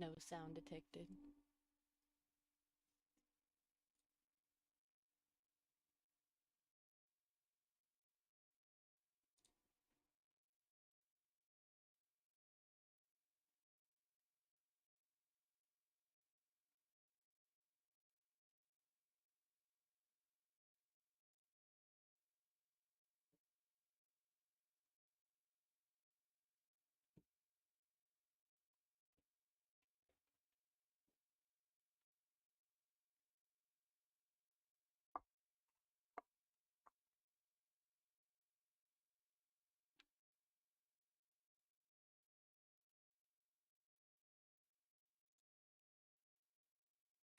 No sound detected.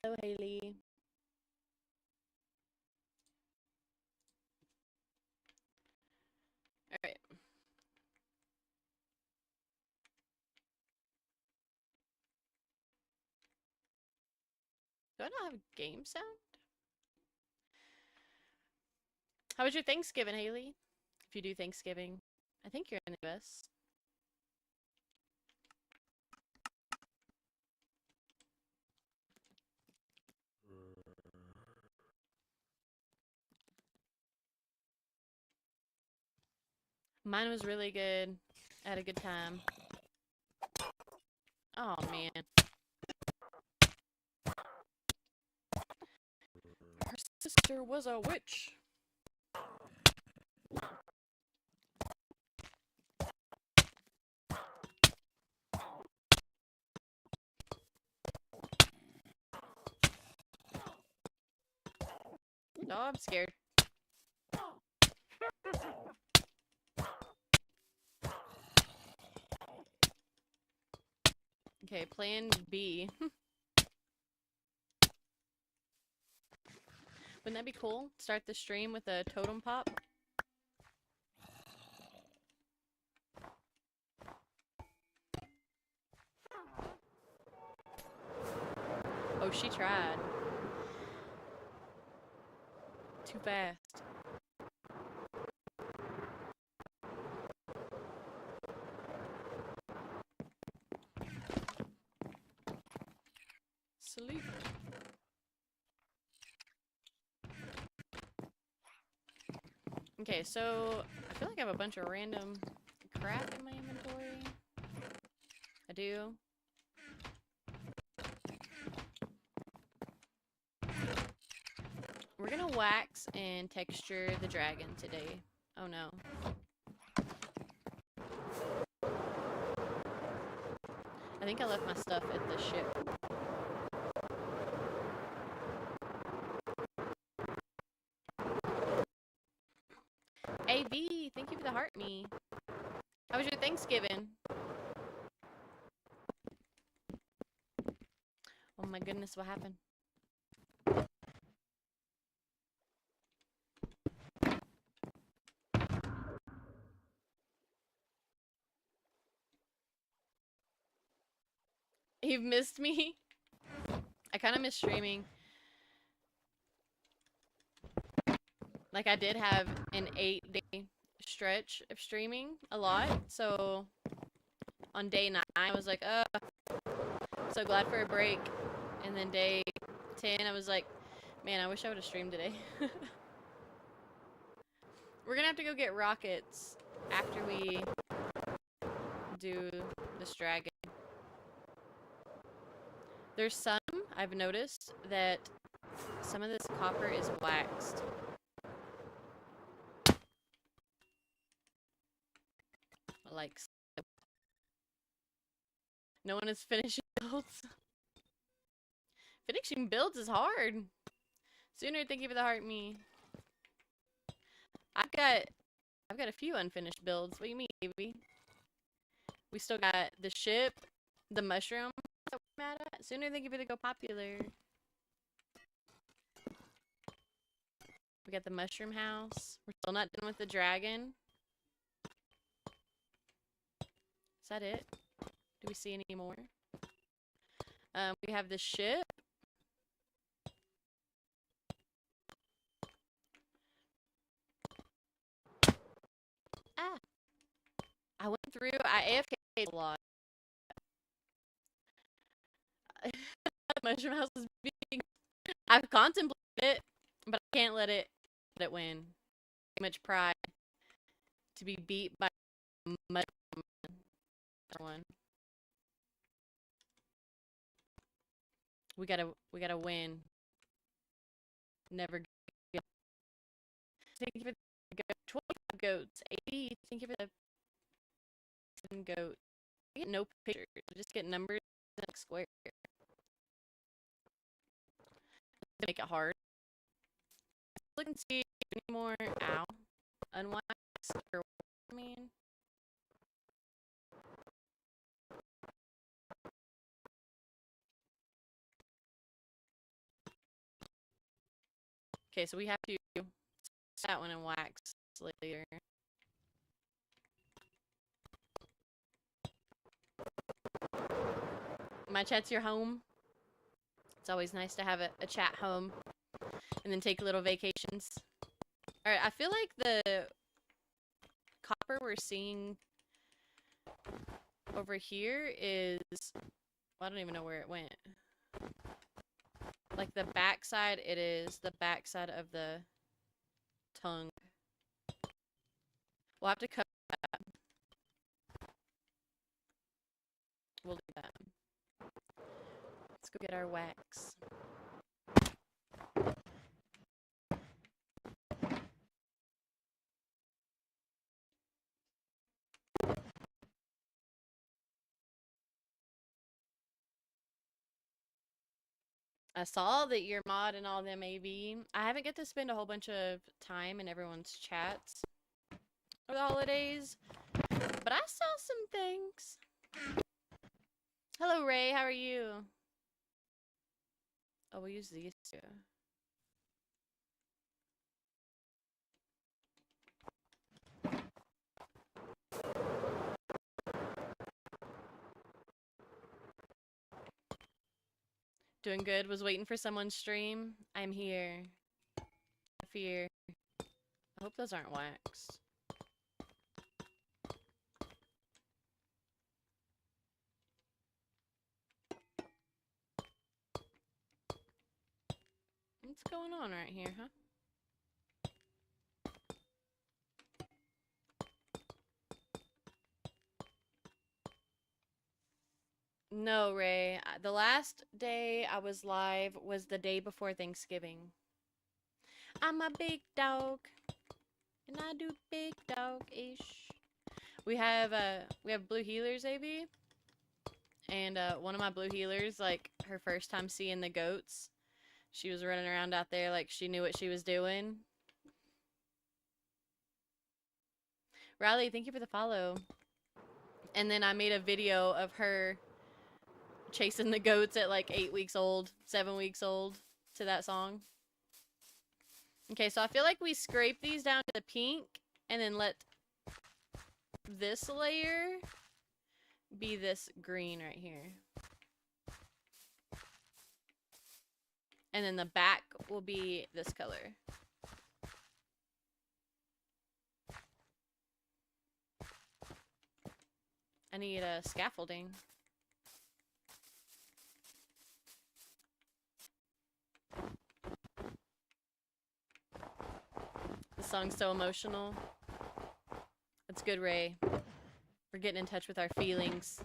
Hello, Haley. All right. Do I not have game sound? How was your Thanksgiving, Haley? If you do Thanksgiving, I think you're in the US. Mine was really good. I had a good time. Oh man. Her sister was a witch. No, I'm scared. Okay, plan B. Wouldn't that be cool? Start the stream with a totem pop. Oh, she tried. Too fast. Sleep. Okay, so I feel like I have a bunch of random crap in my inventory. I do. We're gonna wax and texture the dragon today. Oh no. I think I left my stuff at the ship. AV, thank you for the heart me. How was your Thanksgiving? Oh my goodness, what happened? You've missed me? I kind of miss streaming. Like, I did have an 8-day stretch of streaming a lot, so on day 9, I was like, so glad for a break. And then day 10, I was like, man, I wish I would have streamed today. We're gonna have to go get rockets after we do this dragon. There's some, I've noticed, that some of this copper is waxed. Like, no one is finishing builds. Finishing builds is hard. Sooner, thank you for the heart me. I've got a few unfinished builds. What do you mean, baby? We still got the ship, the mushroom that we're mad at. Sooner, thank you for the go popular. We got the mushroom house. We're still not done with the dragon. Is that it? Do we see any more? We have the ship. Ah. I went through, I AFK'd a lot. Mushroom House is being. I've contemplated it, but I can't let it win. Too much pride to be beat by Mushroom one. We gotta win. Never give up. Thank you for the goat. 25 goats. 80. Thank you for the 7 goats. I get no pictures. I just get numbers and like square. Make it hard. Look and see any more. Ow. Unwind. Or I mean. Okay, so we have to that one and wax later. My chat's your home. It's always nice to have a chat home and then take little vacations. Alright, I feel like the copper we're seeing over here is... Well, I don't even know where it went. Like the backside, it is the backside of the tongue. We'll have to cut that. We'll do that. Let's go get our wax. I saw that you're mod and all them AV. I haven't get to spend a whole bunch of time in everyone's chats for the holidays, but I saw some things. Hello, Ray. How are you? Oh, we'll use these two. Doing good. Was waiting for someone's stream. I'm here. No fear. I hope those aren't wax. What's going on right here, huh? No, Ray. The last day I was live was the day before Thanksgiving. I'm a big dog, and I do big dog-ish. We have blue healers, AB, and one of my blue healers, like her first time seeing the goats, she was running around out there like she knew what she was doing. Riley, thank you for the follow. And then I made a video of her chasing the goats at like 8 weeks old, 7 weeks old to that song. Okay, so I feel like we scrape these down to the pink and then let this layer be this green right here. And then the back will be this color. I need a scaffolding. The song's so emotional. It's good, Ray. We're getting in touch with our feelings.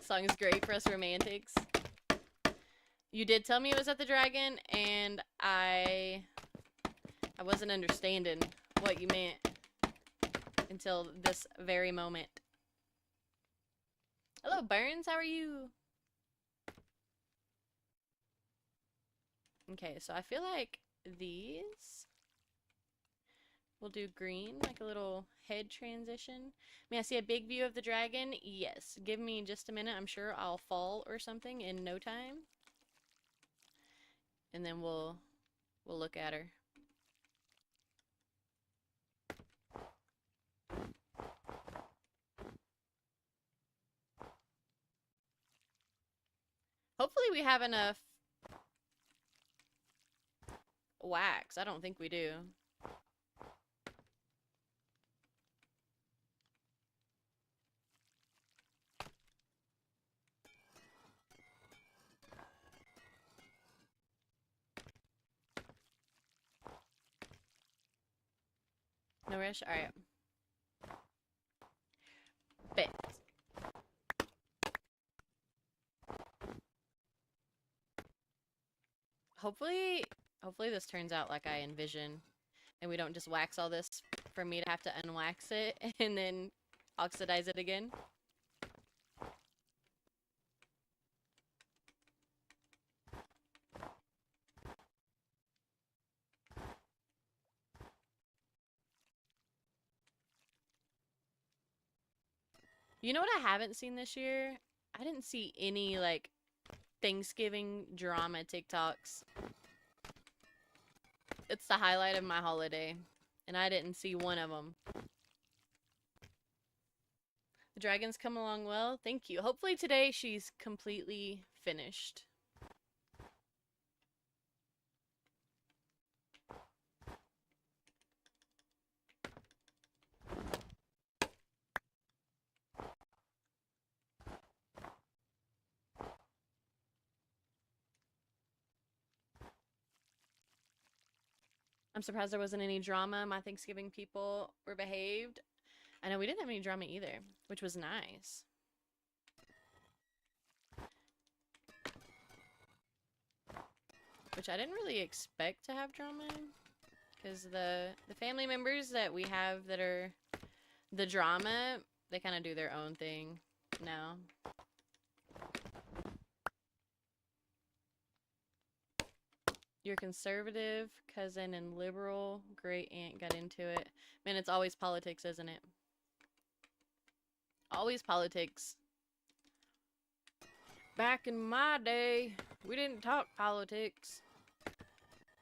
Song is great for us romantics. You did tell me it was at the Dragon, and I wasn't understanding what you meant until this very moment. Hello, Burns. How are you? Okay, so I feel like these will do green, like a little head transition. May I see a big view of the dragon? Yes. Give me just a minute. I'm sure I'll fall or something in no time. And then we'll look at her. Hopefully we have enough wax. I don't think we do. No rush? Alright. Bet. Hopefully this turns out like I envision, and we don't just wax all this for me to have to unwax it and then oxidize it again. You know what I haven't seen this year? I didn't see any like Thanksgiving drama TikToks. It's the highlight of my holiday, and I didn't see one of them. The dragon's come along well. Thank you. Hopefully today she's completely finished. I'm surprised there wasn't any drama. My Thanksgiving people were behaved. I know we didn't have any drama either, which was nice. Which I didn't really expect to have drama, because the family members that we have that are the drama, they kind of do their own thing now. Your conservative cousin and liberal great aunt got into it. Man, it's always politics, isn't it? Always politics. Back in my day, we didn't talk politics.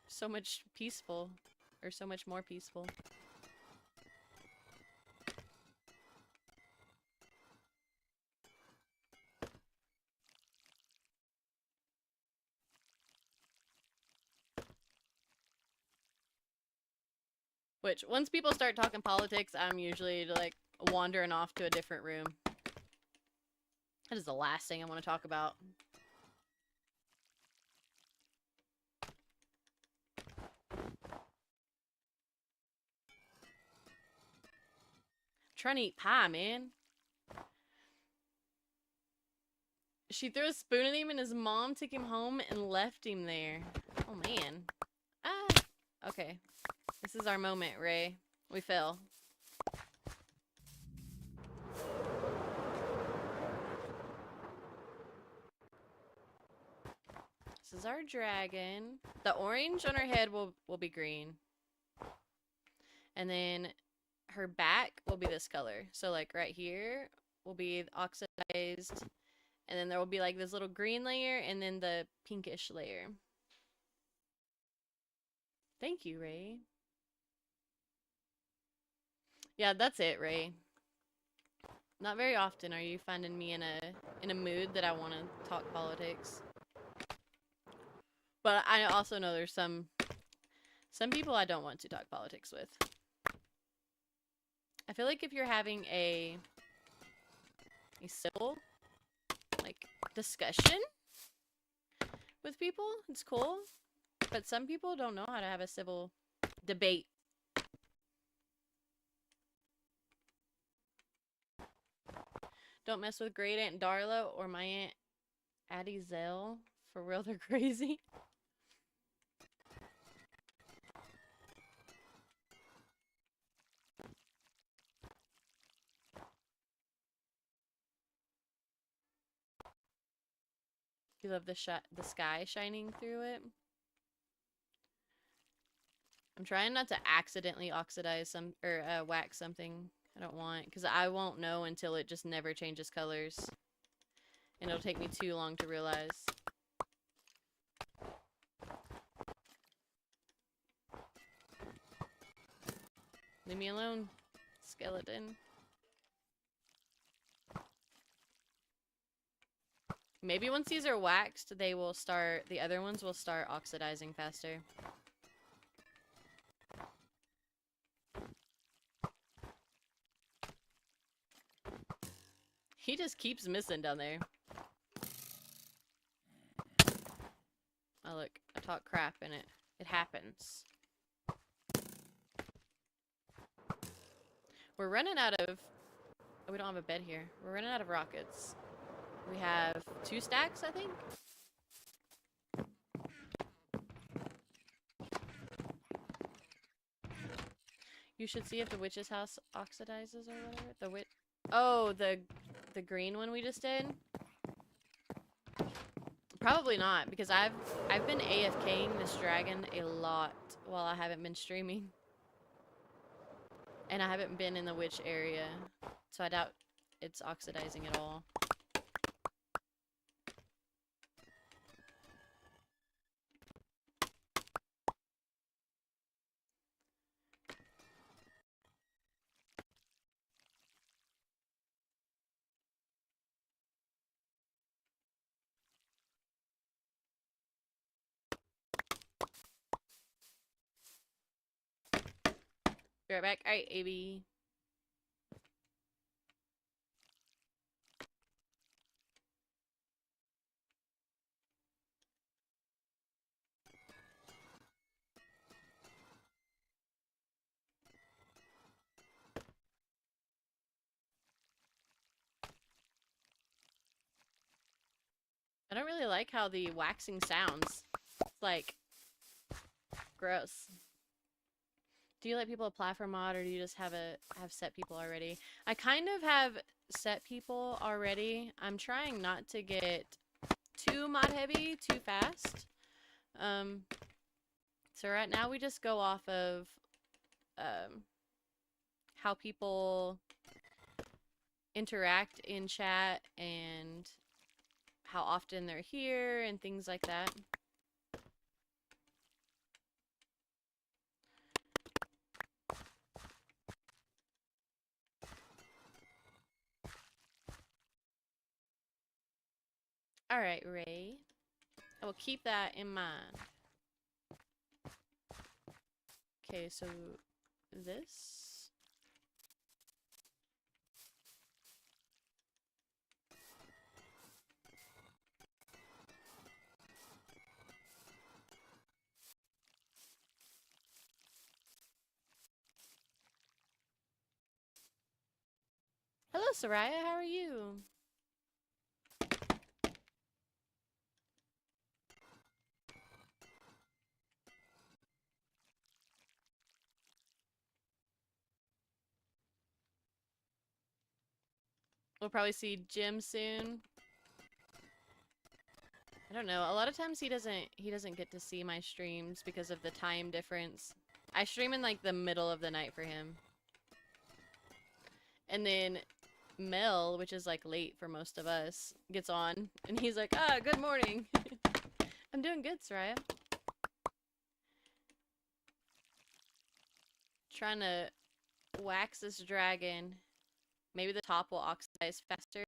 So much peaceful. Or so much more peaceful. Which, once people start talking politics, I'm usually, like, wandering off to a different room. That is the last thing I want to talk about. I'm trying to eat pie, man. She threw a spoon at him and his mom took him home and left him there. Oh, man. Ah. Okay. This is our moment, Ray. We fell. This is our dragon. The orange on her head will be green. And then her back will be this color. So like right here will be oxidized. And then there will be like this little green layer and then the pinkish layer. Thank you, Ray. Yeah, that's it, Ray. Not very often are you finding me in a mood that I want to talk politics. But I also know there's some people I don't want to talk politics with. I feel like if you're having a civil, like, discussion with people, it's cool. But some people don't know how to have a civil debate. Don't mess with great Aunt Darla or my Aunt Addie Zell. For real, they're crazy. You love the sky shining through it. I'm trying not to accidentally oxidize some or wax something I don't want, because I won't know until it just never changes colors, and it'll take me too long to realize. Leave me alone, skeleton. Maybe once these are waxed, they will start, the other ones will start oxidizing faster. He just keeps missing down there. Oh look, I talk crap and it happens. We're running out of, oh, we don't have a bed here. We're running out of rockets. We have 2 stacks, I think? You should see if the witch's house oxidizes or whatever. The witch. Oh, the green one we just did? Probably not, because I've been AFKing this dragon a lot while I haven't been streaming. And I haven't been in the witch area, so I doubt it's oxidizing at all. Be right back. Alright, AB. I don't really like how the waxing sounds. It's like gross. Do you let people apply for mod, or do you just have set people already? I kind of have set people already. I'm trying not to get too mod heavy too fast. So right now we just go off of how people interact in chat and how often they're here and things like that. Alright, Ray. I will keep that in mind. Okay, so this. Hello, Soraya. How are you? We'll probably see Jim soon. I don't know. A lot of times he doesn't get to see my streams because of the time difference. I stream in like the middle of the night for him. And then Mel, which is like late for most of us, gets on and he's like, "Ah, good morning." I'm doing good, Soraya. Trying to wax this dragon. Maybe the top will oxidize faster.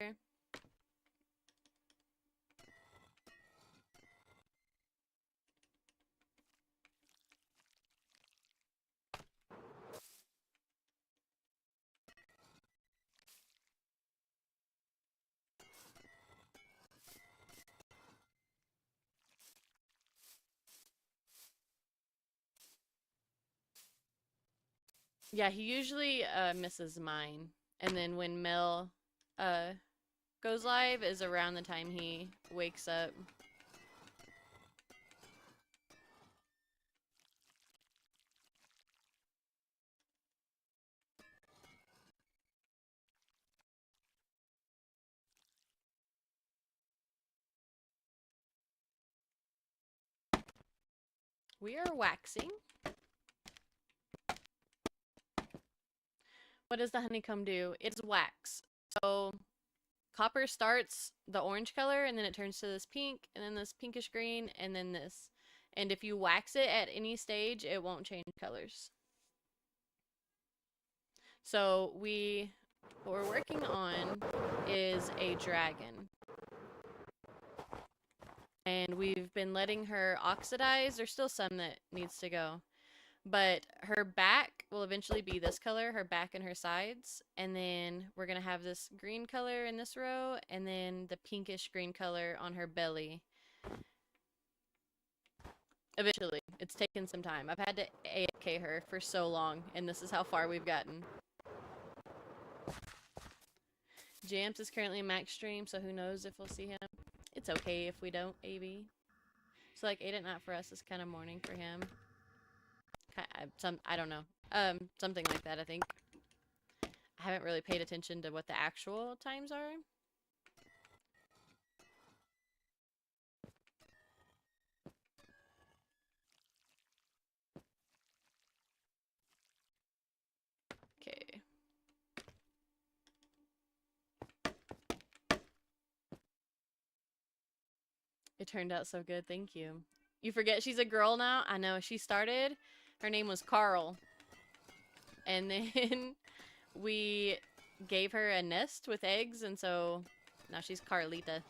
Yeah, he usually misses mine. And then when Mel goes live is around the time he wakes up. We are waxing. What does the honeycomb do? It's wax. So copper starts the orange color and then it turns to this pink and then this pinkish green and then this. And if you wax it at any stage, it won't change colors. So what we're working on is a dragon. and we've been letting her oxidize. There's still some that needs to go. But her back will eventually be this color, her back and her sides. And then we're going to have this green color in this row, and then the pinkish green color on her belly. Eventually. It's taken some time. I've had to AFK her for so long, and this is how far we've gotten. Jams is currently in max stream, so who knows if we'll see him. It's okay if we don't, AB. So like 8 at night for us is kind of morning for him. I don't know. Something like that, I think. I haven't really paid attention to what the actual times are. Okay. It turned out so good, thank you. You forget she's a girl now? I know, she started, her name was Carl. And then we gave her a nest with eggs, and so now she's Carlita.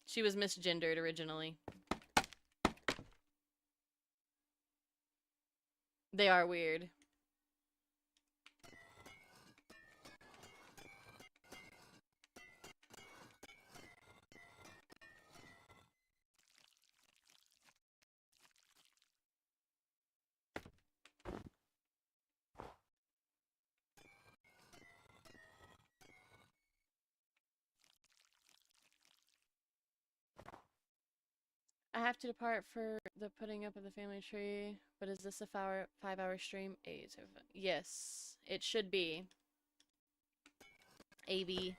She was misgendered originally. They are weird. I have to depart for the putting up of the family tree, but is this a 5-hour stream? Yes, it should be. AB.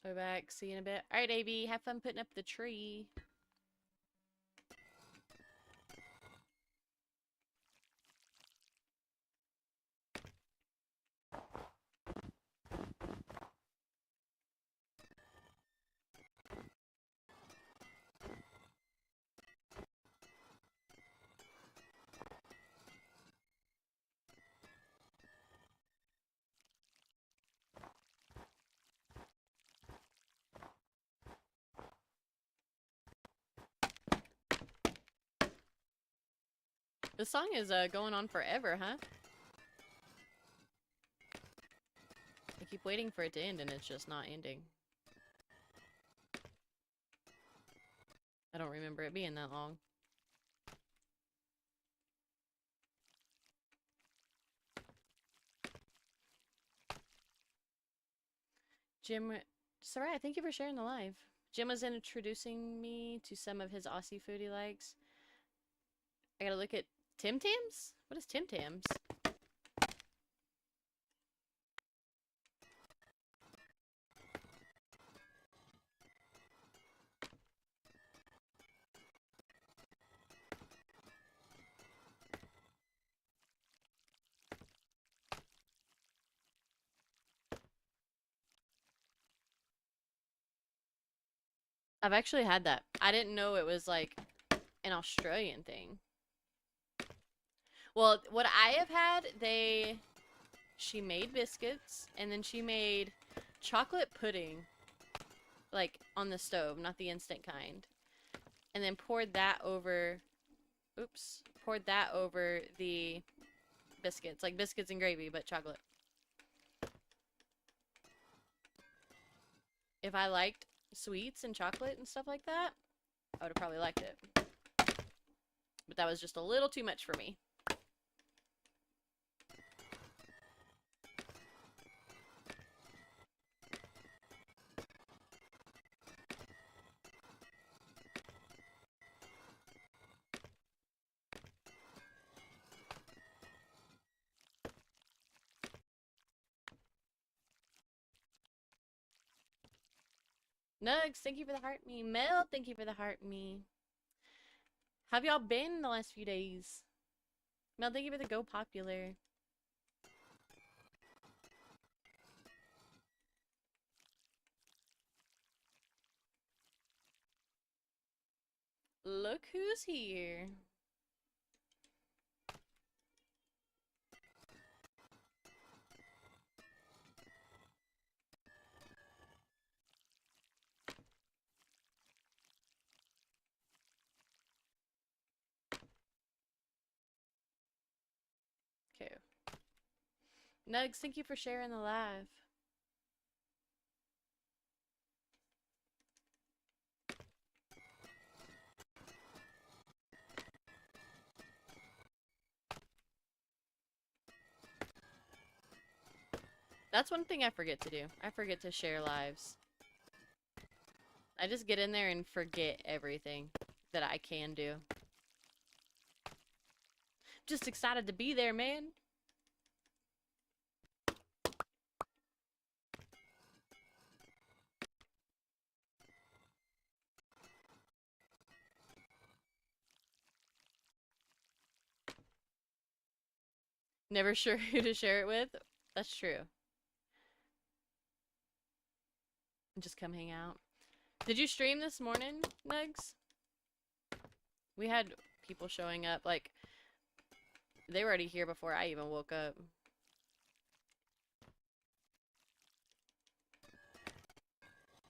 We're back. See you in a bit. Alright, AB. Have fun putting up the tree. This song is going on forever, huh? I keep waiting for it to end and it's just not ending. I don't remember it being that long. Jim, Sarai, thank you for sharing the live. Jim was introducing me to some of his Aussie food he likes. I gotta look at Tim Tams? What is Tim Tams? I've actually had that. I didn't know it was like an Australian thing. Well, what I have had, she made biscuits and then she made chocolate pudding like on the stove, not the instant kind. And then poured that over the biscuits, like biscuits and gravy, but chocolate. If I liked sweets and chocolate and stuff like that, I would have probably liked it. But that was just a little too much for me. Nugs, thank you for the heart me. Mel, thank you for the heart me. How have y'all been the last few days? Mel, thank you for the go popular. Look who's here. Okay. Nugs, thank you for sharing the live. That's one thing I forget to do. I forget to share lives. I just get in there and forget everything that I can do. Just excited to be there, man. Never sure who to share it with. That's true. Just come hang out. Did you stream this morning, Nugs? We had people showing up, like, they were already here before I even woke up.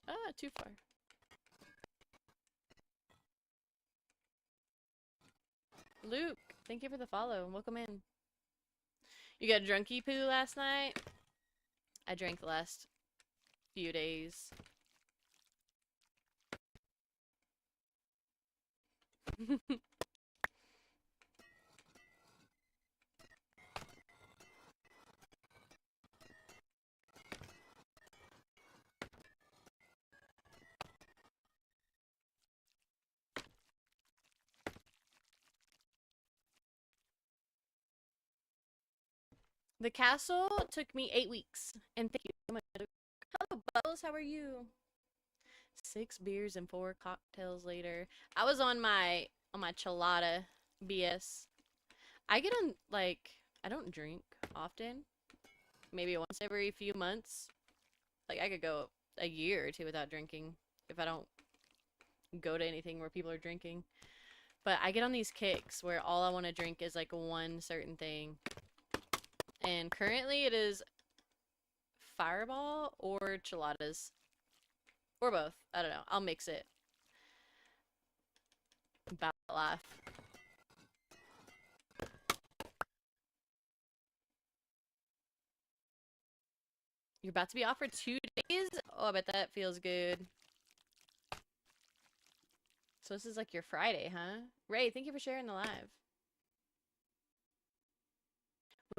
Ah, too far. Luke, thank you for the follow. Welcome in. You got drunky poo last night? I drank the last few days. The castle took me 8 weeks. And thank you so much. Hello, Bubbles. How are you? 6 beers and 4 cocktails later. I was on my chelada BS. I get on, like, I don't drink often. Maybe once every few months. Like, I could go a year or two without drinking if I don't go to anything where people are drinking. But I get on these kicks where all I want to drink is, like, one certain thing. And currently it is Fireball or Cheladas. Or both. I don't know. I'll mix it. About life. You're about to be off for 2 days? Oh, I bet that feels good. So this is like your Friday, huh? Ray, thank you for sharing the live.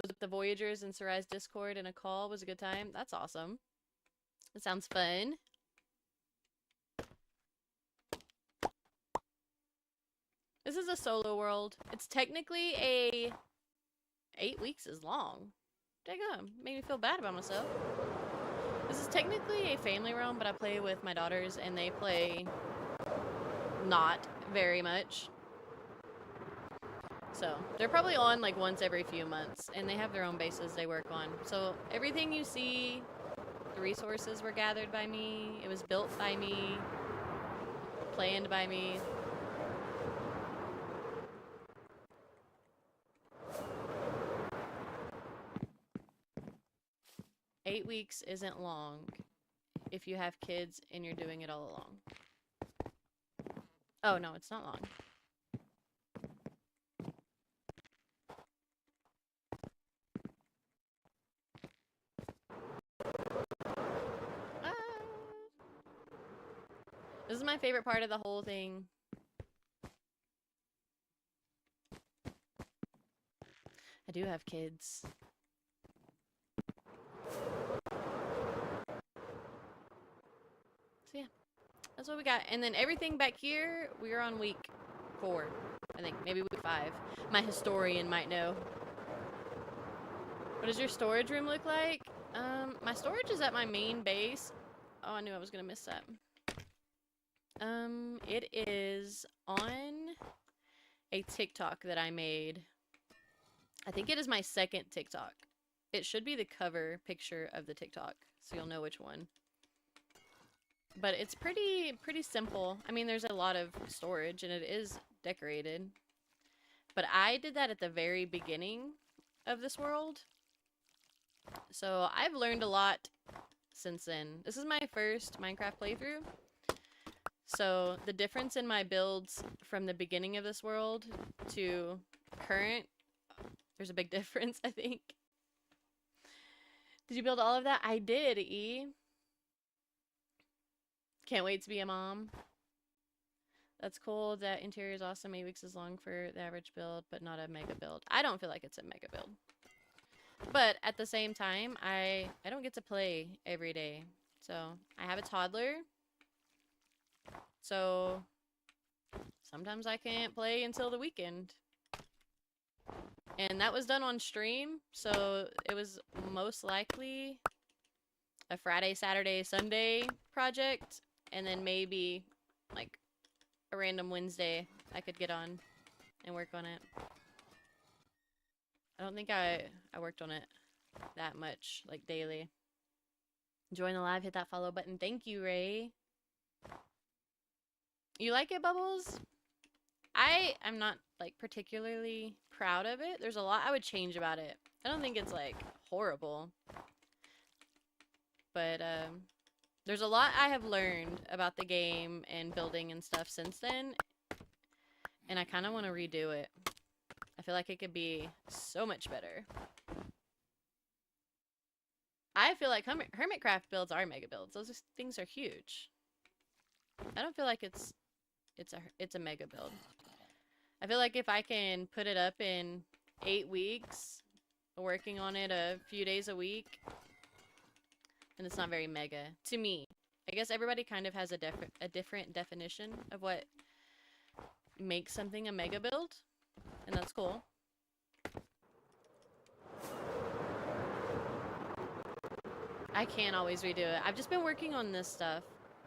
Was it the Voyagers and Sarai's Discord and a call? Was a good time? That's awesome. That sounds fun. This is a solo world. It's technically a... 8 weeks is long. Daggum, made me feel bad about myself. This is technically a family realm, but I play with my daughters, and they play not very much. So, they're probably on like once every few months, and they have their own bases they work on. So, everything you see, the resources were gathered by me, it was built by me, planned by me. Eight weeks isn't long if you have kids and you're doing it all along. Oh, no, it's not long. This is my favorite part of the whole thing. I do have kids. So yeah, that's what we got. And then everything back here, we're on week 4. I think, maybe week 5. My historian might know. What does your storage room look like? My storage is at my main base. Oh, I knew I was gonna miss that. It is on a TikTok that I made. I think it is my second TikTok. It should be the cover picture of the TikTok, so you'll know which one. But it's pretty simple. I mean, there's a lot of storage and it is decorated. But I did that at the very beginning of this world. So I've learned a lot since then. This is my first Minecraft playthrough. So the difference in my builds from the beginning of this world to current, there's a big difference, I think. Did you build all of that? I did, E. Can't wait to be a mom. That's cool. That interior is awesome. 8 weeks is long for the average build, but not a mega build. I don't feel like it's a mega build. But at the same time, I don't get to play every day. So I have a toddler. So sometimes I can't play until the weekend. And that was done on stream. So it was most likely a Friday, Saturday, Sunday project. And then maybe like a random Wednesday I could get on and work on it. I don't think I worked on it that much, like daily. Join the live, hit that follow button. Thank you, Ray. You like it, Bubbles? I'm not like particularly proud of it. There's a lot I would change about it. I don't think it's like horrible. But there's a lot I have learned about the game and building and stuff since then. And I kind of want to redo it. I feel like it could be so much better. I feel like Hermitcraft builds are mega builds. Those things are huge. I don't feel like it's a mega build. I feel like if I can put it up in 8 weeks, working on it a few days a week, then it's not very mega to me. I guess everybody kind of has a different definition of what makes something a mega build, and that's cool. I can't always redo it. I've just been working on this stuff.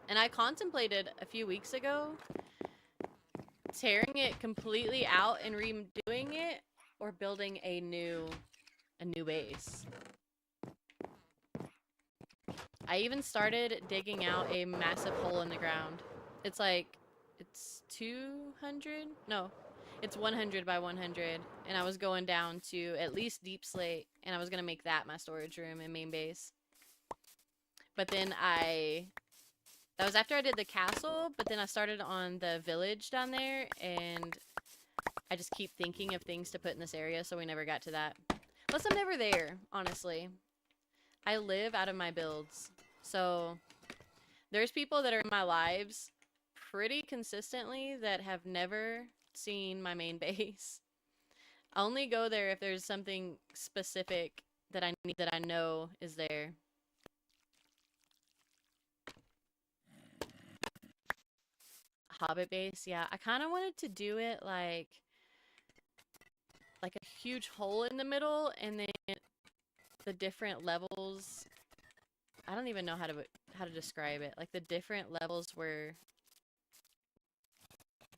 And I contemplated a few weeks ago tearing it completely out and redoing it or building a new base. I even started digging out a massive hole in the ground. It's like, it's 200? No, it's 100 by 100. And I was going down to at least deep slate, and I was going to make that my storage room and main base. But then that was after I did the castle, but then I started on the village down there, and I just keep thinking of things to put in this area, so we never got to that. Plus, I'm never there, honestly. I live out of my builds. So there's people that are in my lives pretty consistently that have never seen my main base. I only go there if there's something specific that I need that I know is there. Hobbit base, yeah. I kind of wanted to do it like a huge hole in the middle, and then the different levels. I don't even know how to describe it. Like the different levels were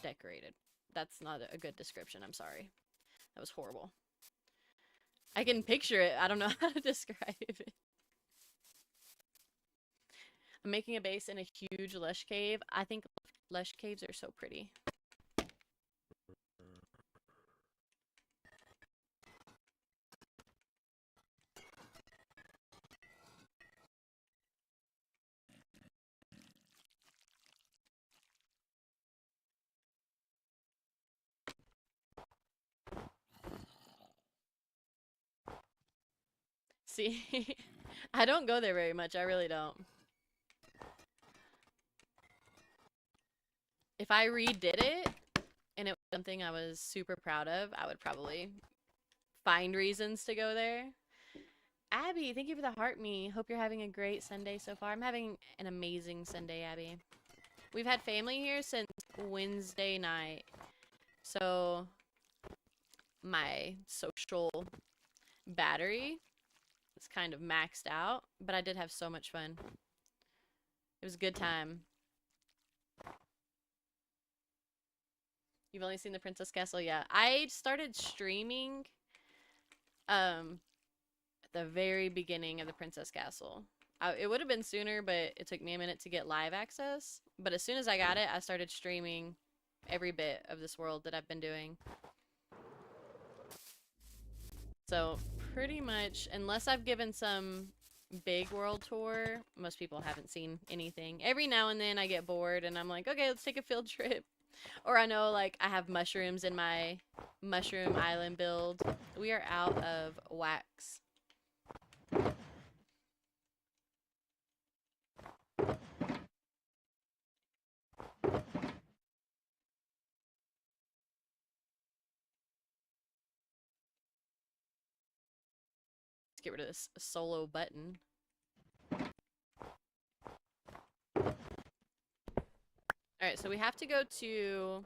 decorated. That's not a good description. I'm sorry. That was horrible. I can picture it. I don't know how to describe it. I'm making a base in a huge lush cave. I think lush caves are so pretty. See, I don't go there very much. I really don't. If I redid it and it was something I was super proud of, I would probably find reasons to go there. Abby, thank you for the heart me. Hope you're having a great Sunday so far. I'm having an amazing Sunday, Abby. We've had family here since Wednesday night. So my social battery is kind of maxed out, but I did have so much fun. It was a good time. You've only seen the Princess Castle? Yeah. I started streaming at the very beginning of the Princess Castle. It would have been sooner, but it took me a minute to get live access. But as soon as I got it, I started streaming every bit of this world that I've been doing. So pretty much, unless I've given some big world tour, most people haven't seen anything. Every now and then I get bored and I'm like, okay, let's take a field trip. Or I know like I have mushrooms in my mushroom island build. We are out of wax. Let's get rid of this solo button. Alright, so we have to go to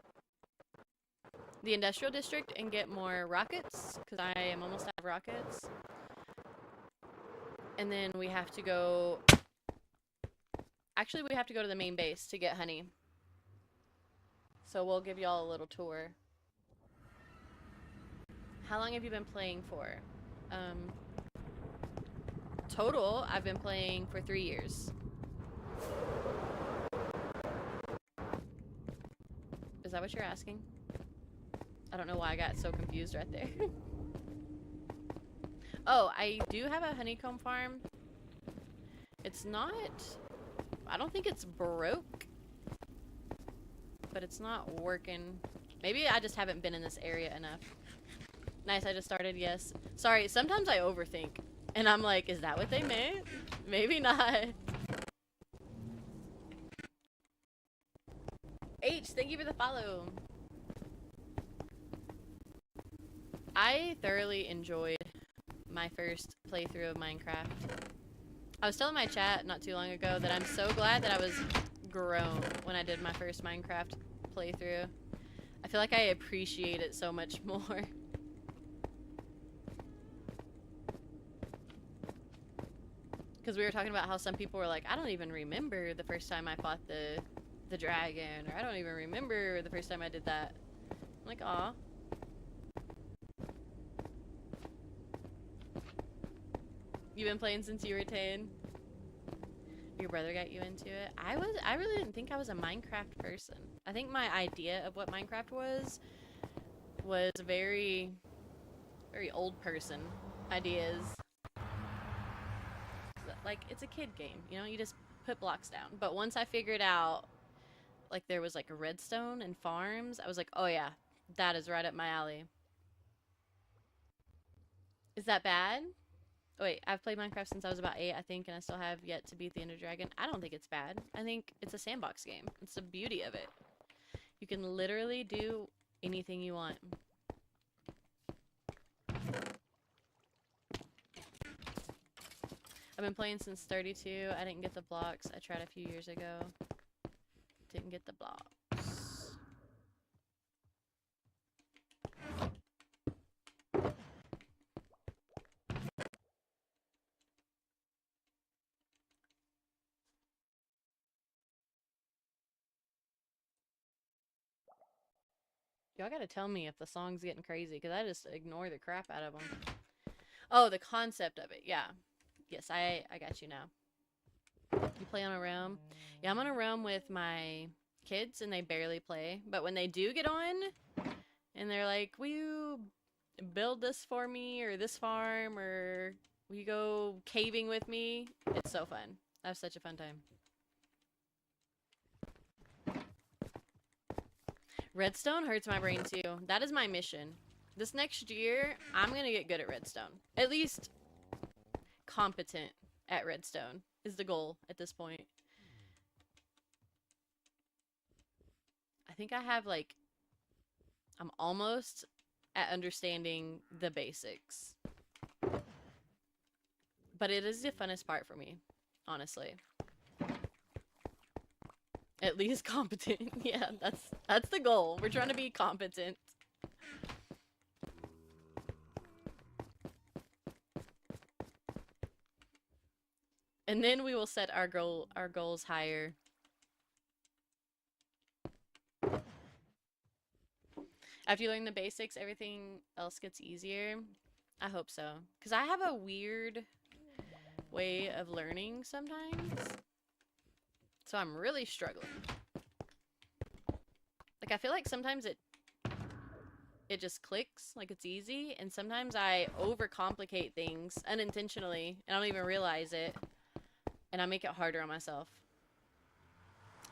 the industrial district and get more rockets, because I am almost out of rockets. And then we have to go... Actually, we have to go to the main base to get honey. So we'll give y'all a little tour. How long have you been playing for? Total, I've been playing for 3 years. Is that what you're asking? I don't know why I got so confused right there. Oh, I do have a honeycomb farm. It's not... I don't think it's broke. But it's not working. Maybe I just haven't been in this area enough. Nice, I just started, yes. Sorry, sometimes I overthink. And I'm like, is that what they meant? Maybe not. H, thank you for the follow. I thoroughly enjoyed my first playthrough of Minecraft. I was telling my chat not too long ago that I'm so glad that I was grown when I did my first Minecraft playthrough. I feel like I appreciate it so much more. Because we were talking about how some people were like, I don't even remember the first time I fought the dragon, or I don't even remember the first time I did that. I'm like, aw. You've been playing since you were 10? Your brother got you into it? I really didn't think I was a Minecraft person. I think my idea of what Minecraft was very, very old person ideas. Like, it's a kid game, you know? You just put blocks down. But once I figured out, like, there was, like, a redstone and farms, I was like, oh yeah, that is right up my alley. Is that bad? Oh, wait, I've played Minecraft since I was about 8, I think, and I still have yet to beat the Ender Dragon. I don't think it's bad. I think it's a sandbox game. It's the beauty of it. You can literally do anything you want. I've been playing since 32. I didn't get the blocks. I tried a few years ago. Didn't get the blocks. Y'all gotta tell me if the song's getting crazy, because I just ignore the crap out of them. Oh, the concept of it, yeah. Yes, I got you now. You play on a realm? Yeah, I'm on a realm with my kids, and they barely play. But when they do get on, and they're like, will you build this for me, or this farm, or will you go caving with me? It's so fun. I have such a fun time. Redstone hurts my brain too. That is my mission. This next year, I'm gonna get good at redstone. At least competent at redstone is the goal at this point. I think I have like, I'm almost at understanding the basics. But it is the funnest part for me, honestly. At least competent. Yeah, that's the goal. We're trying to be competent. And then we will set our goals higher. After you learn the basics, everything else gets easier. I hope so. Because I have a weird... way of learning sometimes. So I'm really struggling. Like, I feel like sometimes it just clicks, like it's easy, and sometimes I overcomplicate things unintentionally, and I don't even realize it, and I make it harder on myself.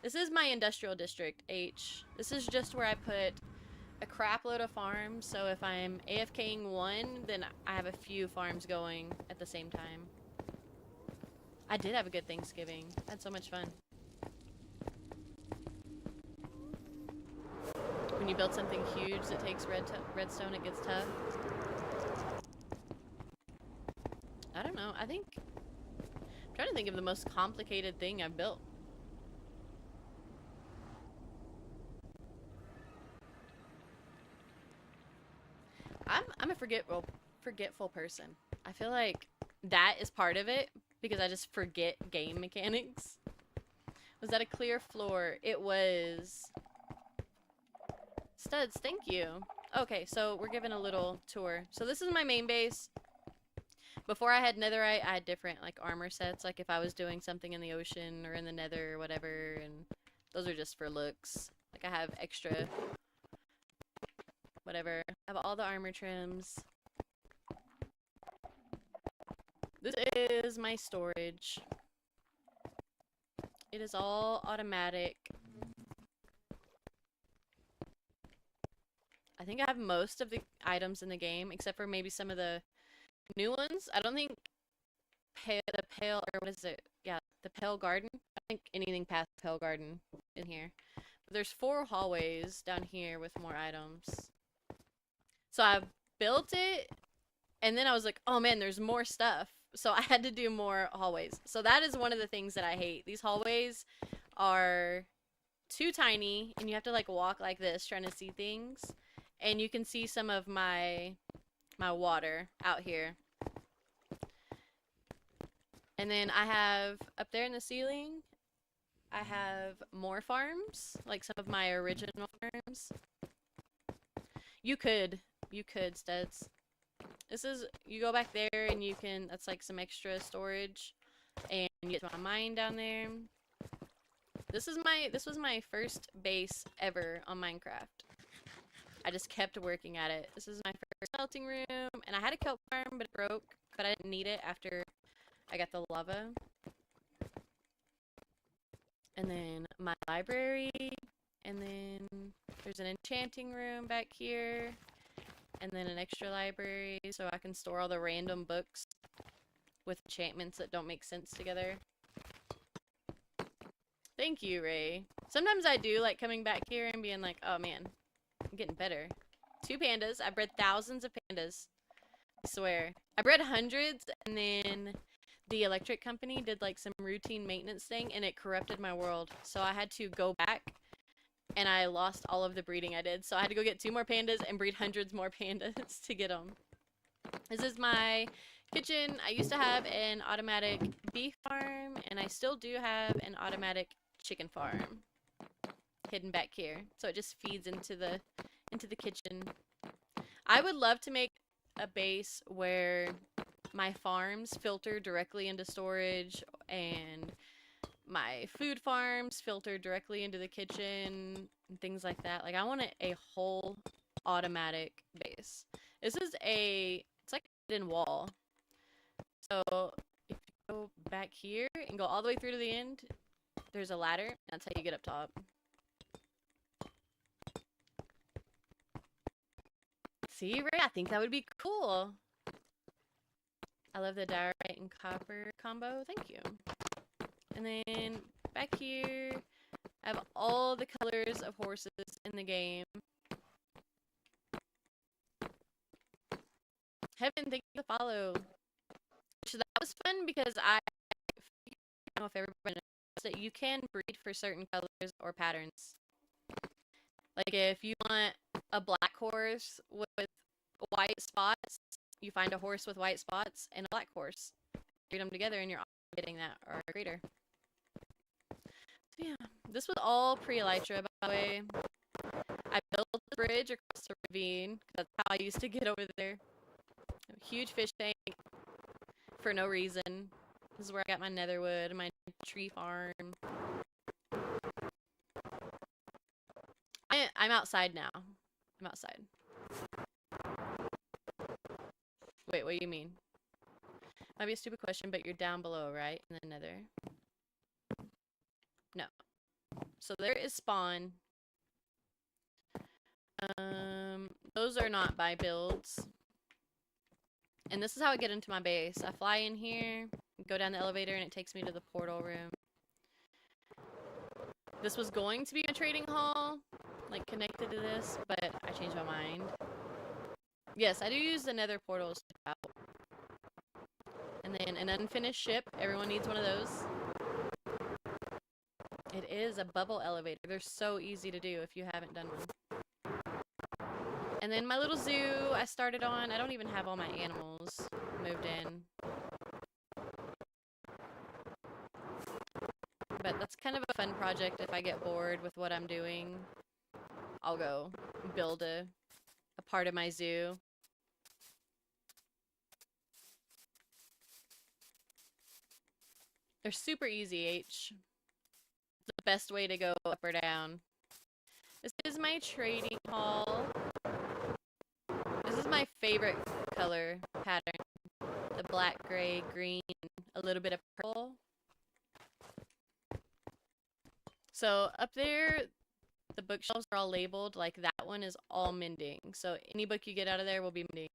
This is my industrial district, H. This is just where I put a crap load of farms, so if I'm AFKing one, then I have a few farms going at the same time. I did have a good Thanksgiving. I had so much fun. When you build something huge that takes redstone, it gets tough. I don't know. I'm trying to think of the most complicated thing I've built. I'm a forgetful person. I feel like that is part of it because I just forget game mechanics. Was that a clear floor? It was. Studs, thank you. Okay, so we're giving a little tour. So this is my main base. Before I had netherite, I had different like armor sets, like if I was doing something in the ocean or in the nether or whatever, and those are just for looks. Like I have extra whatever. I have all the armor trims. This is my storage. It is all automatic. I think I have most of the items in the game, except for maybe some of the new ones. I don't think the pale, or what is it? Yeah, the pale garden. I think anything past pale garden in here. But there's 4 hallways down here with more items. So I built it, and then I was like, oh man, there's more stuff. So I had to do more hallways. So that is one of the things that I hate. These hallways are too tiny, and you have to like walk like this trying to see things. And you can see some of my water out here. And then I have up there in the ceiling, I have more farms, like some of my original farms. You could studs. This is, you go back there and you can, that's like some extra storage, and you get my mine down there. This was my first base ever on Minecraft. I just kept working at it. This is my first smelting room, and I had a kelp farm, but it broke, but I didn't need it after I got the lava. And then my library, and then there's an enchanting room back here, and then an extra library so I can store all the random books with enchantments that don't make sense together. Thank you, Ray. Sometimes I do like coming back here and being like, oh man, I'm getting better. 2 pandas. I bred thousands of pandas. I swear. I bred hundreds, and then the electric company did like some routine maintenance thing, and it corrupted my world. So I had to go back, and I lost all of the breeding I did. So I had to go get 2 more pandas and breed hundreds more pandas to get them. This is my kitchen. I used to have an automatic beef farm, and I still do have an automatic chicken farm hidden back here. So it just feeds into the kitchen. I would love to make a base where my farms filter directly into storage and my food farms filter directly into the kitchen and things like that. Like I want a whole automatic base. This is it's like a hidden wall. So if you go back here and go all the way through to the end, there's a ladder, and that's how you get up top. See, Ray, I think that would be cool. I love the diorite and copper combo. Thank you. And then back here, I have all the colors of horses in the game. Heaven, thank you for the follow. So that was fun because I don't know if everybody knows that you can breed for certain colors or patterns. Like if you want a black horse with white spots, you find a horse with white spots and a black horse. Breed them together and you're getting that or a greater. So yeah, this was all pre-elytra, by the way. I built a bridge across the ravine. That's how I used to get over there. A huge fish tank for no reason. This is where I got my netherwood, my tree farm. I'm outside now. I'm outside. Wait, what do you mean? Might be a stupid question, but you're down below, right? In the nether. No. So there is spawn. Those are not by builds. And this is how I get into my base. I fly in here, go down the elevator, and it takes me to the portal room. This was going to be my trading hall, like connected to this, but I changed my mind. Yes, I do use the nether portals to out. And then an unfinished ship. Everyone needs one of those. It is a bubble elevator. They're so easy to do if you haven't done one. And then my little zoo I started on. I don't even have all my animals moved in. But that's kind of a fun project. If I get bored with what I'm doing, I'll go build a part of my zoo. They're super easy, H. It's the best way to go up or down. This is my trading hall. This is my favorite color pattern. The black, gray, green, a little bit of purple. So up there, the bookshelves are all labeled. Like that one is all mending. So any book you get out of there will be mending.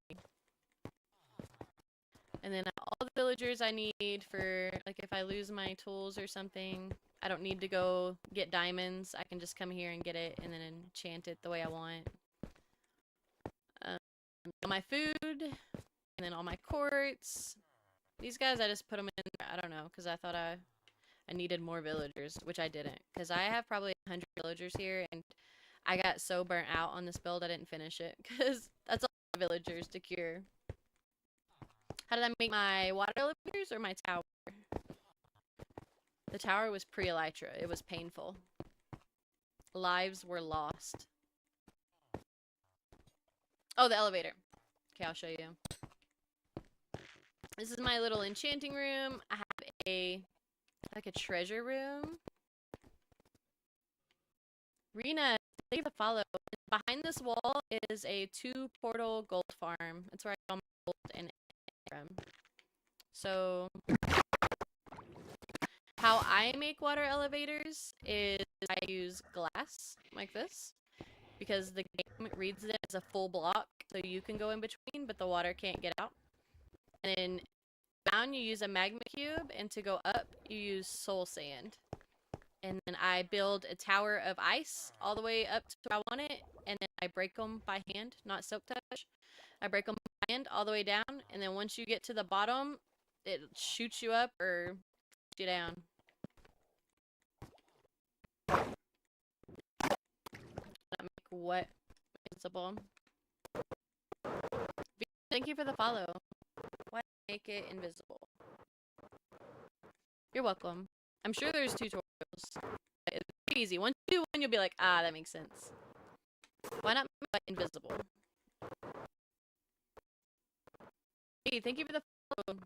And then all the villagers I need for, like if I lose my tools or something, I don't need to go get diamonds. I can just come here and get it and then enchant it the way I want. All my food, and then all my quartz. These guys, I just put them in, I don't know, because I thought I needed more villagers, which I didn't. Because I have probably 100 villagers here, and I got so burnt out on this build I didn't finish it, because that's a lot of villagers to cure. How did I make my water elevators or my tower? The tower was pre-elytra. It was painful. Lives were lost. Oh, the elevator. Okay, I'll show you. This is my little enchanting room. I have a treasure room. Rena, thank you for the follow. Behind this wall is a 2-portal gold farm. That's where I got my gold and from. So how I make water elevators is I use glass like this because the game reads it as a full block, so you can go in between, but the water can't get out. And then down you use a magma cube, and to go up you use soul sand. And then I build a tower of ice all the way up to where I want it, and then I break them by hand, not silk touch. I break them by hand all the way down, and then once you get to the bottom, it shoots you up or shoots you down. That make what invincible. Thank you for the follow. Why make it invisible? You're welcome. I'm sure there's tutorials. It's pretty easy. Once you do one, you'll be like, ah, that makes sense. Why not make it invisible? Hey, thank you for the follow.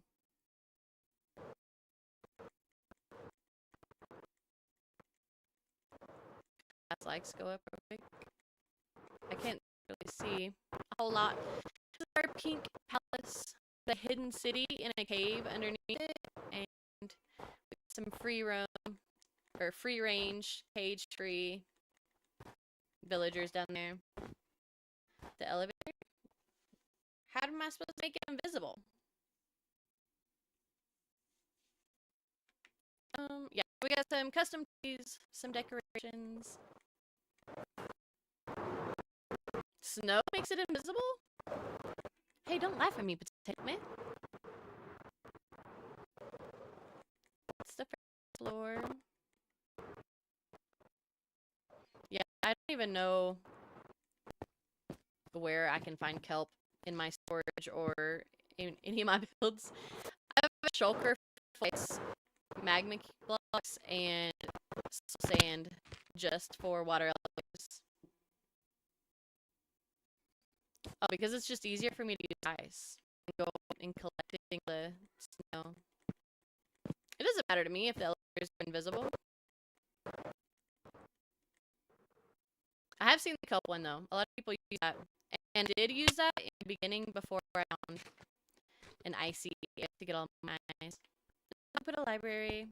That's likes go up real quick. I can't really see a whole lot. This is our pink palace, the hidden city in a cave underneath it, and some free roam or free range cage tree villagers down there. The elevator. How am I supposed to make it invisible? Yeah, we got some custom trees, some decorations. Snow makes it invisible? Hey, don't laugh at me, potato man. It's the first floor. Yeah, I don't even know where I can find kelp in my storage or in any of my builds. I have a shulker for magma blocks and sand just for water elevators. Oh, because it's just easier for me to use ice and go and collecting the snow. doesn't matter to me if the elevators are invisible. I have seen the kelp one though. A lot of people use that, and did use that in the beginning before I found an icy to get all my eyes. I put a library.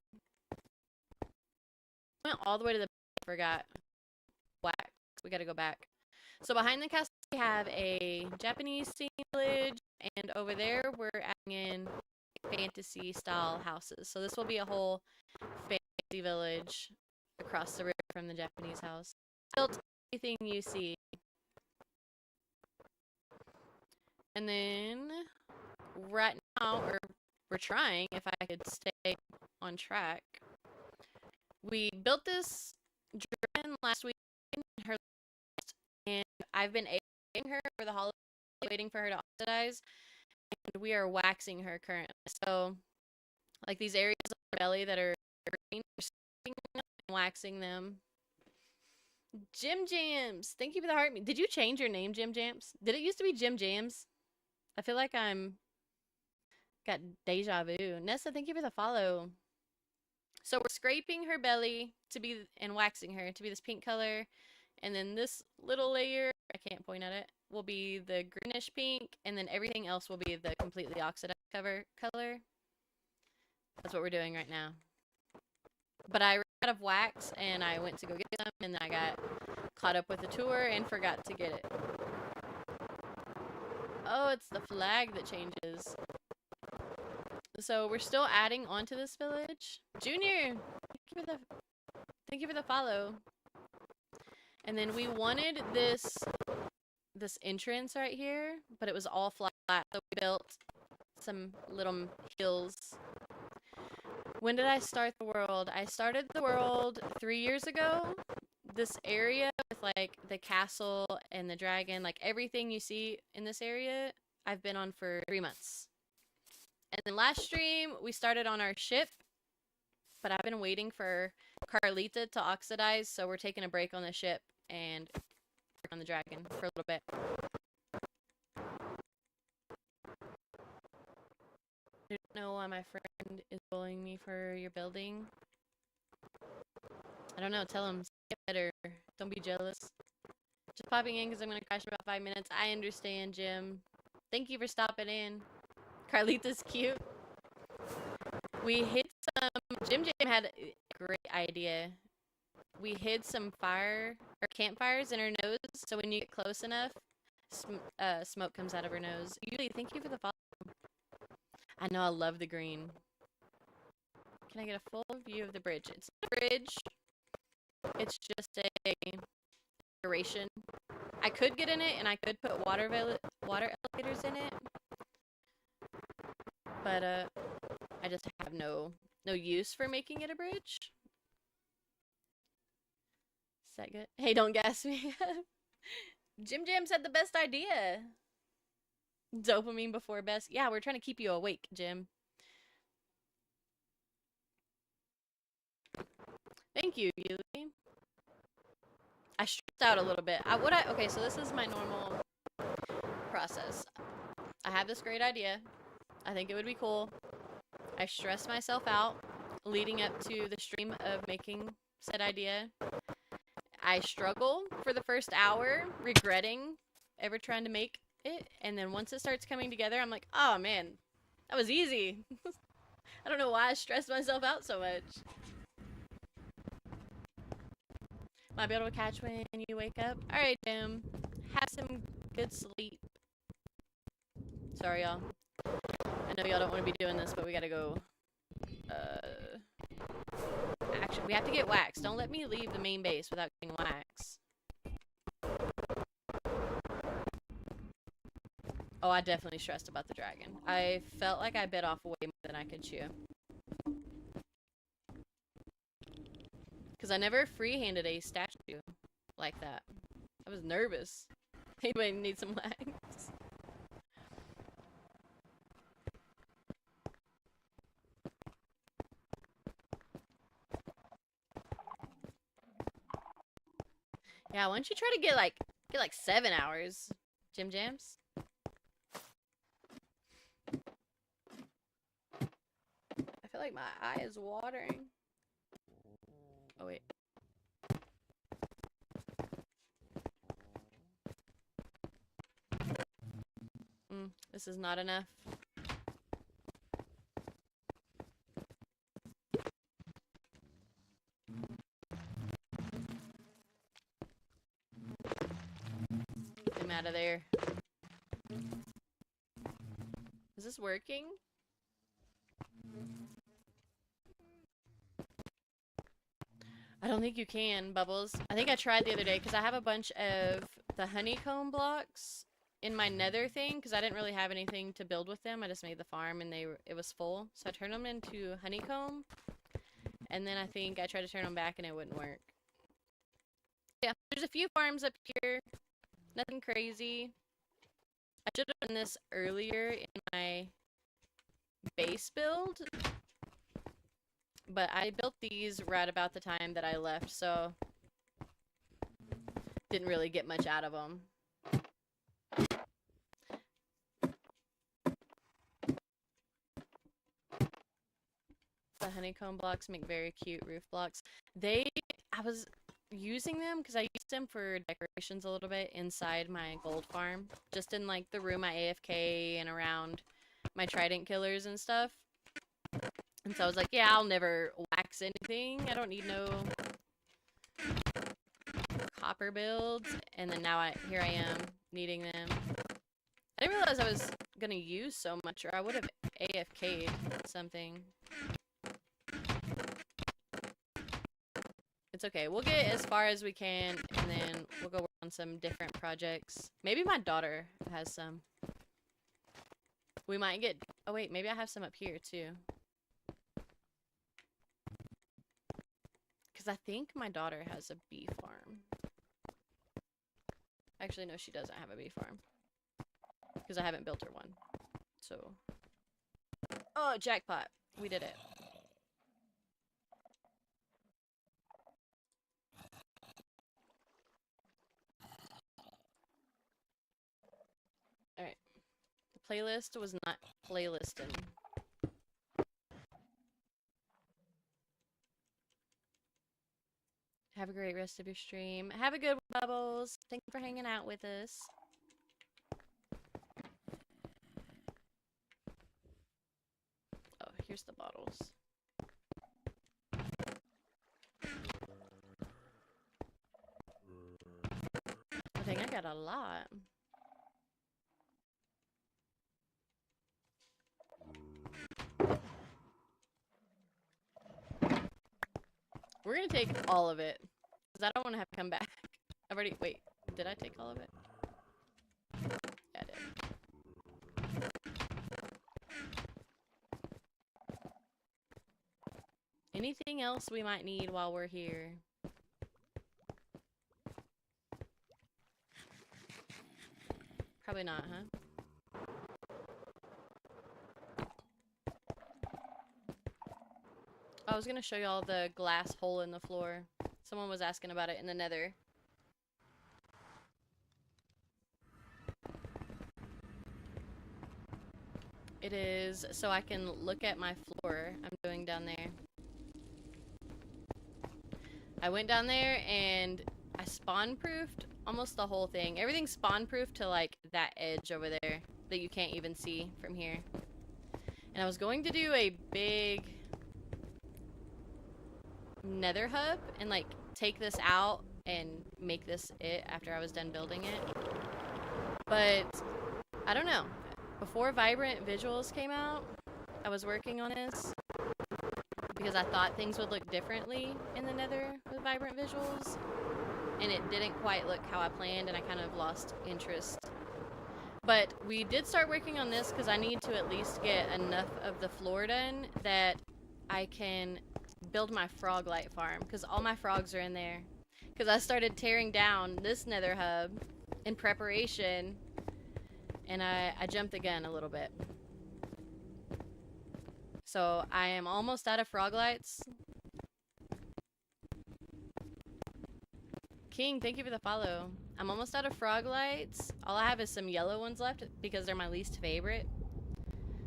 Went all the way to the back, forgot wax. We gotta go back. So behind the castle we have a Japanese themed village, and over there we're adding in fantasy style houses. So this will be a whole fantasy village across the river from the Japanese house. Built everything you see. And then right now we're trying, if I could stay on track. We built this dragon last week, and I've been aging her for the holiday, waiting for her to oxidize, and we are waxing her currently. So, like these areas of her belly that are green, we're and waxing them. Jim Jams, thank you for the heart. Did you change your name, Jim Jams? Did it used to be Jim Jams? I feel like got deja vu. Nessa, thank you for the follow. So we're scraping her belly to be and waxing her to be this pink color, and then this little layer, I can't point at it, will be the greenish pink, and then everything else will be the completely oxidized color. That's what we're doing right now. But I ran out of wax and I went to go get some, and then I got caught up with the tour and forgot to get it. Oh, it's the flag that changes. So we're still adding onto this village. Junior, thank you for the follow. And then we wanted this entrance right here, but it was all flat. So we built some little hills. When did I start the world? I started the world 3 years ago. This area with like the castle and the dragon, like everything you see in this area, I've been on for 3 months. And then last stream, we started on our ship, but I've been waiting for Carlita to oxidize, so we're taking a break on the ship and on the dragon for a little bit. I don't know why my friend is bullying me for your building. I don't know, tell him, get better, don't be jealous. Just popping in because I'm going to crash in about 5 minutes. I understand, Jim. Thank you for stopping in. Carlita's cute. We hid some... Jim had a great idea. We hid some campfires in her nose, so when you get close enough, smoke comes out of her nose. Usually, thank you for the follow. I know, I love the green. Can I get a full view of the bridge? It's not a bridge. It's just a decoration. I could get in it, and I could put water elevators in it. But I just have no use for making it a bridge. Is that good? Hey, don't gas me. Jim Jams had the best idea. Dopamine before best. Yeah, we're trying to keep you awake, Jim. Thank you, Yuli. I stressed out a little bit. Okay, so this is my normal process. I have this great idea. I think it would be cool. I stress myself out leading up to the stream of making said idea. I struggle for the first hour, regretting ever trying to make it. And then once it starts coming together, I'm like, oh man, that was easy. I don't know why I stressed myself out so much. Might be able to catch when you wake up. Alright, Jim. Have some good sleep. Sorry, y'all. I know y'all don't want to be doing this, but we gotta go. Actually, we have to get wax. Don't let me leave the main base without getting wax. Oh, I definitely stressed about the dragon. I felt like I bit off way more than I could chew. Because I never free-handed a statue like that. I was nervous. Anybody need some wax? Yeah, why don't you try to get like 7 hours, Jim Jams? I feel like my eye is watering. Oh wait. This is not enough. I'm out of there. Is this working? I don't think you can, Bubbles. I think I tried the other day because I have a bunch of the honeycomb blocks in my nether thing because I didn't really have anything to build with them. I just made the farm and it was full. So I turned them into honeycomb. And then I think I tried to turn them back and it wouldn't work. Yeah, there's a few farms up here. Nothing crazy. I should have done this earlier in my base build. But I built these right about the time that I left, so didn't really get much out of them. The honeycomb blocks make very cute roof blocks. I was using them because I used them for decorations a little bit inside my gold farm. Just in like the room I AFK and around my trident killers and stuff. And so I was like, yeah, I'll never wax anything. I don't need no copper builds. And then now here I am needing them. I didn't realize I was gonna use so much, or I would have AFK'd something. It's okay. We'll get as far as we can, and then we'll go work on some different projects. Maybe my daughter has some. We might get... Oh, wait. Maybe I have some up here, too. Because I think my daughter has a bee farm. Actually, no, she doesn't have a bee farm. Because I haven't built her one. So... Oh, jackpot. We did it. Alright. The playlist was not playlisting. Have a great rest of your stream. Have a good one, Bubbles. Thank you for hanging out with us. Oh, here's the bottles. I think I got a lot. We're gonna take all of it. Because I don't want to have to come back. I've already... Wait. Did I take all of it? Yeah, I did. Anything else we might need while we're here? Probably not, huh? I was gonna show y'all the glass hole in the floor. Someone was asking about it in the nether. It is so I can look at my floor I'm doing down there. I went down there and I spawn-proofed almost the whole thing. Everything's spawn-proofed to like that edge over there that you can't even see from here. And I was going to do a big nether hub and like take this out and make this it after I was done building it. But I don't know. Before Vibrant Visuals came out, I was working on this because I thought things would look differently in the nether with Vibrant Visuals, and it didn't quite look how I planned, and I kind of lost interest. But we did start working on this because I need to at least get enough of the floor done that I can build my frog light farm, because all my frogs are in there. Because I started tearing down this nether hub in preparation, and I jumped the gun a little bit. So I am almost out of frog lights. King, thank you for the follow. I'm almost out of frog lights. All I have is some yellow ones left because they're my least favorite.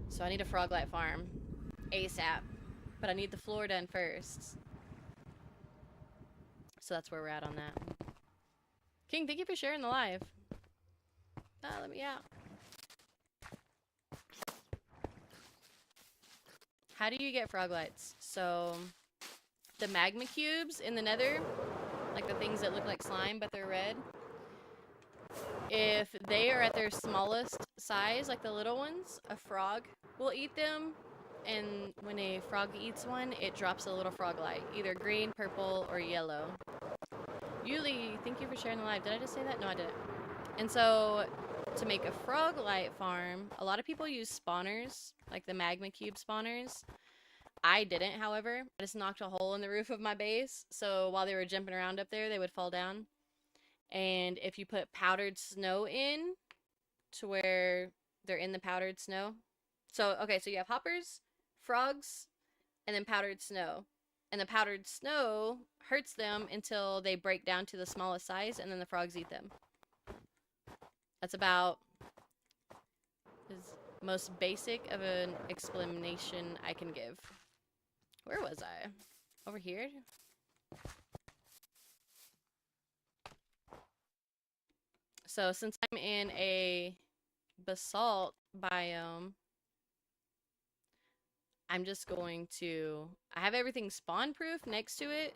So I need a frog light farm ASAP. But I need the floor done first. So that's where we're at on that. King, thank you for sharing the live. Ah, let me out. How do you get frog lights? So, the magma cubes in the nether, like the things that look like slime but they're red, if they are at their smallest size, like the little ones, a frog will eat them. And when a frog eats one, it drops a little frog light, either green, purple, or yellow. Yuli, thank you for sharing the live. Did I just say that? No, I didn't. And so, to make a frog light farm, a lot of people use spawners, like the magma cube spawners. I didn't, however. I just knocked a hole in the roof of my base, so while they were jumping around up there, they would fall down. And if you put powdered snow in to where they're in the powdered snow. So, okay, so you have hoppers, frogs, and then powdered snow. And the powdered snow hurts them until they break down to the smallest size, and then the frogs eat them. That's about as most basic of an explanation I can give. Where was I? Over here? So since I'm in a basalt biome, I'm just going to... I have everything spawn proof next to it.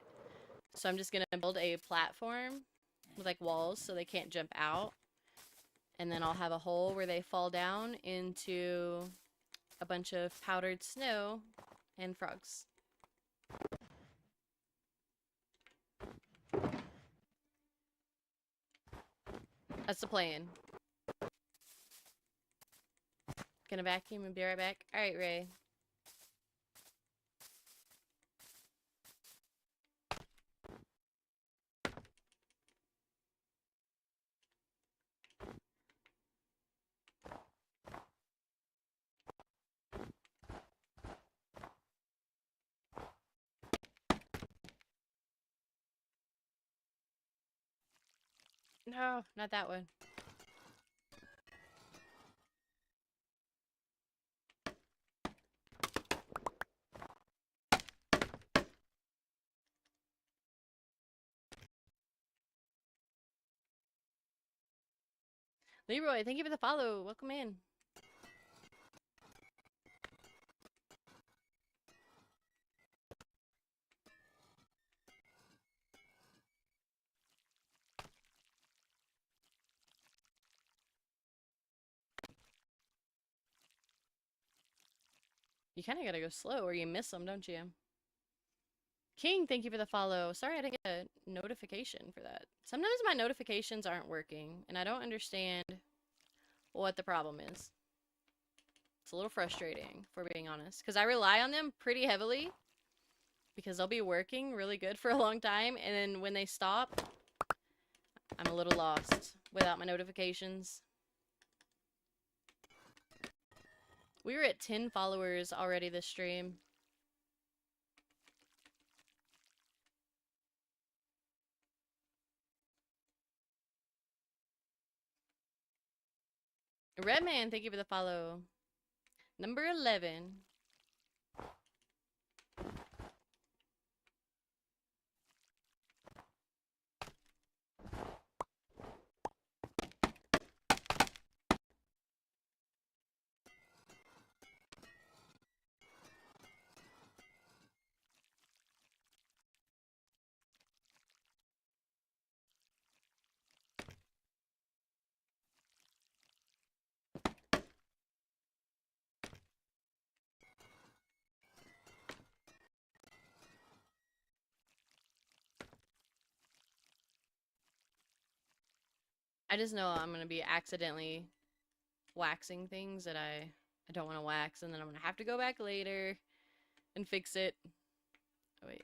So I'm just going to build a platform with like walls so they can't jump out. And then I'll have a hole where they fall down into a bunch of powdered snow and frogs. That's the plan. Gonna vacuum and be right back. Alright, Ray. No, not that one. Leroy, thank you for the follow. Welcome in. You kind of gotta go slow or you miss them, don't you? King, thank you for the follow. Sorry I didn't get a notification for that. Sometimes my notifications aren't working, and I don't understand what the problem is. It's a little frustrating, if we're being honest, because I rely on them pretty heavily, because they'll be working really good for a long time, and then when they stop, I'm a little lost without my notifications. We were at 10 followers already this stream. Redman, thank you for the follow. Number 11. I just know I'm gonna be accidentally waxing things that I don't want to wax, and then I'm gonna have to go back later and fix it. Oh, wait.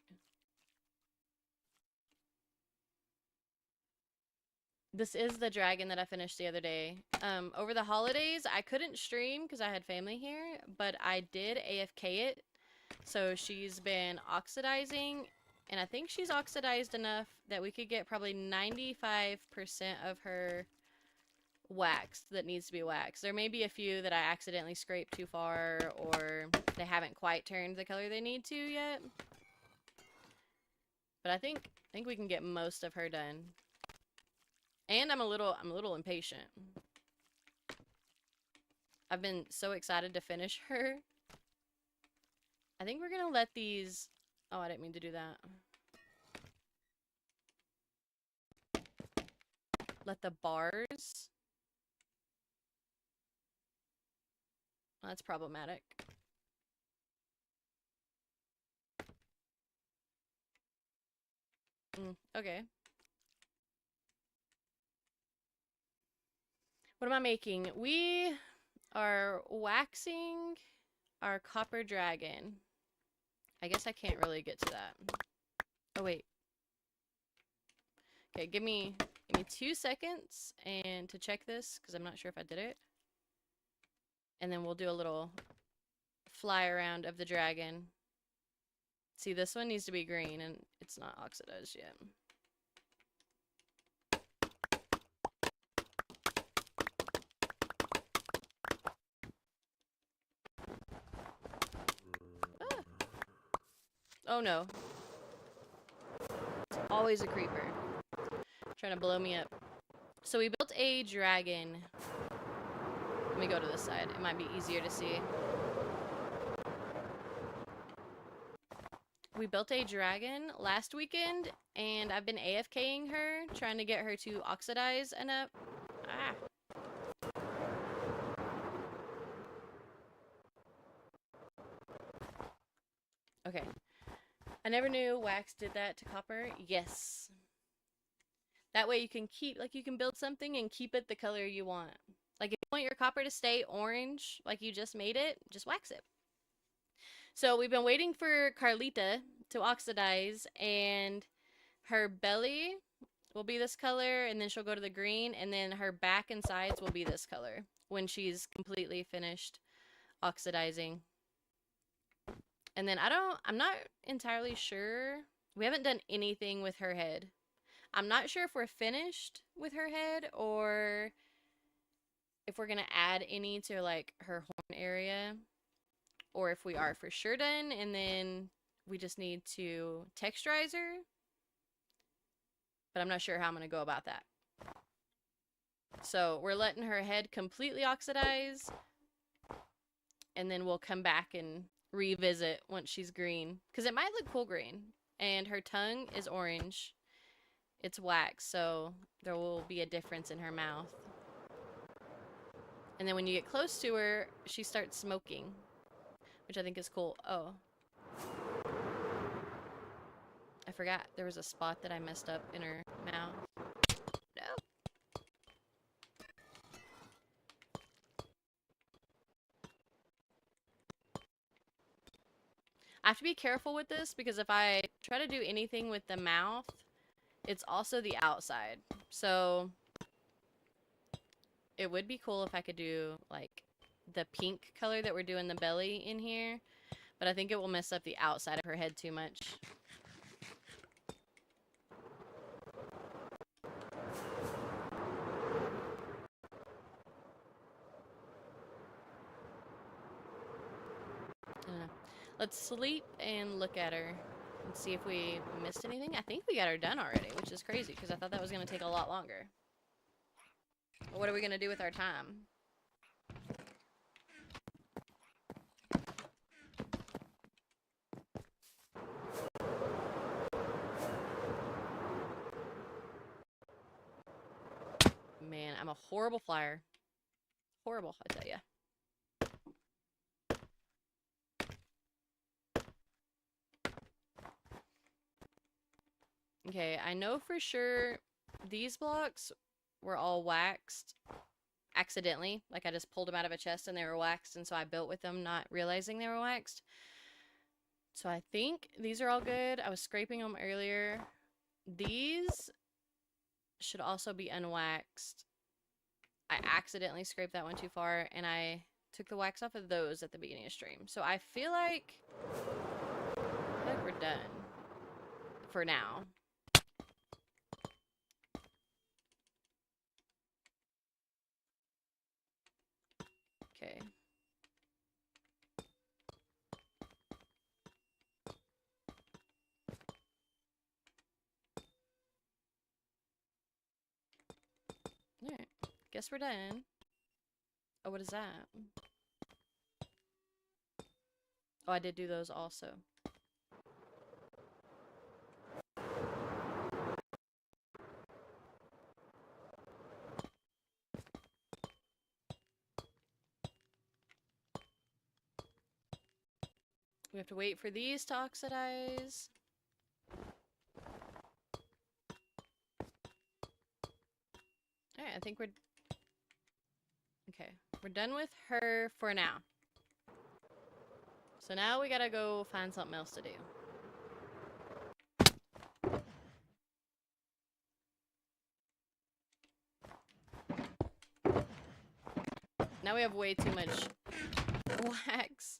This is the dragon that I finished the other day. Over the holidays, I couldn't stream because I had family here, but I did AFK it. So she's been oxidizing, and I think she's oxidized enough that we could get probably 95% of her waxed that needs to be waxed. There may be a few that I accidentally scraped too far, or they haven't quite turned the color they need to yet. But I think we can get most of her done. And I'm a little impatient. I've been so excited to finish her. I think we're gonna let these... Oh, I didn't mean to do that. Let the bars... Well, that's problematic. Okay. What am I making? We are waxing our copper dragon. I guess I can't really get to that. Oh, wait. Okay, give me 2 seconds and to check this, because I'm not sure if I did it. And then we'll do a little fly around of the dragon. See, this one needs to be green, and it's not oxidized yet. Ah. Oh no. It's always a creeper. Trying to blow me up. So we built a dragon. Let me go to this side. It might be easier to see. We built a dragon last weekend, and I've been AFKing her, trying to get her to oxidize enough. Ah. Okay. I never knew wax did that to copper. Yes. That way you can keep, like, you can build something and keep it the color you want. Like, if you want your copper to stay orange, like you just made it, just wax it. So we've been waiting for Carlita to oxidize, and her belly will be this color, and then she'll go to the green, and then her back and sides will be this color when she's completely finished oxidizing. And then I'm not entirely sure. We haven't done anything with her head. I'm not sure if we're finished with her head or if we're gonna add any to like her horn area, or if we are for sure done and then we just need to texturize her. But I'm not sure how I'm gonna go about that. So we're letting her head completely oxidize, and then we'll come back and revisit once she's green, because it might look cool green. And her tongue is orange. It's wax, so there will be a difference in her mouth. And then when you get close to her, she starts smoking, which I think is cool. Oh. I forgot there was a spot that I messed up in her mouth. No. I have to be careful with this, because if I try to do anything with the mouth, it's also the outside. So it would be cool if I could do like the pink color that we're doing the belly in here, but I think it will mess up the outside of her head too much. Let's sleep and look at her and see if we missed anything. I think we got her done already, which is crazy because I thought that was going to take a lot longer. But what are we going to do with our time? Man, I'm a horrible flyer. Horrible, I tell ya. Okay, I know for sure these blocks were all waxed accidentally. Like, I just pulled them out of a chest and they were waxed, and so I built with them not realizing they were waxed. So I think these are all good. I was scraping them earlier. These should also be unwaxed. I accidentally scraped that one too far, and I took the wax off of those at the beginning of stream. So I feel like we're done for now. guess we're done. Oh, what is that? Oh, I did do those also. We have to wait for these to oxidize. Alright, I think we're... Okay, we're done with her for now. So now we gotta go find something else to do. Now we have way too much wax.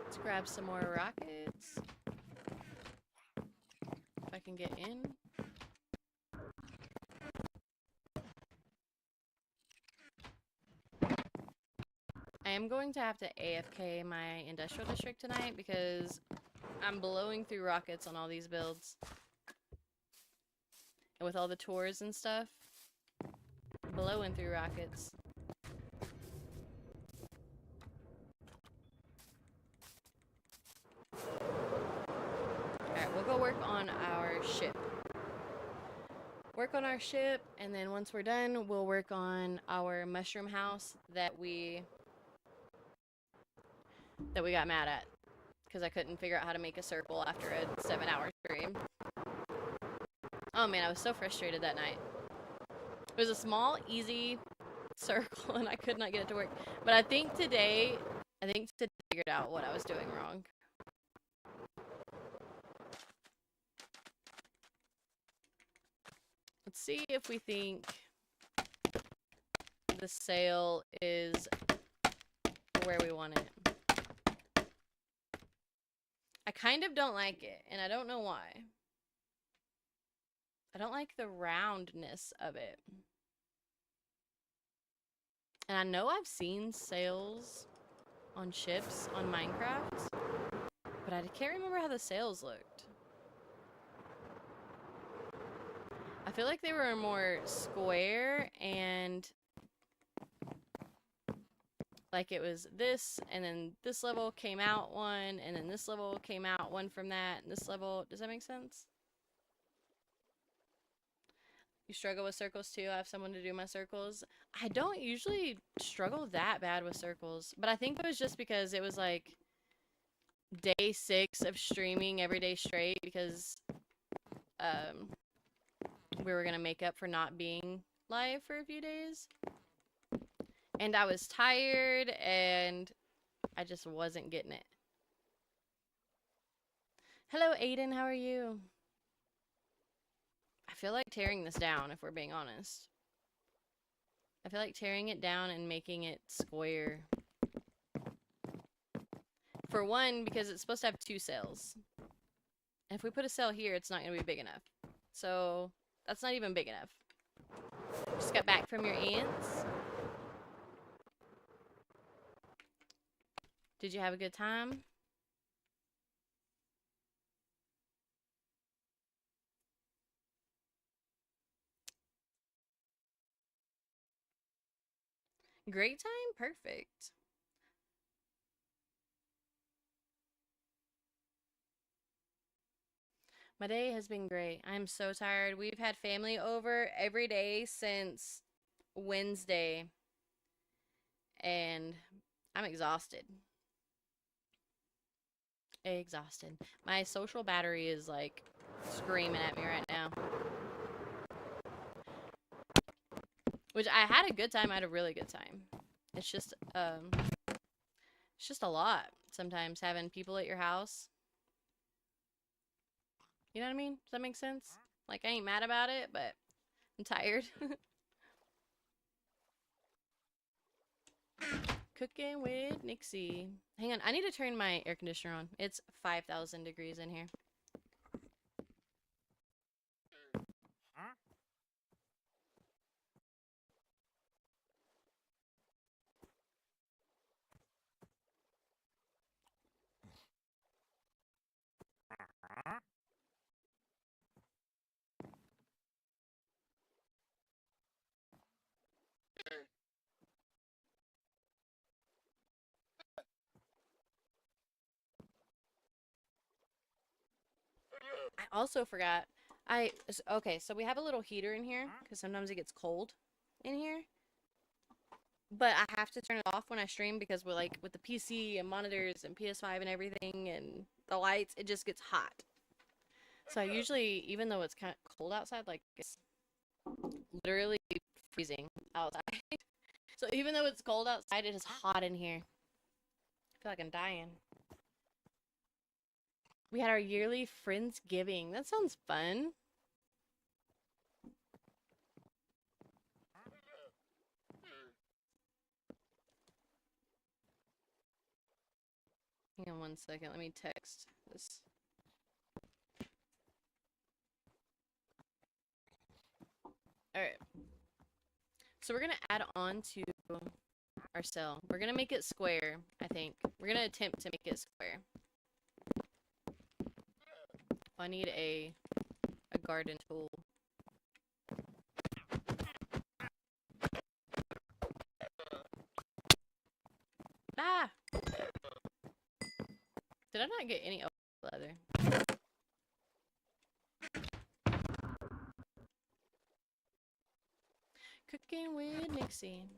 Let's grab some more rockets. If I can get in. I am going to have to AFK my industrial district tonight because I'm blowing through rockets on all these builds. And with all the tours and stuff, blowing through rockets. Alright, we'll go work on our ship. Work on our ship, and then once we're done, we'll work on our mushroom house that we got mad at. Because I couldn't figure out how to make a circle after a 7-hour stream. Oh man, I was so frustrated that night. It was a small, easy circle, and I could not get it to work. But I think today I figured out what I was doing wrong. Let's see if we think the sail is where we want it. I kind of don't like it, and I don't know why. I don't like the roundness of it. And I know I've seen sails on ships on Minecraft, but I can't remember how the sails looked. I feel like they were more square and like it was this, and then this level came out one, and then this level came out one from that, and this level, does that make sense? You struggle with circles too? I have someone to do my circles. I don't usually struggle that bad with circles, but I think it was just because it was like day 6 of streaming every day straight because we were gonna make up for not being live for a few days. And I was tired and I just wasn't getting it. Hello Aiden, how are you? I feel like tearing this down, if we're being honest. I feel like tearing it down and making it square. For one, because it's supposed to have 2 cells. And if we put a cell here, it's not going to be big enough. So, that's not even big enough. Just got back from your aunt's. Did you have a good time? Great time? Perfect. My day has been great. I'm so tired. We've had family over every day since Wednesday. And I'm exhausted. Exhausted. My social battery is like screaming at me right now. Which I had a good time. I had a really good time. It's just a lot sometimes having people at your house. You know what I mean? Does that make sense? Like, I ain't mad about it, but I'm tired. Cooking with Nixie. Hang on, I need to turn my air conditioner on. It's 5,000 degrees in here. I also forgot. Okay, so we have a little heater in here because sometimes it gets cold in here. But I have to turn it off when I stream because we're like with the PC and monitors and PS5 and everything and the lights, it just gets hot. So I usually, even though it's kind of cold outside, like it's literally freezing outside. So even though it's cold outside, it is hot in here. I feel like I'm dying. We had our yearly Friendsgiving. That sounds fun. Hang on 1 second. Let me text this. Alright. So we're going to add on to our cell. We're going to make it square, I think. We're going to attempt to make it square. I need a garden tool. Ah! Did I not get any leather? Cooking with Nixie.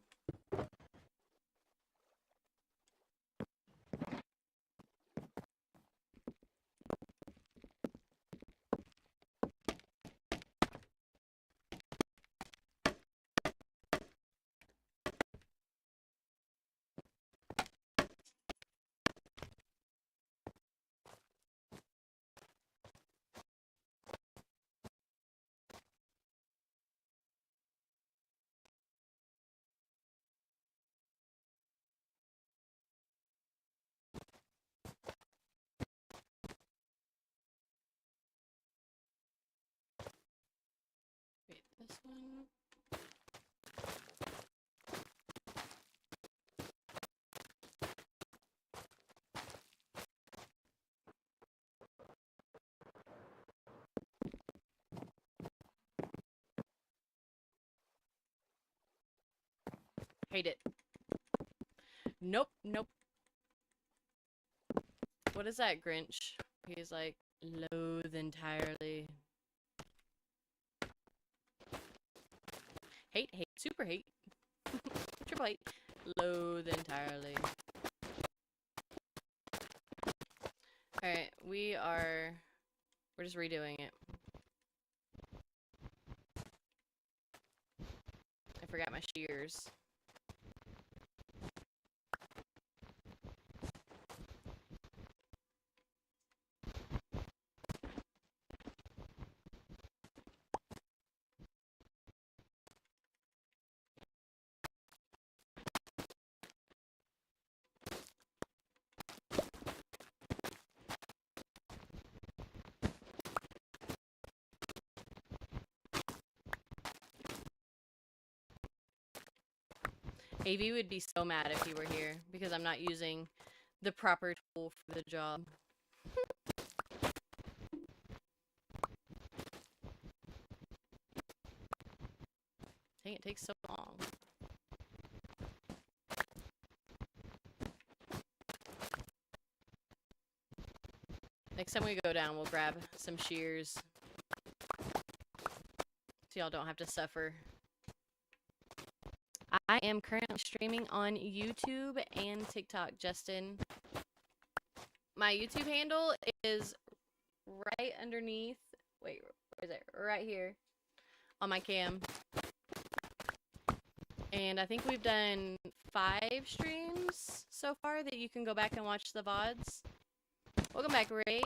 Wait, this one? Hate it. Nope, nope. What is that, Grinch? He's like, loathe entirely. Hate, hate, super hate. Triple hate. Loathe entirely. Alright, we're just redoing it. I forgot my shears. AV would be so mad if he were here because I'm not using the proper tool for the job. Dang, it takes so long. Next time we go down, we'll grab some shears so y'all don't have to suffer. I am currently streaming on YouTube and TikTok, Justin. My YouTube handle is right underneath. Wait, where is it? Right here on my cam. And I think we've done 5 streams so far that you can go back and watch the VODs. Welcome back, Ray.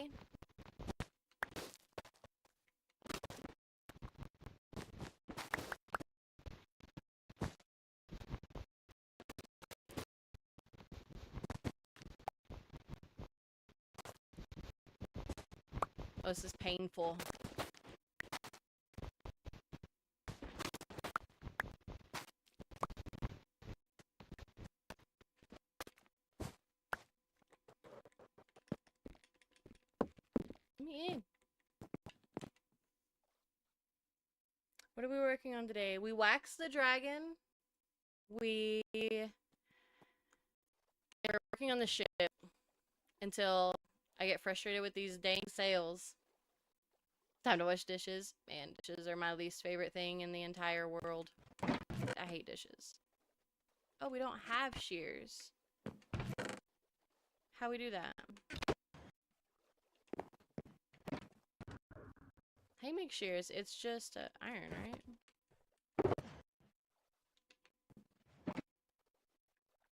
Oh, this is painful. Let me in. What are we working on today? We waxed the dragon. We are working on the ship until I get frustrated with these dang sails. Time to wash dishes. Man, dishes are my least favorite thing in the entire world. I hate dishes. Oh, we don't have shears. How we do that? How you make shears? It's just iron, right?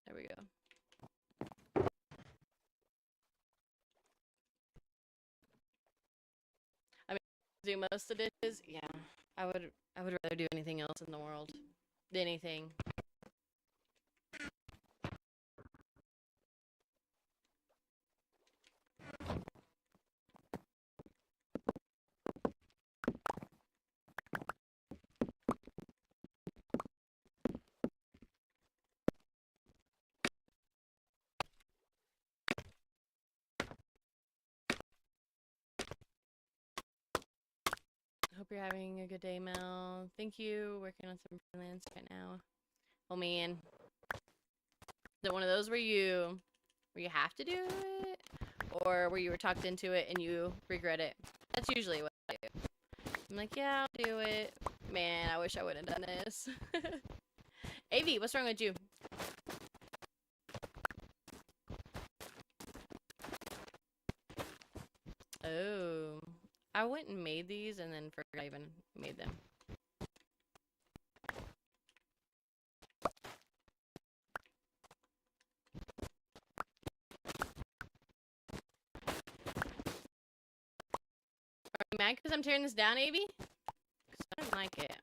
There we go. I mean, do most of the dishes? Yeah. I would rather do anything else in the world. Anything. Hope you're having a good day, Mel. Thank you. Working on some freelance right now. Oh man. Is it one of those where you have to do it? Or where you were talked into it and you regret it? That's usually what I do. I'm like, yeah, I'll do it. Man, I wish I wouldn't have done this. AV, what's wrong with you? Oh. I went and made these and then forgot I even made them. Are you mad because I'm tearing this down, AV? Because I didn't like it.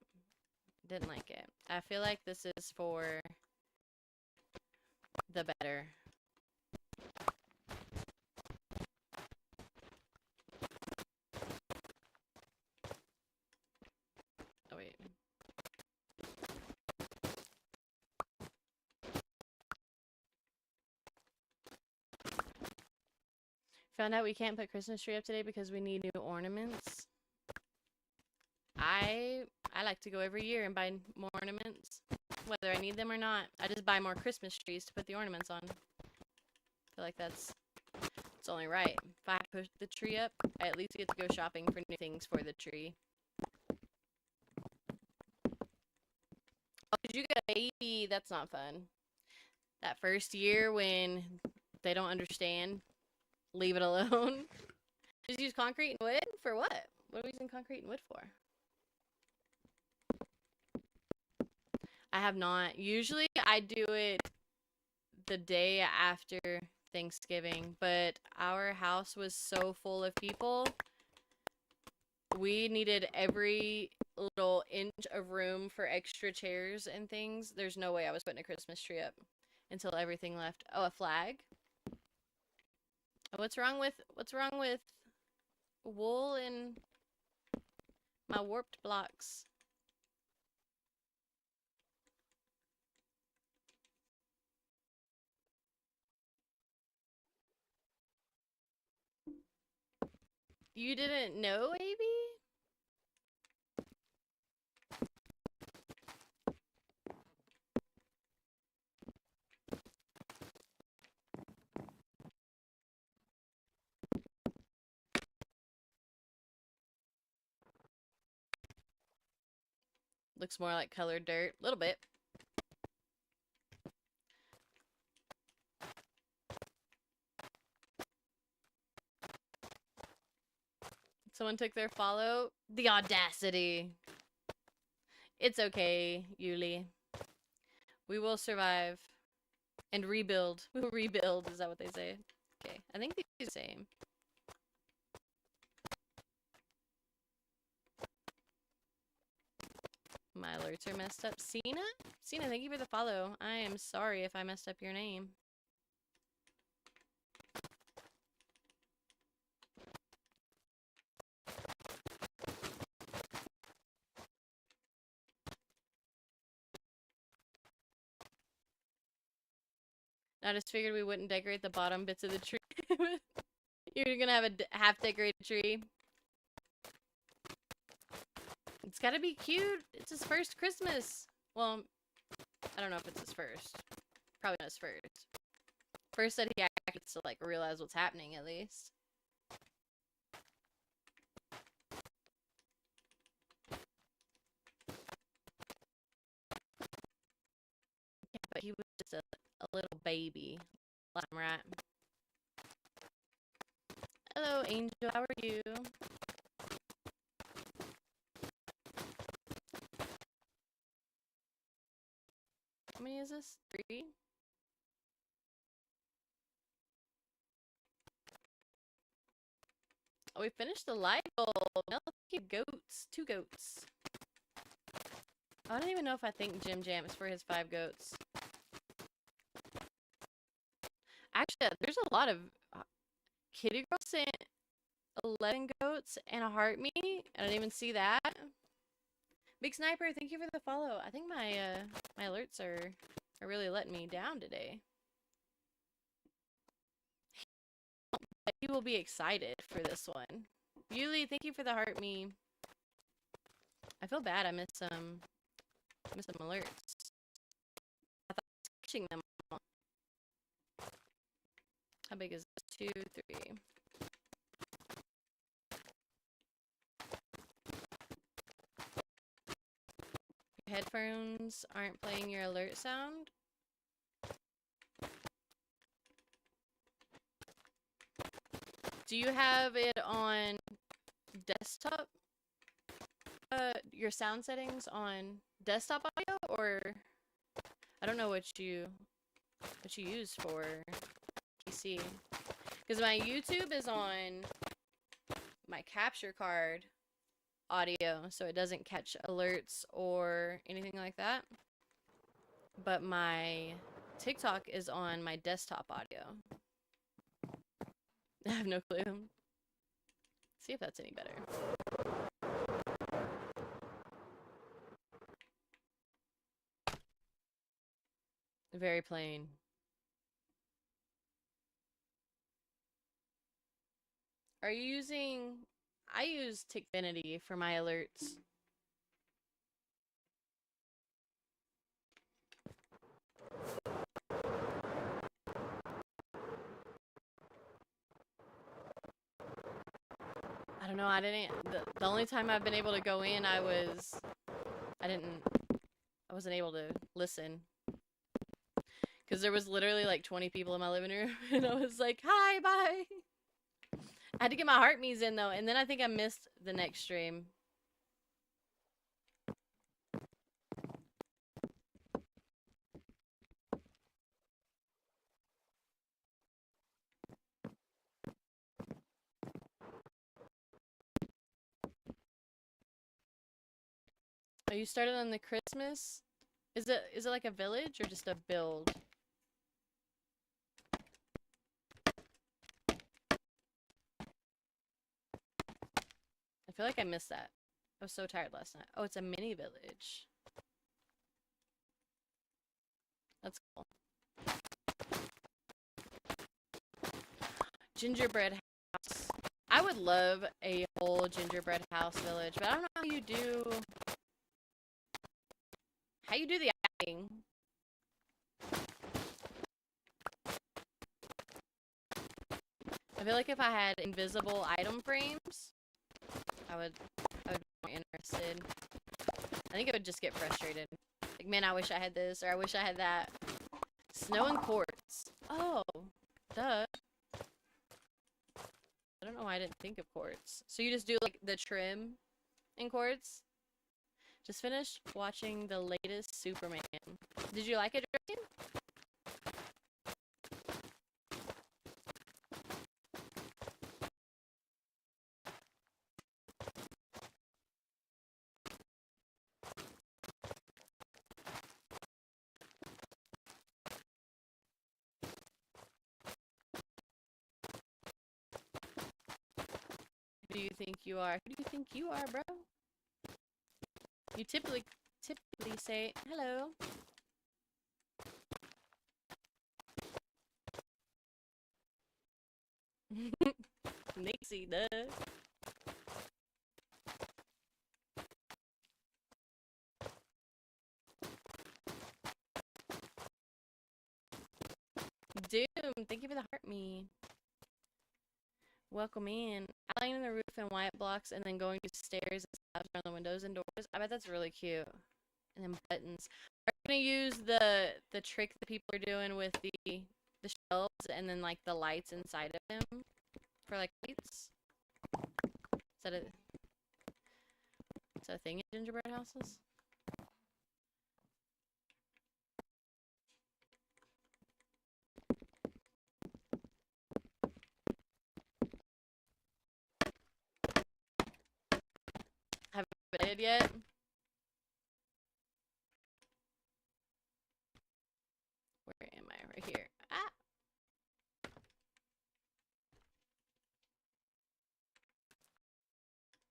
Didn't like it. I feel like this is for the better. Oh, wait. Found out we can't put Christmas tree up today because we need new ornaments. I like to go every year and buy more ornaments. Whether I need them or not. I just buy more Christmas trees to put the ornaments on. I feel like it's only right. If I push the tree up, I at least get to go shopping for new things for the tree. Oh, did you get a baby? That's not fun. That first year when they don't understand, leave it alone. Just use concrete and wood? For what? What are we using concrete and wood for? I have not. Usually I do it the day after Thanksgiving, but our house was so full of people. We needed every little inch of room for extra chairs and things. There's no way I was putting a Christmas tree up until everything left. Oh, a flag? What's wrong with wool and my warped blocks? You didn't know, maybe? Looks more like colored dirt. A little bit. Someone took their follow. The audacity. It's okay, Yuli. We will survive. And rebuild. We will rebuild, is that what they say? Okay, I think these are the same. My alerts are messed up. Cena? Cena, thank you for the follow. I am sorry if I messed up your name. I just figured we wouldn't decorate the bottom bits of the tree. You're gonna have a half decorated tree. It's gotta be cute. It's his first Christmas. Well, I don't know if it's his first. Probably not his first. First that he actually gets to like realize what's happening at least. Yeah, but he was just a little baby. I'm right. Hello, Angel. How are you? How many is this? 3? Oh, we finished the light goal. Now let's keep goats. 2 goats. I don't even know if I think Jim Jam is for his 5 goats. Actually, there's a lot of Kitty Girl sent 11 goats and a heart me. I didn't even see that. Big Sniper, thank you for the follow. I think my my alerts are really letting me down today. He will be excited for this one. Yuli, thank you for the heart me. I feel bad. I missed some alerts. I thought I was catching them all. How big is this? 2, 3. Your headphones aren't playing your alert sound? Do you have it on desktop? Your sound settings on desktop audio, or I don't know what you use for PC. Because my YouTube is on my capture card audio, so it doesn't catch alerts or anything like that. But my TikTok is on my desktop audio. I have no clue. See if that's any better. Very plain. Are you using... I use Tickfinity for my alerts. I don't know, I didn't... The only time I've been able to go in, I wasn't able to listen. Because there was literally like 20 people in my living room, and I was like, hi, bye! I had to get my heart me's in though, and then I think I missed the next stream. Are you started on the Christmas? Is it like a village or just a build? I feel like I missed that. I was so tired last night. Oh, it's a mini village. That's cool. Gingerbread house. I would love a whole gingerbread house village, but I don't know how you do the acting. I feel like if I had invisible item frames, I would be more interested. I think it would just get frustrated. Like, man, I wish I had this, or I wish I had that. Snow and quartz. Oh, duh. I don't know why I didn't think of quartz. So you just do like the trim in quartz? Just finished watching the latest Superman. Did you like it, Dragon? Who do you think you are? Who do you think you are, bro? You typically say hello. Nixie does. Doom, thank you for the heart me. Welcome in. Outlining the roof in white blocks and then going to stairs and slabs around the windows and doors. I bet that's really cute. And then buttons. Are you gonna use the trick that people are doing with the shelves and then like the lights inside of them for like lights? Is that a thing in gingerbread houses? Haven't been yet. Where am I? Right here. Ah.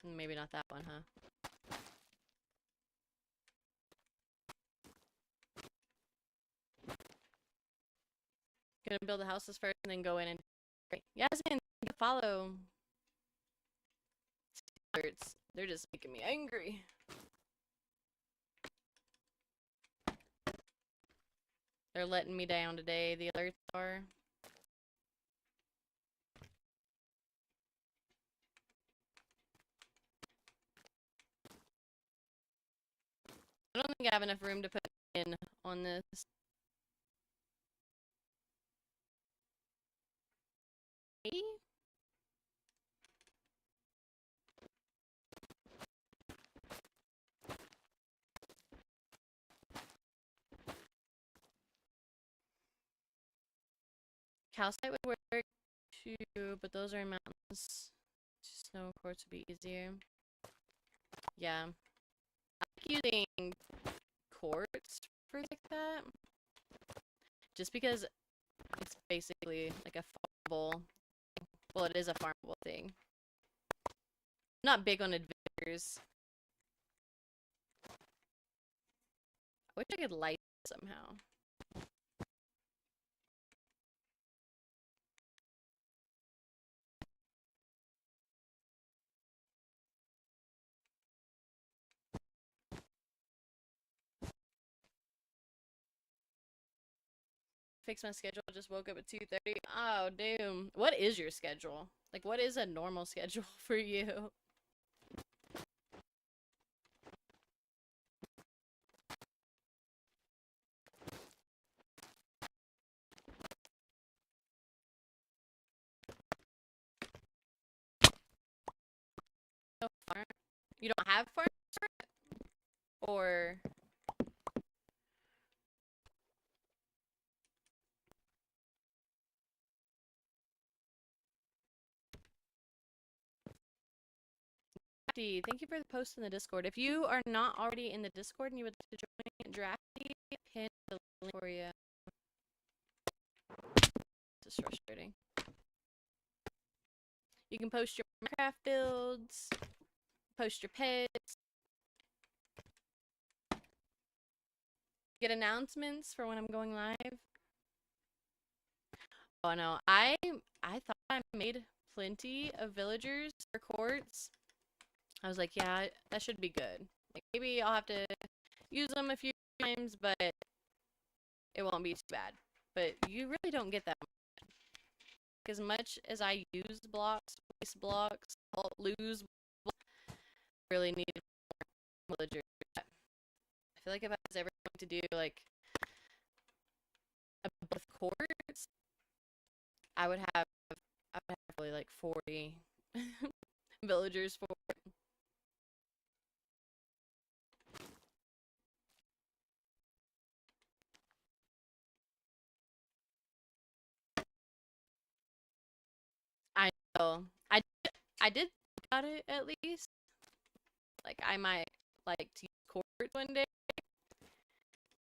Maybe not that one, huh? Gonna build the houses first and then go in and. Yasmin, follow. Alerts. They're just making me angry. They're letting me down today. The alerts are. I don't think I have enough room to put in on this. Calcite would work too, but those are in mountains. Snow quartz would be easier. Yeah. I like using quartz for like that. Just because it's basically like a farmable. Well, it is a farmable thing. I'm not big on adventures. I wish I could light it somehow. Fix my schedule. Just woke up at 2:30. Oh, damn. What is your schedule? Like, what is a normal schedule for you? No farm? You don't have farm? Or Drafty, thank you for the post in the Discord. If you are not already in the Discord and you would like to join Drafty, pin the link for you. It's just frustrating. You can post your Minecraft builds, post your pets, get announcements for when I'm going live. Oh no, I thought I made plenty of villagers for quartz. I was like, yeah, that should be good. Like maybe I'll have to use them a few times, but it won't be too bad. But you really don't get that much. As much as I use blocks, waste blocks, lose blocks, I really need more villagers. I feel like if I was ever going to do like a build with quartz, I would have probably like 40 villagers for it. I know. I did think about it at least. Like I might like to use quartz one day.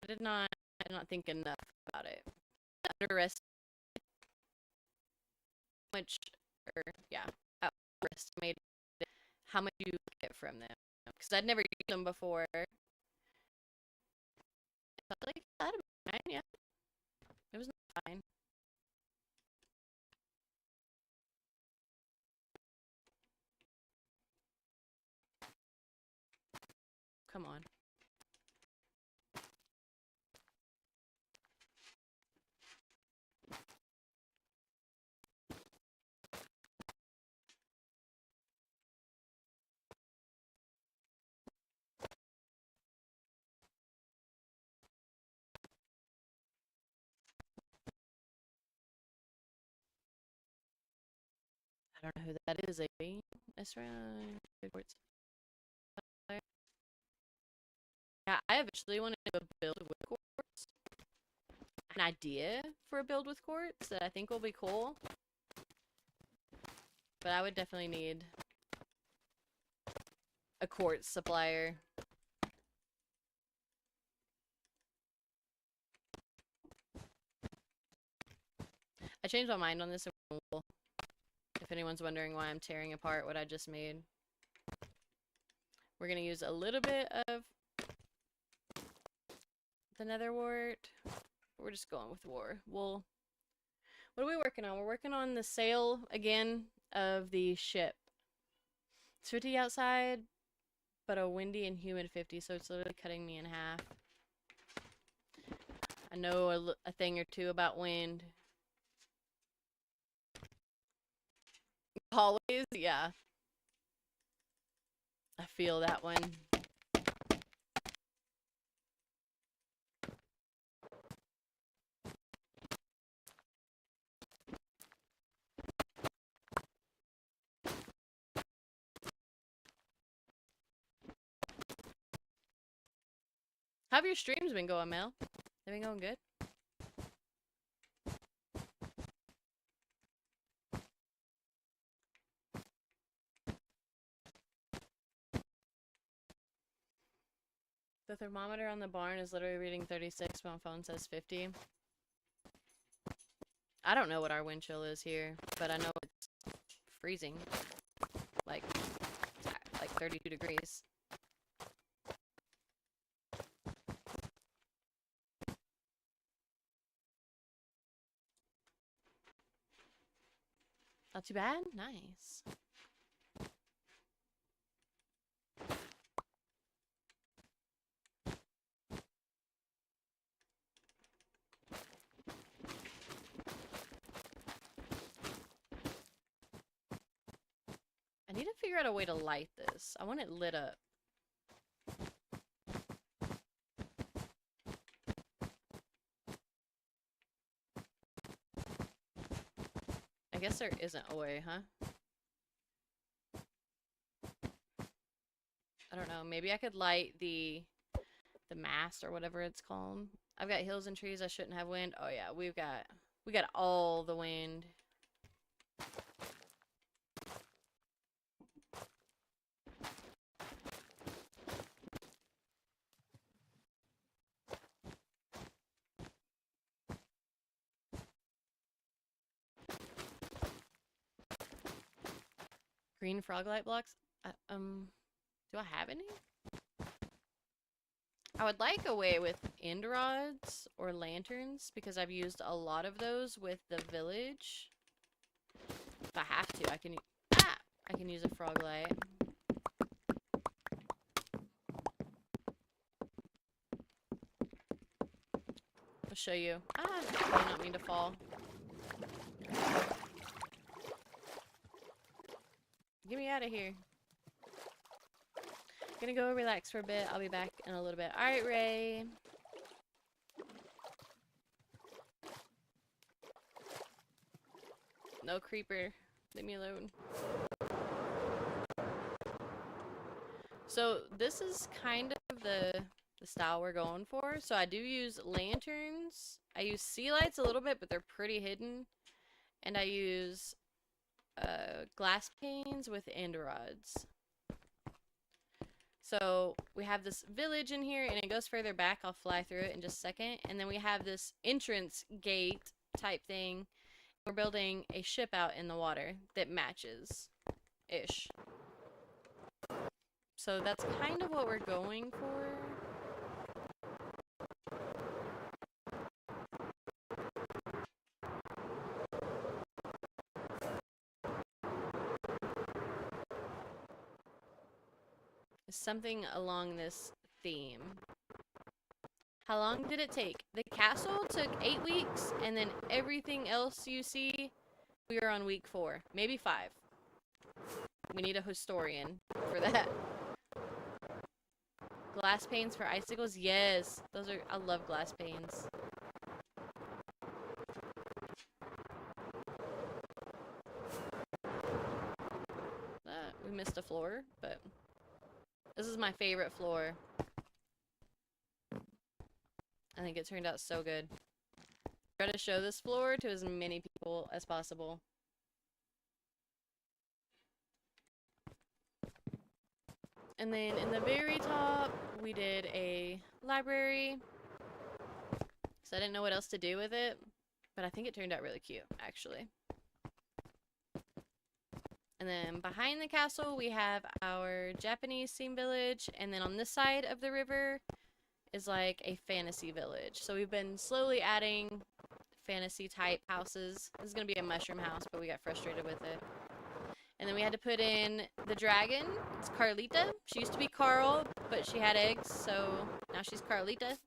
I did not think enough about it. Underestimated how much, or yeah, underestimated how much you get from them because I'd never used them before. So I was like, that'd be fine, yeah. It was fine. come on. I don't know who that is, AB. Esra. Yeah, I eventually want to do a build with quartz. An idea for a build with quartz that I think will be cool. But I would definitely need a quartz supplier. I changed my mind on this. If anyone's wondering why I'm tearing apart what I just made. We're going to use a little bit of the nether wart. We're just going with wool. What are we working on? We're working on the sail again of the ship. It's 50 outside, but a windy and humid 50, so it's literally cutting me in half. I know a thing or two about wind. Always, yeah. I feel that one. How have your streams been going, Mel? They've been going good? The thermometer on the barn is literally reading 36, but my phone says 50. I don't know what our wind chill is here, but I know it's freezing. Like 32 degrees. Not too bad? Nice. I need to figure out a way to light this. I want it lit up. I guess there isn't a way, huh? I don't know. Maybe I could light the mast or whatever it's called. I've got hills and trees. I shouldn't have wind. Oh yeah, we got all the wind. Green frog light blocks? Do I have any? I would like a way with end rods or lanterns because I've used a lot of those with the village. If I have to, I can use a frog light. I'll show you. I did not mean to fall. Get me out of here. Gonna go relax for a bit. I'll be back in a little bit. Alright, Ray. No creeper. Leave me alone. So this is kind of the style we're going for. So I do use lanterns. I use sea lights a little bit, but they're pretty hidden. And I use glass panes with end rods. So we have this village in here, and it goes further back. I'll fly through it in just a second. And then we have this entrance gate type thing. We're building a ship out in the water that matches-ish. So that's kind of what we're going for. Something along this theme. How long did it take? The castle took 8 weeks, and then everything else you see, we are on week 4. Maybe 5. We need a historian for that. Glass panes for icicles? Yes. Those are, I love glass panes. We missed a floor, but this is my favorite floor. I think it turned out so good. Try to show this floor to as many people as possible. And then in the very top, we did a library. So I didn't know what else to do with it, but I think it turned out really cute, actually. And then behind the castle, we have our Japanese theme village. And then on this side of the river is like a fantasy village. So we've been slowly adding fantasy type houses. This is going to be a mushroom house, but we got frustrated with it. And then we had to put in the dragon. It's Carlita. She used to be Carl, but she had eggs, so now she's Carlita.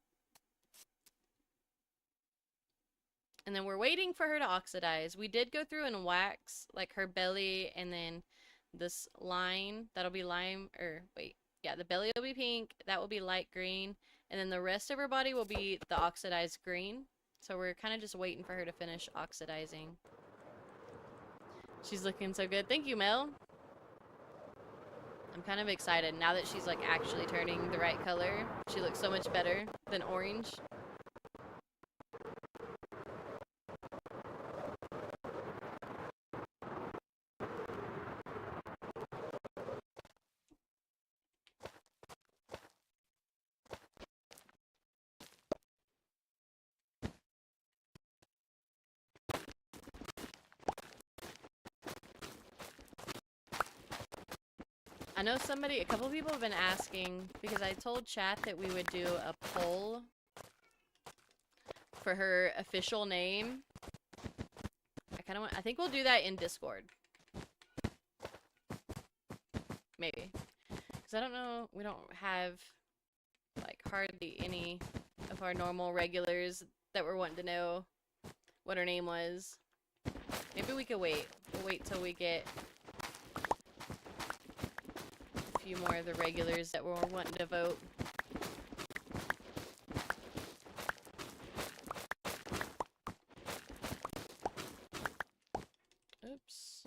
And then we're waiting for her to oxidize. We did go through and wax like her belly and then this line. That'll be lime, or wait. Yeah, the belly will be pink. That will be light green. And then the rest of her body will be the oxidized green. So we're kind of just waiting for her to finish oxidizing. She's looking so good. Thank you, Mel. I'm kind of excited now that she's like actually turning the right color. She looks so much better than orange. I know a couple people have been asking, because I told chat that we would do a poll for her official name. I think we'll do that in Discord. Maybe. Because I don't know, we don't have, like, hardly any of our normal regulars that were wanting to know what her name was. Maybe we could wait. We'll wait till we get a few more of the regulars that were wanting to vote. Oops.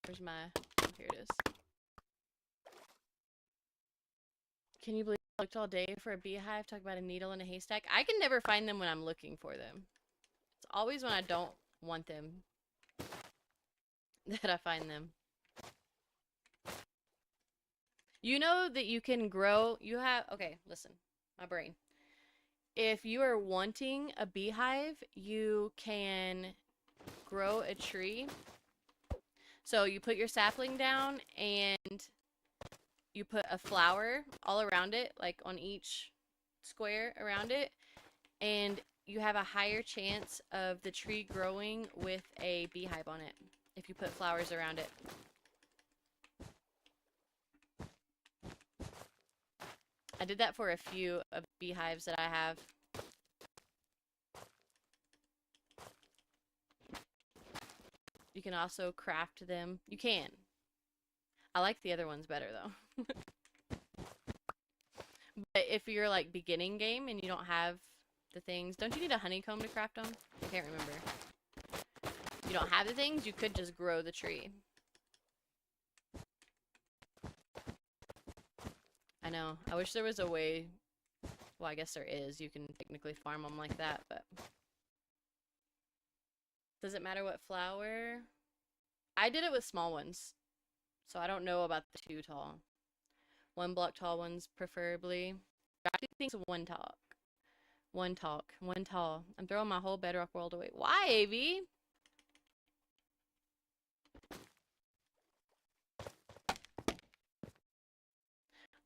Where's my... Here it is. Can you believe I looked all day for a beehive? Talk about a needle in a haystack. I can never find them when I'm looking for them. It's always when I don't want them that I find them. You know that you can grow... Okay, listen. My brain. If you are wanting a beehive, you can grow a tree. So you put your sapling down and you put a flower all around it, like on each square around it, and you have a higher chance of the tree growing with a beehive on it if you put flowers around it. I did that for a few of the beehives that I have. You can also craft them. You can. I like the other ones better though. But if you're like beginning game and you don't have the things, don't you need a honeycomb to craft them? I can't remember. You don't have the things, you could just grow the tree. I know. I wish there was a way Well, I guess there is. You can technically farm them like that, but does it matter what flower? I did it with small ones, so I don't know about the 2 tall. 1 block tall ones, preferably. I do think it's 1 talk. 1 talk. 1 tall. I'm throwing my whole bedrock world away. Why, AV?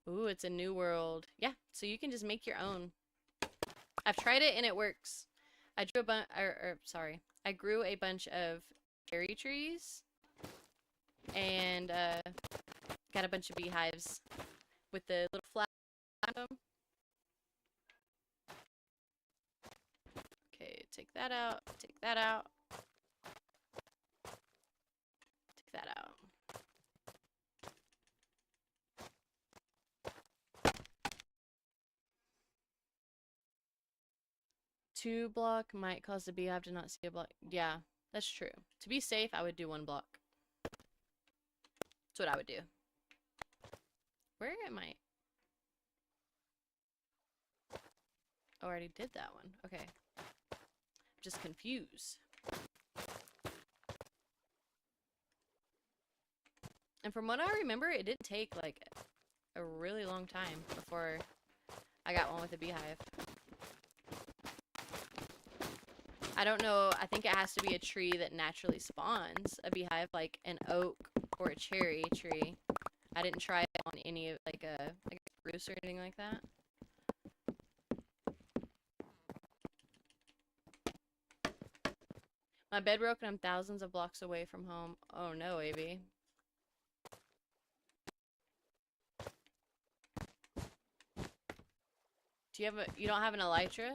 Ooh, it's a new world. Yeah, so you can just make your own. I've tried it and it works. I drew a bunch, sorry. I grew a bunch of cherry trees and got a bunch of beehives with the little flowers on them. Okay, take that out, take that out, take that out. 2 block might cause the beehive to not see a block. Yeah, that's true. To be safe, I would do 1 block. That's what I would do. Where am I? Oh, I already did that one. Okay. I'm just confused. And from what I remember, it did take like a really long time before I got one with a beehive. I don't know. I think it has to be a tree that naturally spawns a beehive, like an oak or a cherry tree. I didn't try it on any of like a spruce or anything like that. My bed broke and I'm thousands of blocks away from home. Oh no, AV. Do you have you don't have an elytra?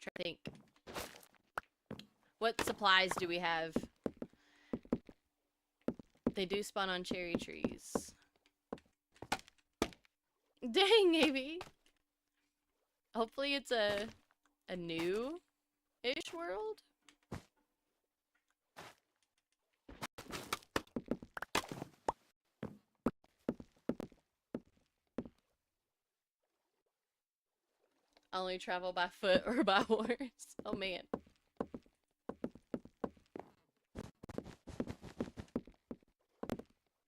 Try to think. What supplies do we have? They do spawn on cherry trees. Dang, AV. Hopefully it's a new-ish world. Only travel by foot or by horse. Oh man.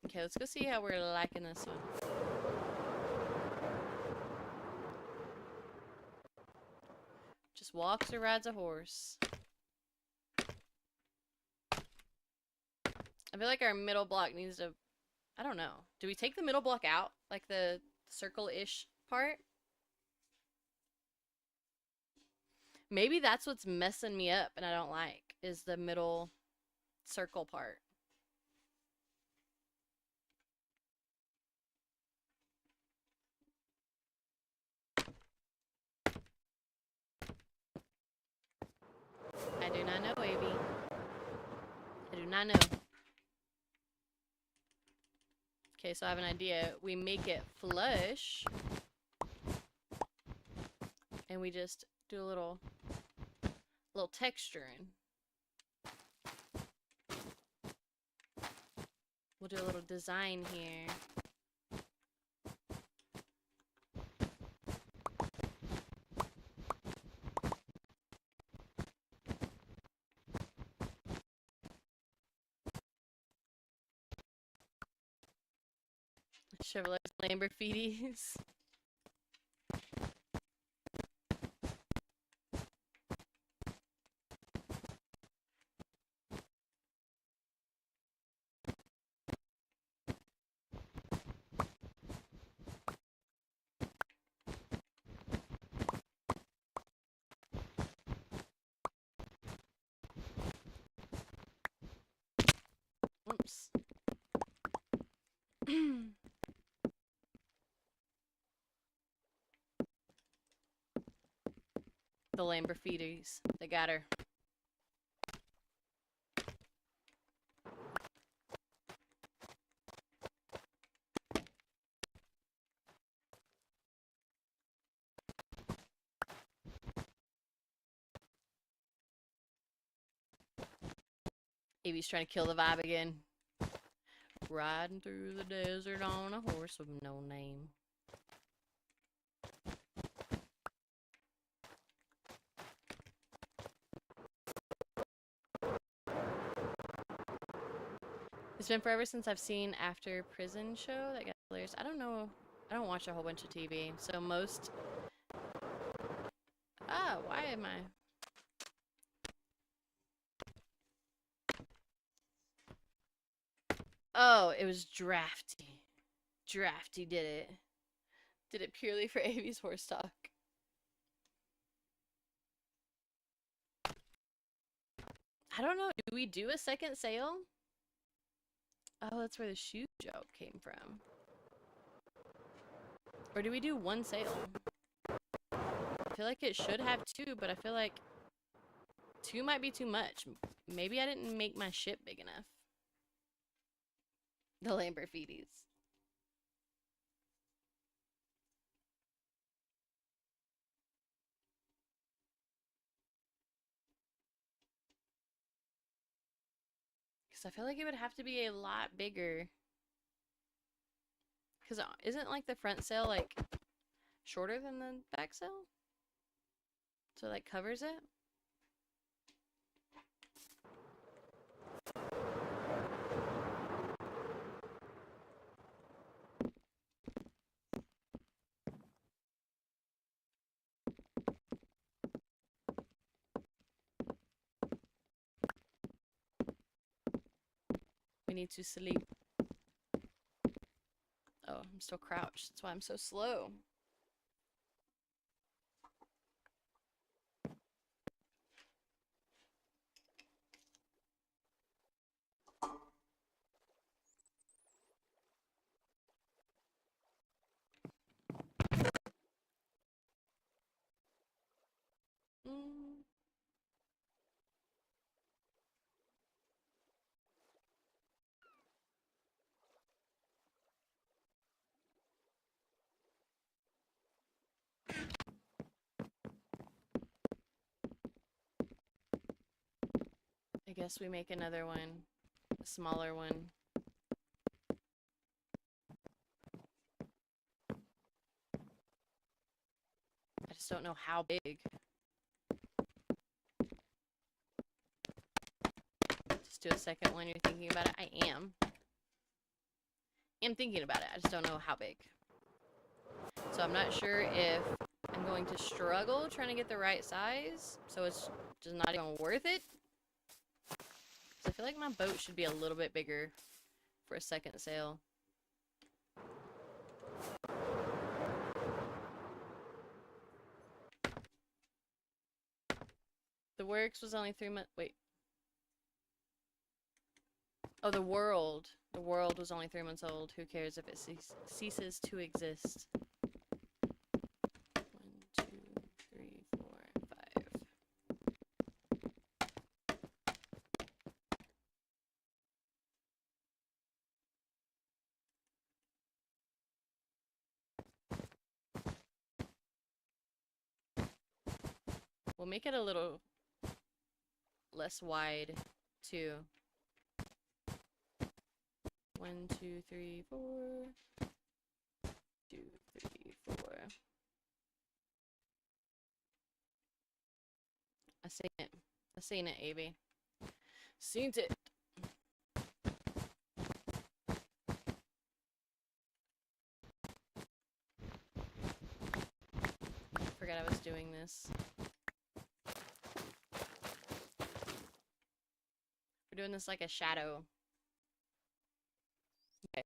Okay, let's go see how we're liking this one. Just walks or rides a horse. I feel like our middle block needs to... I don't know. Do we take the middle block out? Like the circle-ish part? Maybe that's what's messing me up and I don't like, is the middle circle part. I do not know, baby. I do not know. Okay, so I have an idea. We make it flush. And we just do a little texturing. We'll do a little design here. Chevrolet Lamborghinis. Oops. The Lamborghinis. They got her. Evie's trying to kill the vibe again. Riding through the desert on a horse with no name. It's been forever since I've seen After Prison show that got hilarious. I don't know. I don't watch a whole bunch of TV, so most. Ah, why am I? Oh, it was Drafty. Drafty did it. Did it purely for Avi's horse talk. I don't know. Do we do a second sale? Oh, that's where the shoe joke came from. Or do we do one sale? I feel like it should have two, but I feel like two might be too much. Maybe I didn't make my ship big enough. The Lamborghinis. Because I feel like it would have to be a lot bigger. Because isn't like the front sail like shorter than the back sail? So it like covers it? We need to sleep. Oh, I'm still crouched. That's why I'm so slow. Mm. I guess we make another one. A smaller one. I just don't know how big. Just do a second one. You're thinking about it? I am. I'm thinking about it. I just don't know how big. So I'm not sure if I'm going to struggle trying to get the right size. So it's just not even worth it. So I feel like my boat should be a little bit bigger for a second sail. The Works was only 3 months. Wait. Oh, the World. The World was only 3 months old. Who cares if it ceases to exist? 1, 2, 3, 4, 5. We'll make it a little less wide, too. 1, 2, 3, 4. 2, 3, 4. I seen it. I seen it, Avy. Seen it. Forgot I was doing this. We're doing this like a shadow. Okay.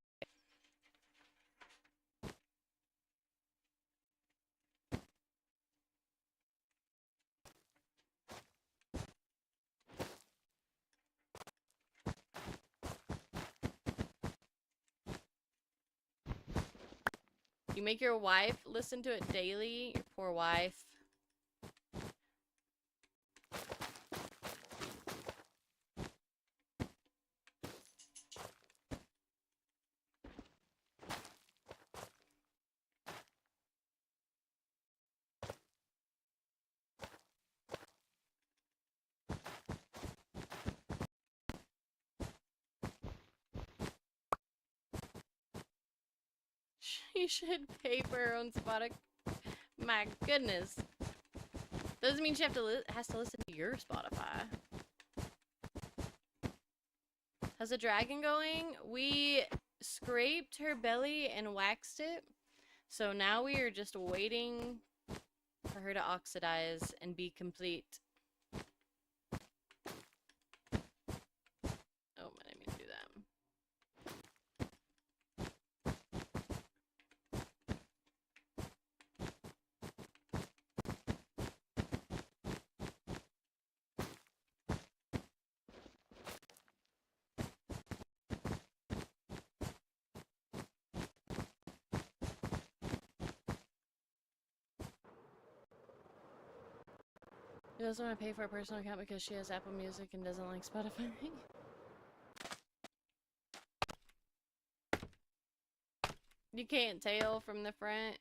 You make your wife listen to it daily? Your poor wife. She should pay for her own Spotify. My goodness. Doesn't mean she has to listen to your Spotify. How's the dragon going? We scraped her belly and waxed it. So now we are just waiting for her to oxidize and be complete. Oh, I didn't mean to do that. She doesn't want to pay for a personal account because she has Apple Music and doesn't like Spotify. You can't tell from the front.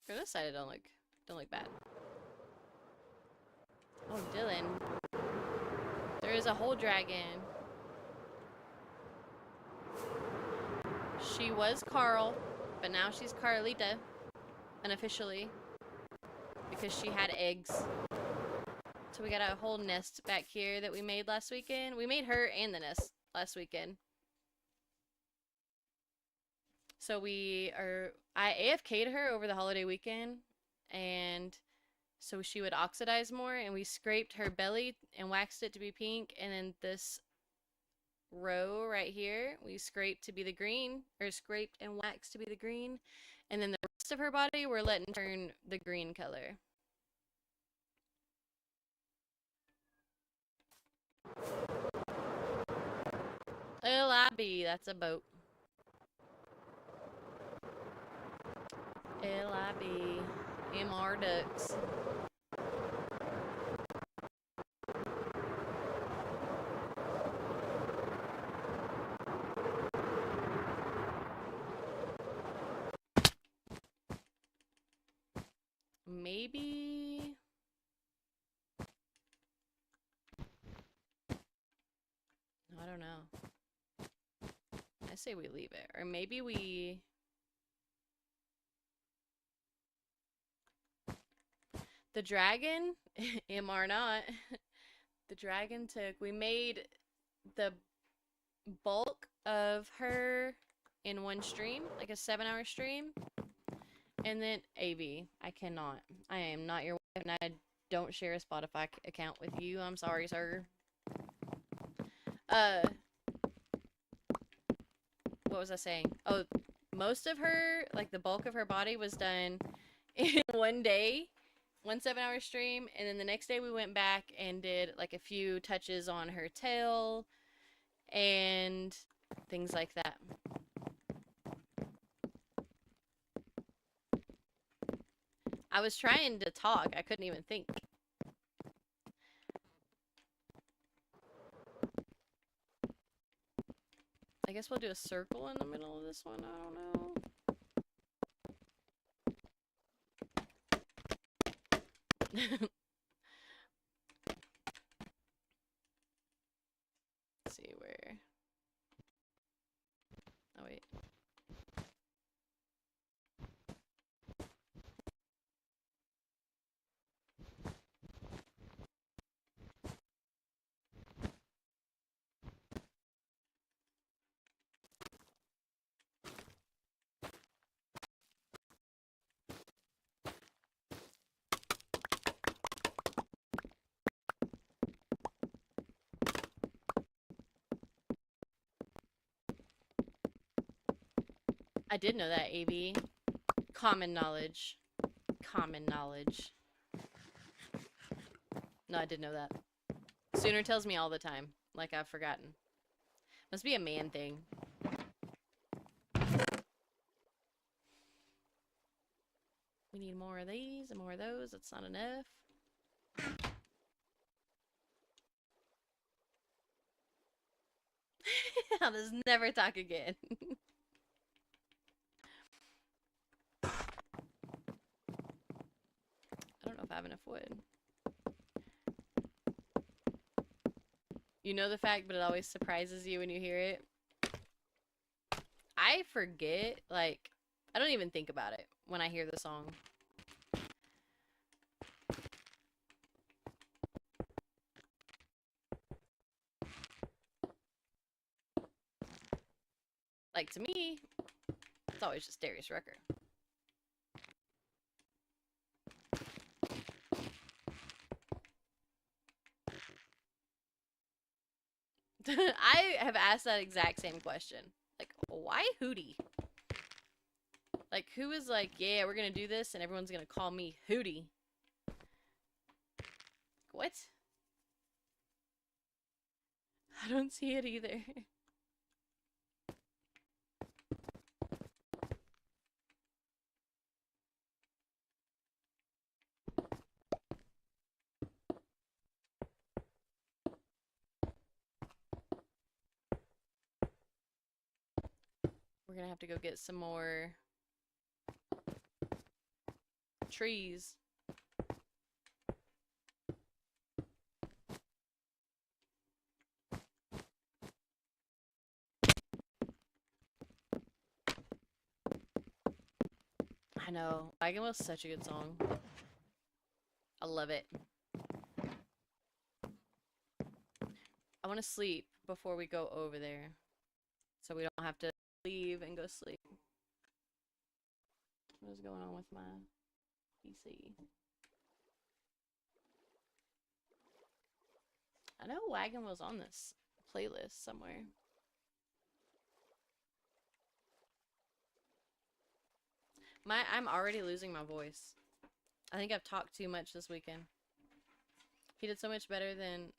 For this side, it don't look bad. Oh, Dylan. There is a whole dragon. She was Carl, but now she's Carlita, unofficially, because she had eggs. So we got a whole nest back here that we made last weekend. We made her and the nest last weekend. So I AFK'd her over the holiday weekend, and so she would oxidize more, and we scraped her belly and waxed it to be pink, and then this row right here we scraped to be the green, or scraped and waxed to be the green, and then the rest of her body we're letting turn the green color. LIB, that's a boat. LIB, MR ducks. Maybe I don't know. I say we leave it, or maybe we the dragon MR not. The dragon we made the bulk of her in one stream, like a 7-hour stream. And then AV, I cannot. I am not your wife, and I don't share a Spotify account with you. I'm sorry, sir. What was I saying? Oh, most of her, like the bulk of her body was done in one day, one 7-hour stream, and then the next day we went back and did like a few touches on her tail and things like that. I was trying to talk, I couldn't even think. I guess we'll do a circle in the middle of this one, I don't know. Let's see where. Oh, wait. I did know that, AV. Common knowledge. Common knowledge. No, I did know that. Sooner tells me all the time, like I've forgotten. Must be a man thing. We need more of these and more of those. That's not enough. I'll just never talk again. I don't know if I have enough wood. You know the fact, but it always surprises you when you hear it. I forget, like, I don't even think about it when I hear the song. Like, to me, it's always just Darius Rucker. I have asked that exact same question. Like, why Hootie? Like, who is like, yeah, we're gonna do this and everyone's gonna call me Hootie? What? I don't see it either. We're gonna have to go get some more trees. I know. Wagon Wheel's such a good song. I love it. I want to sleep before we go over there, so we don't have to leave and go sleep. What is going on with my PC? I know Wagon Wheel's on this playlist somewhere. I'm already losing my voice. I think I've talked too much this weekend. He did so much better than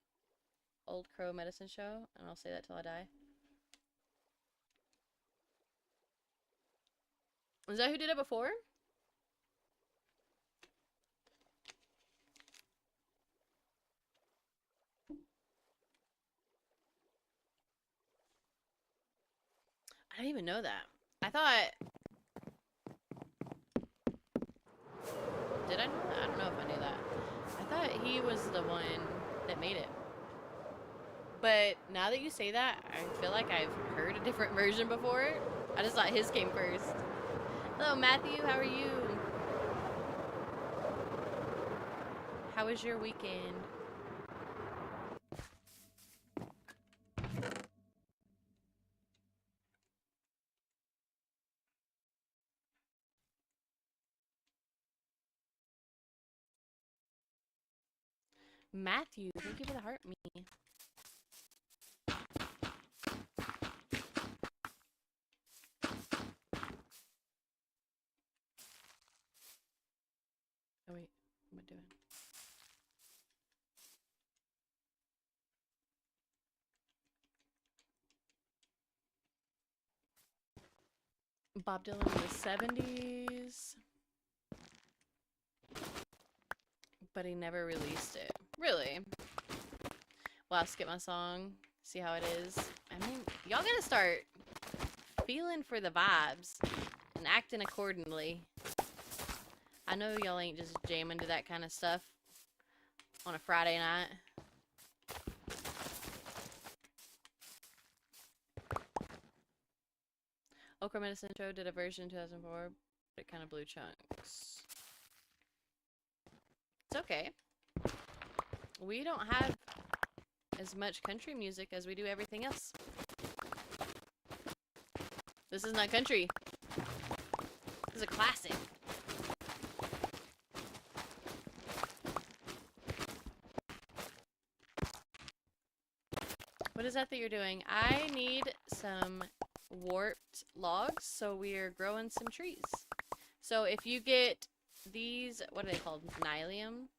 Old Crow Medicine Show, and I'll say that till I die. Is that who did it before? I didn't even know that. I thought... Did I know that? I don't know if I knew that. I thought he was the one that made it. But now that you say that, I feel like I've heard a different version before. I just thought his came first. Hello, Matthew. How are you? How was your weekend? Matthew, thank you for the heart me. Oh wait, what am I doing? Bob Dylan in the 70s. But he never released it. Really? Well, I'll skip my song, see how it is. I mean, y'all gotta start feeling for the vibes and acting accordingly. I know y'all ain't just jamming to that kind of stuff on a Friday night. Okra Medicine Show did a version in 2004, but it kind of blew chunks. It's okay. We don't have as much country music as we do everything else. This is not country. This is a classic. What is that you're doing? I need some warped logs, so we're growing some trees. So if you get these, what are they called? Nylium?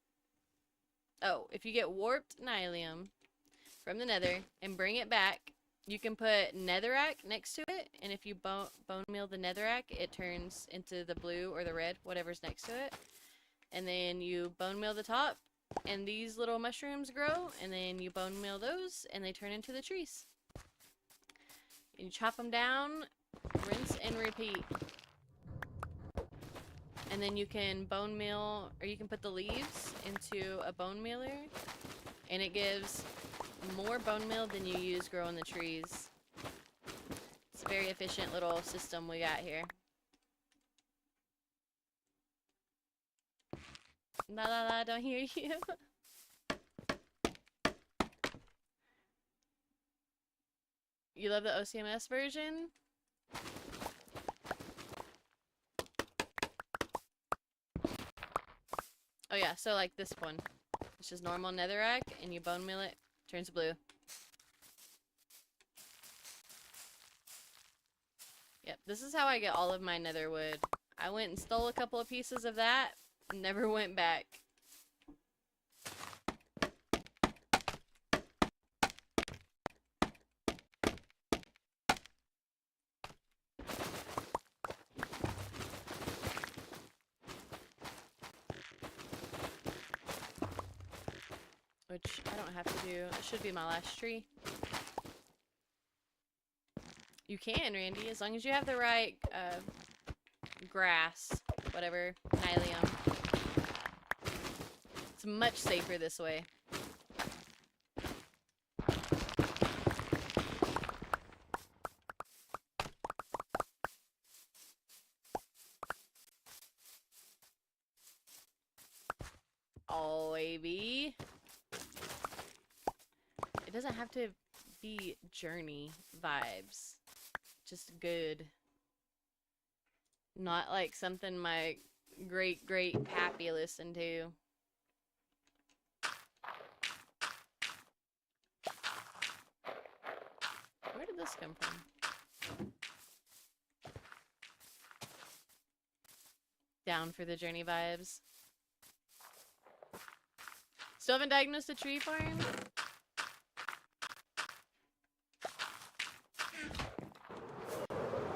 Oh, if you get warped nylium from the nether and bring it back, you can put netherrack next to it, and if you bone meal the netherrack, it turns into the blue or the red, whatever's next to it. And then you bone meal the top, and these little mushrooms grow, and then you bone meal those, and they turn into the trees. And you chop them down, rinse and repeat. And then you can bone meal, or you can put the leaves into a bone mealer, and it gives more bone meal than you use growing the trees. It's a very efficient little system we got here. La la la, don't hear you. You love the OCMS version? Oh yeah, so like this one. It's just normal netherrack, and you bone meal it, turns blue. Yep, this is how I get all of my nether wood. I went and stole a couple of pieces of that, and never went back. Which I don't have to do. It should be my last tree. You can, Randy, as long as you have the right grass, whatever, nylium. It's much safer this way. Oh, baby. It doesn't have to be journey vibes. Just good. Not like something my great pappy listened to. Where did this come from? Down for the journey vibes. Still haven't diagnosed a tree farm?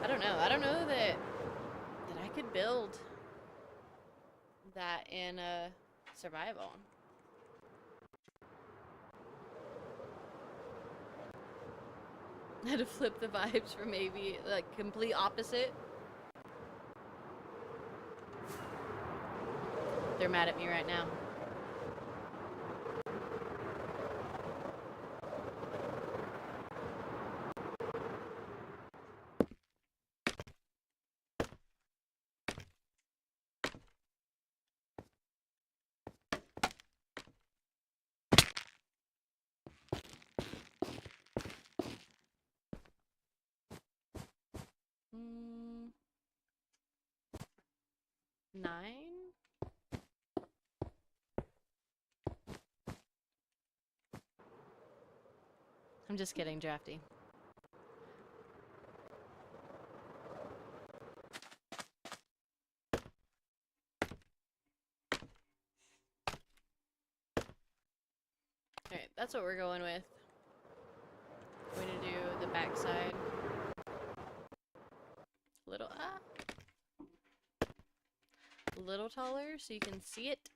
I don't know. I don't know that I could build that in survival. I had to flip the vibes for maybe like complete opposite. They're mad at me right now. Mm, 9? I'm just kidding, Drafty. Alright, that's what we're going with. We're gonna do the backside. Little a little taller so you can see it.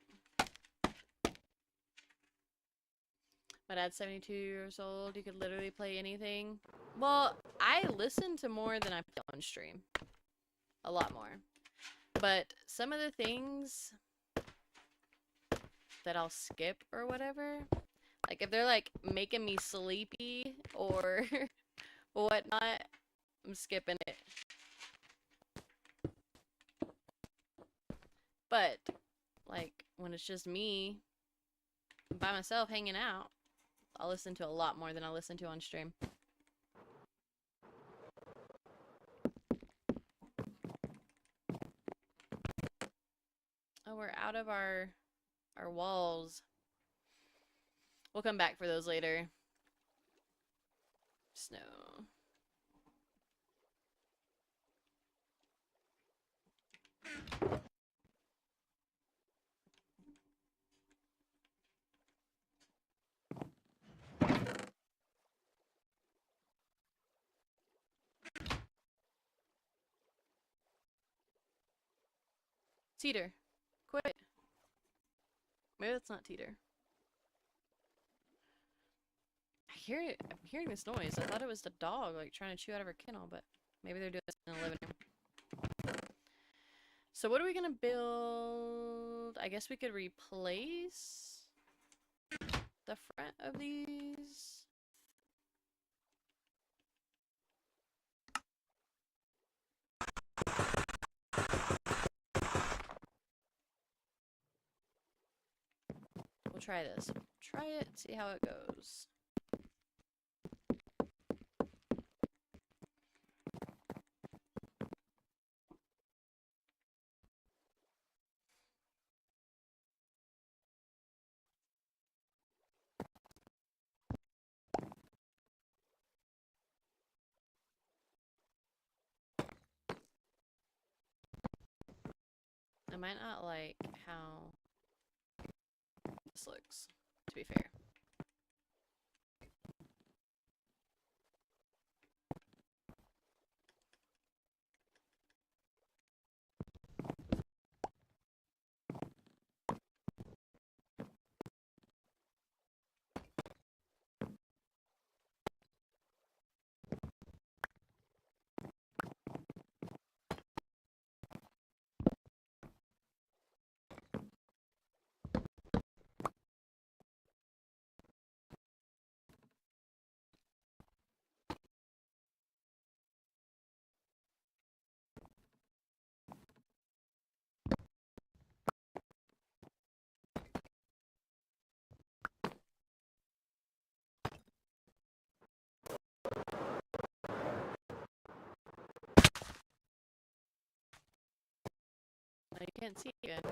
My dad's 72 years old. You could literally play anything. Well, I listen to more than I play on stream. A lot more. But some of the things that I'll skip or whatever, like if they're like making me sleepy or whatnot, I'm skipping it. But like when it's just me by myself hanging out, I'll listen to a lot more than I listen to on stream. Oh, we're out of our walls. We'll come back for those later. Snow. Teeter. Quit. Maybe that's not Teeter. I'm hearing this noise. I thought it was the dog, like, trying to chew out of her kennel, but maybe they're doing this in the living room. So what are we gonna build? I guess we could replace the front of these. We'll try this. Try it, see how it goes. I might not like how this looks, to be fair. No, you can't see it.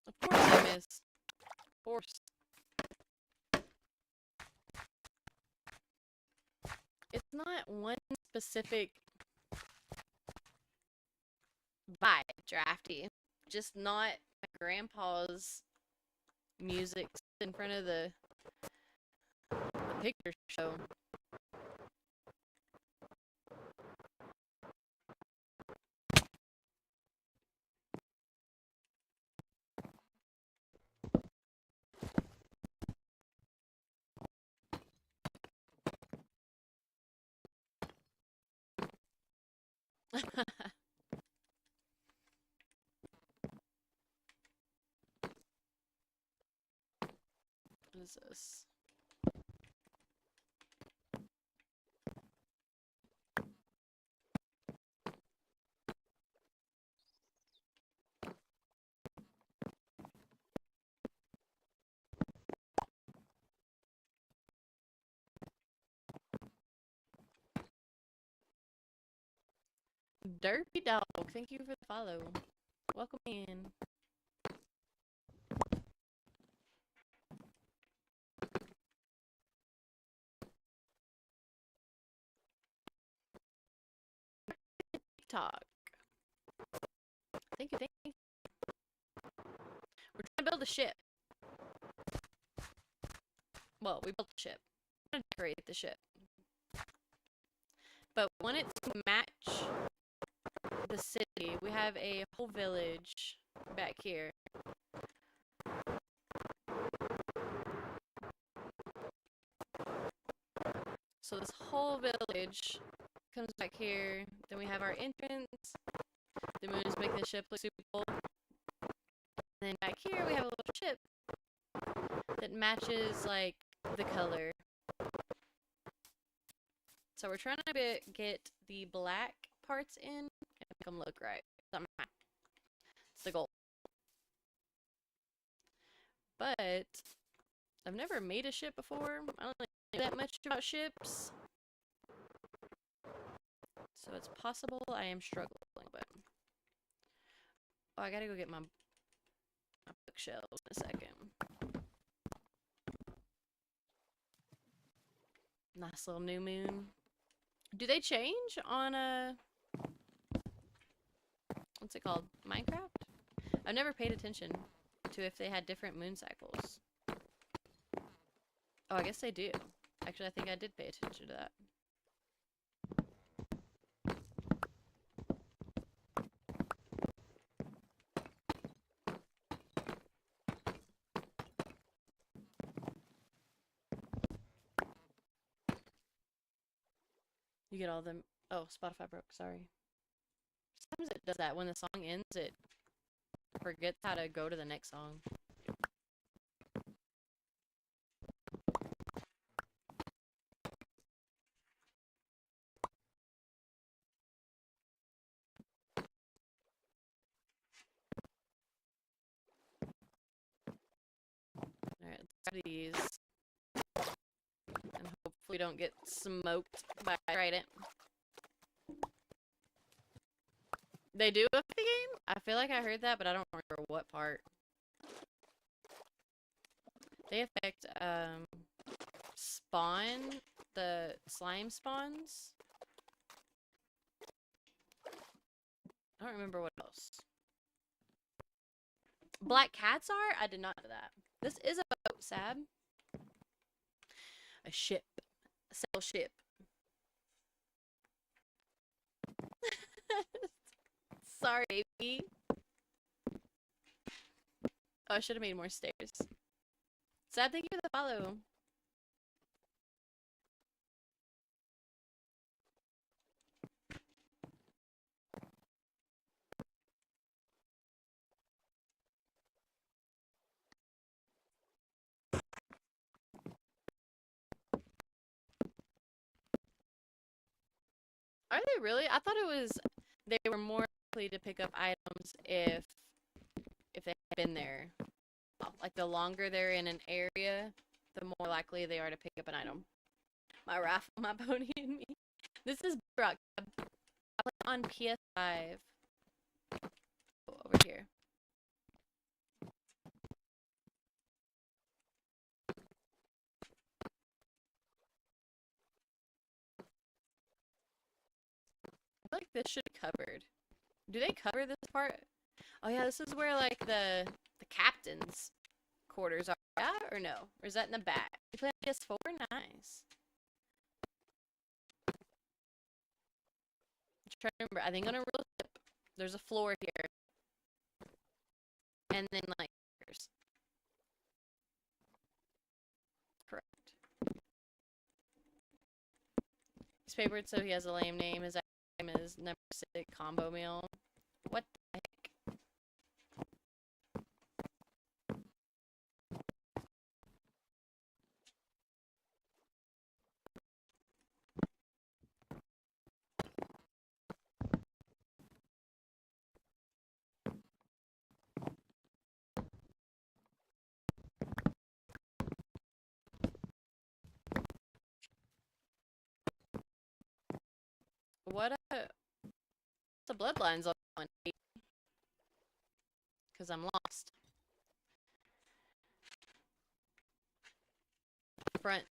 Of course I missed. Of course. It's not one specific vibe, Drafty. Just not my grandpa's music in front of the picture show. What is this? Derpy Dog, thank you for the follow. Welcome in. TikTok. Thank you, thank you. We're trying to build a ship. Well, we built the ship. We're gonna decorate the ship. But we want it to match the city. We have a whole village back here. So this whole village comes back here. Then we have our entrance. The moon is making the ship look super cool. And then back here we have a little ship that matches like the color. So we're trying to get the black parts in and make them look right. Somehow. It's the goal. But I've never made a ship before. I don't really know that much about ships. So it's possible I am struggling, but oh, I gotta go get my bookshelves in a second. Nice little new moon. Do they change on what's it called? Minecraft? I've never paid attention to if they had different moon cycles. Oh, I guess they do. Actually, I think I did pay attention to that. You get all them. Oh, Spotify broke. Sorry. Sometimes it does that when the song ends. It Forgets how to go to the next song. Alright, let's grab these. And hopefully we don't get smoked by Trident. They do affect the game? I feel like I heard that, but I don't remember what part. They affect, spawn, the slime spawns. I don't remember what else. Black cats are? I did not know that. This is a boat, Sab. A ship. A sail ship. Sorry, baby. Oh, I should have made more stairs. Sab, thank you for the follow. Are they really? I thought it was they were more likely to pick up items if they had been there. Like the longer they're in an area, the more likely they are to pick up an item. My raffle, my pony, and me. This is Brock. I play on PS5. Over here. I feel like this should be covered. Do they cover this part? Oh yeah, this is where like the captain's quarters are. Yeah, or no? Or is that in the back? You play on PS4? Nice. I'm trying to remember. I think on a real ship, there's a floor here. And then like stairs. Correct. He's favored, so he has a lame name. His name is number 6 combo meal. What the heck? What the bloodlines on one? Because I'm lost. Front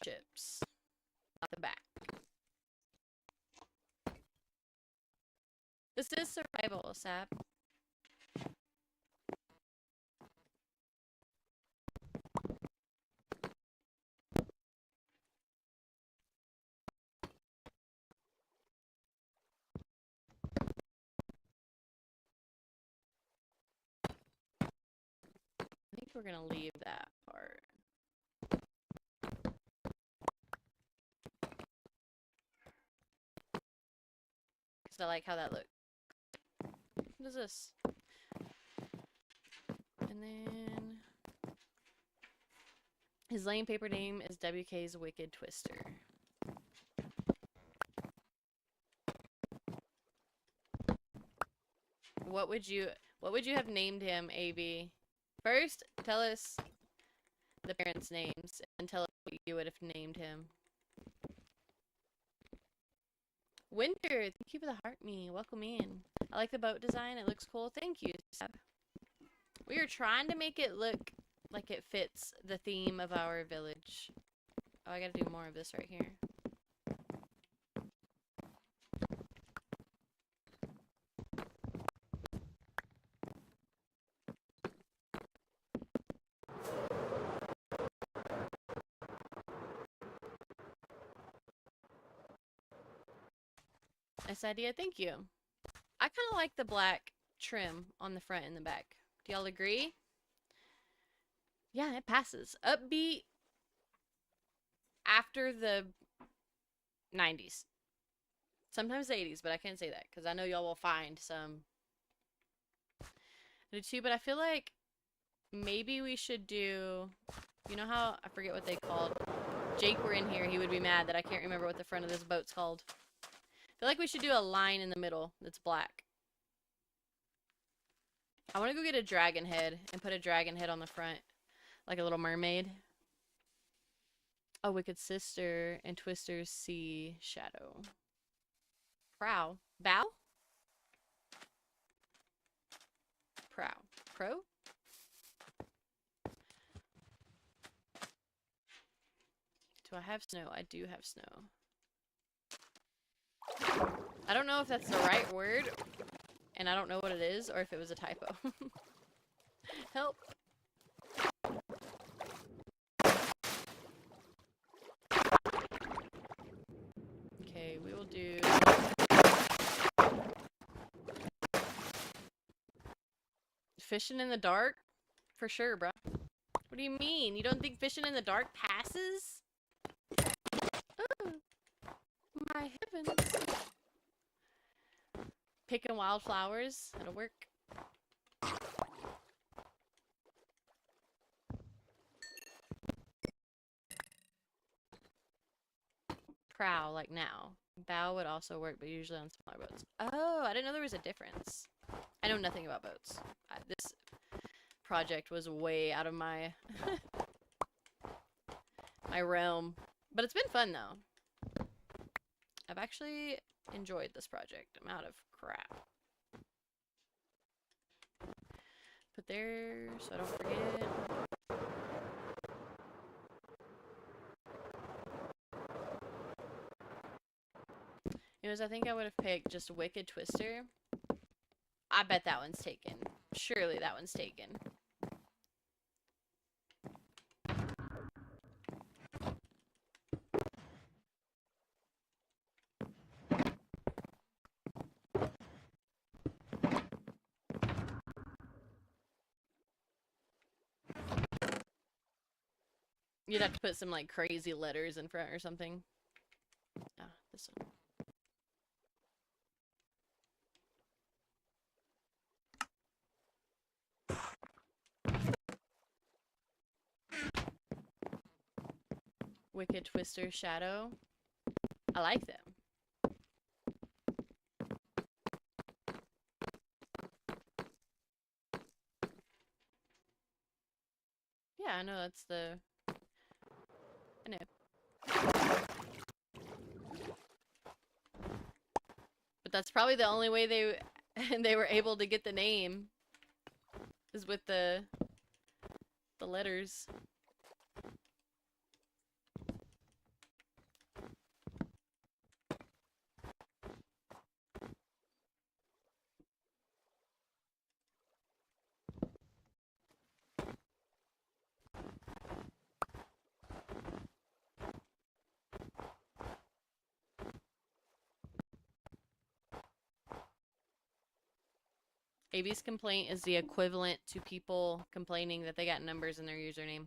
ships, not the back. This is survival, Sap. I think we're gonna leave that part. Because I like how that looks. What is this? And then his lame paper name is WK's Wicked Twister. What would you have named him, AB? First, tell us the parents' names and tell us what you would have named him. Winter, thank you for the heart me. Welcome in. I like the boat design. It looks cool. Thank you, Sab. We are trying to make it look like it fits the theme of our village. Oh, I gotta do more of this right here. Nice idea. Thank you. I kind of like the black trim on the front and the back. Do y'all agree? Yeah, it passes. Upbeat after the 90s. Sometimes the 80s, but I can't say that because I know y'all will find some I do too, but I feel like maybe we should do, you know how, I forget what they called. Jake were in here, he would be mad that I can't remember what the front of this boat's called. I feel like we should do a line in the middle that's black. I want to go get a dragon head and put a dragon head on the front. Like a little mermaid. Oh, Wicked Sister and Twister's Sea Shadow. Prow. Bow? Prow. Pro? Do I have snow? I do have snow. I don't know if that's the right word, and I don't know what it is, or if it was a typo. Help. Okay, we will do... Fishing in the dark? For sure, bro. What do you mean? You don't think fishing in the dark passes? Oh, my heavens. Picking wildflowers. That'll work. Prow, like now. Bow would also work, but usually on smaller boats. Oh, I didn't know there was a difference. I know nothing about boats. This project was way out of my my realm. But it's been fun, though. I've actually enjoyed this project. I'm out of crap. Put there so I don't forget. Anyways, I think I would have picked just Wicked Twister. I bet that one's taken. Surely that one's taken. You'd have to put some like crazy letters in front or something. Ah, this one. Wicked Twister Shadow. I like them. Yeah, I know that's the... I know. But that's probably the only way they were able to get the name. Is with the letters. AB's complaint is the equivalent to people complaining that they got numbers in their username.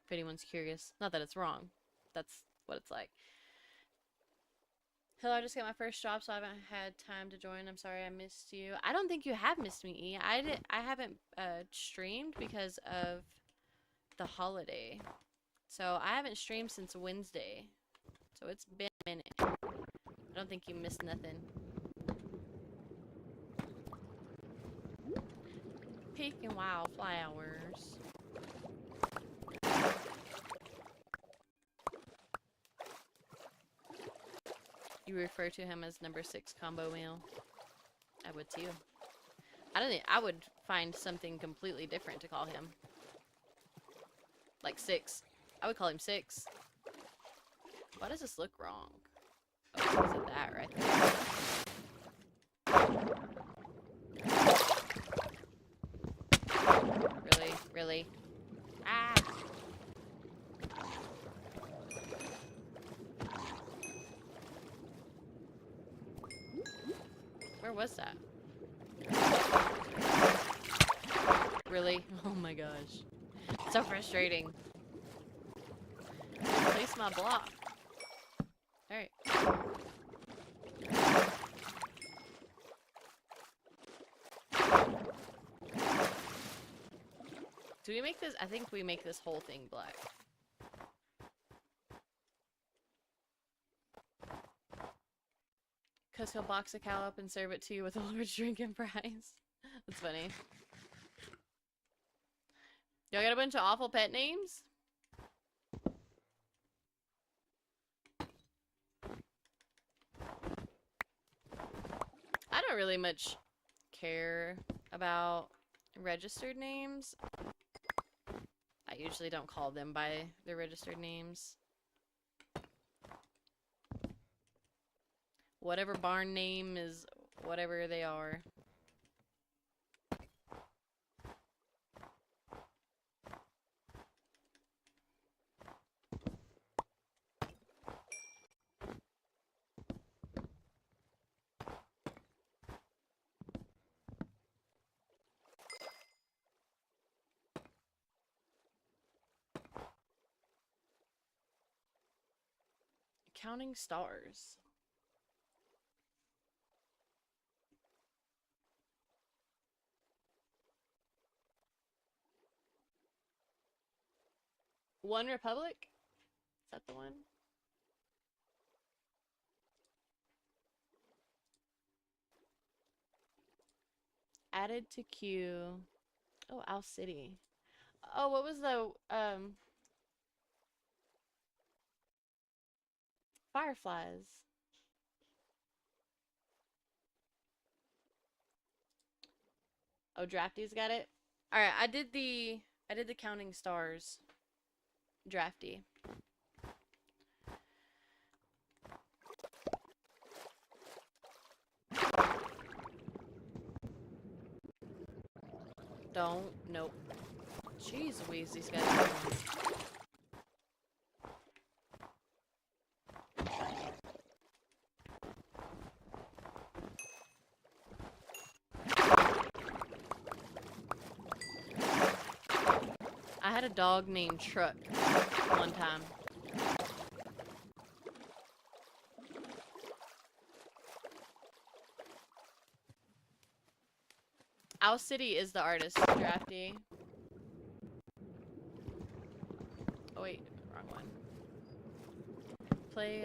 If anyone's curious. Not that it's wrong. That's what it's like. Hello, I just got my first job, so I haven't had time to join. I'm sorry I missed you. I don't think you have missed me, E. I haven't streamed because of the holiday. So I haven't streamed since Wednesday. So it's been a minute. I don't think you missed nothing. Picking wildflowers. You refer to him as number 6 combo meal. I would too. I would find something completely different to call him. Like 6. I would call him 6. Why does this look wrong? Oh, because of that right there. Really? Ah! Where was that? Really? Oh my gosh. It's so frustrating. Place my block. Alright. Do we make this? I think we make this whole thing black. Because he'll box a cow up and serve it to you with a large drink and fries. That's funny. Y'all got a bunch of awful pet names? I don't really much care about registered names. I usually don't call them by their registered names. Whatever barn name is whatever they are. Counting stars. One Republic? Is that the one? Added to queue. Oh, Owl City. Oh, what was the Fireflies. Oh, Drafty's got it. All right, I did the counting stars. Drafty. Don't. Nope. Jeez Louise, these guys are I had a dog named Truck one time. Owl City is the artist, Drafty. Oh wait, wrong one. Play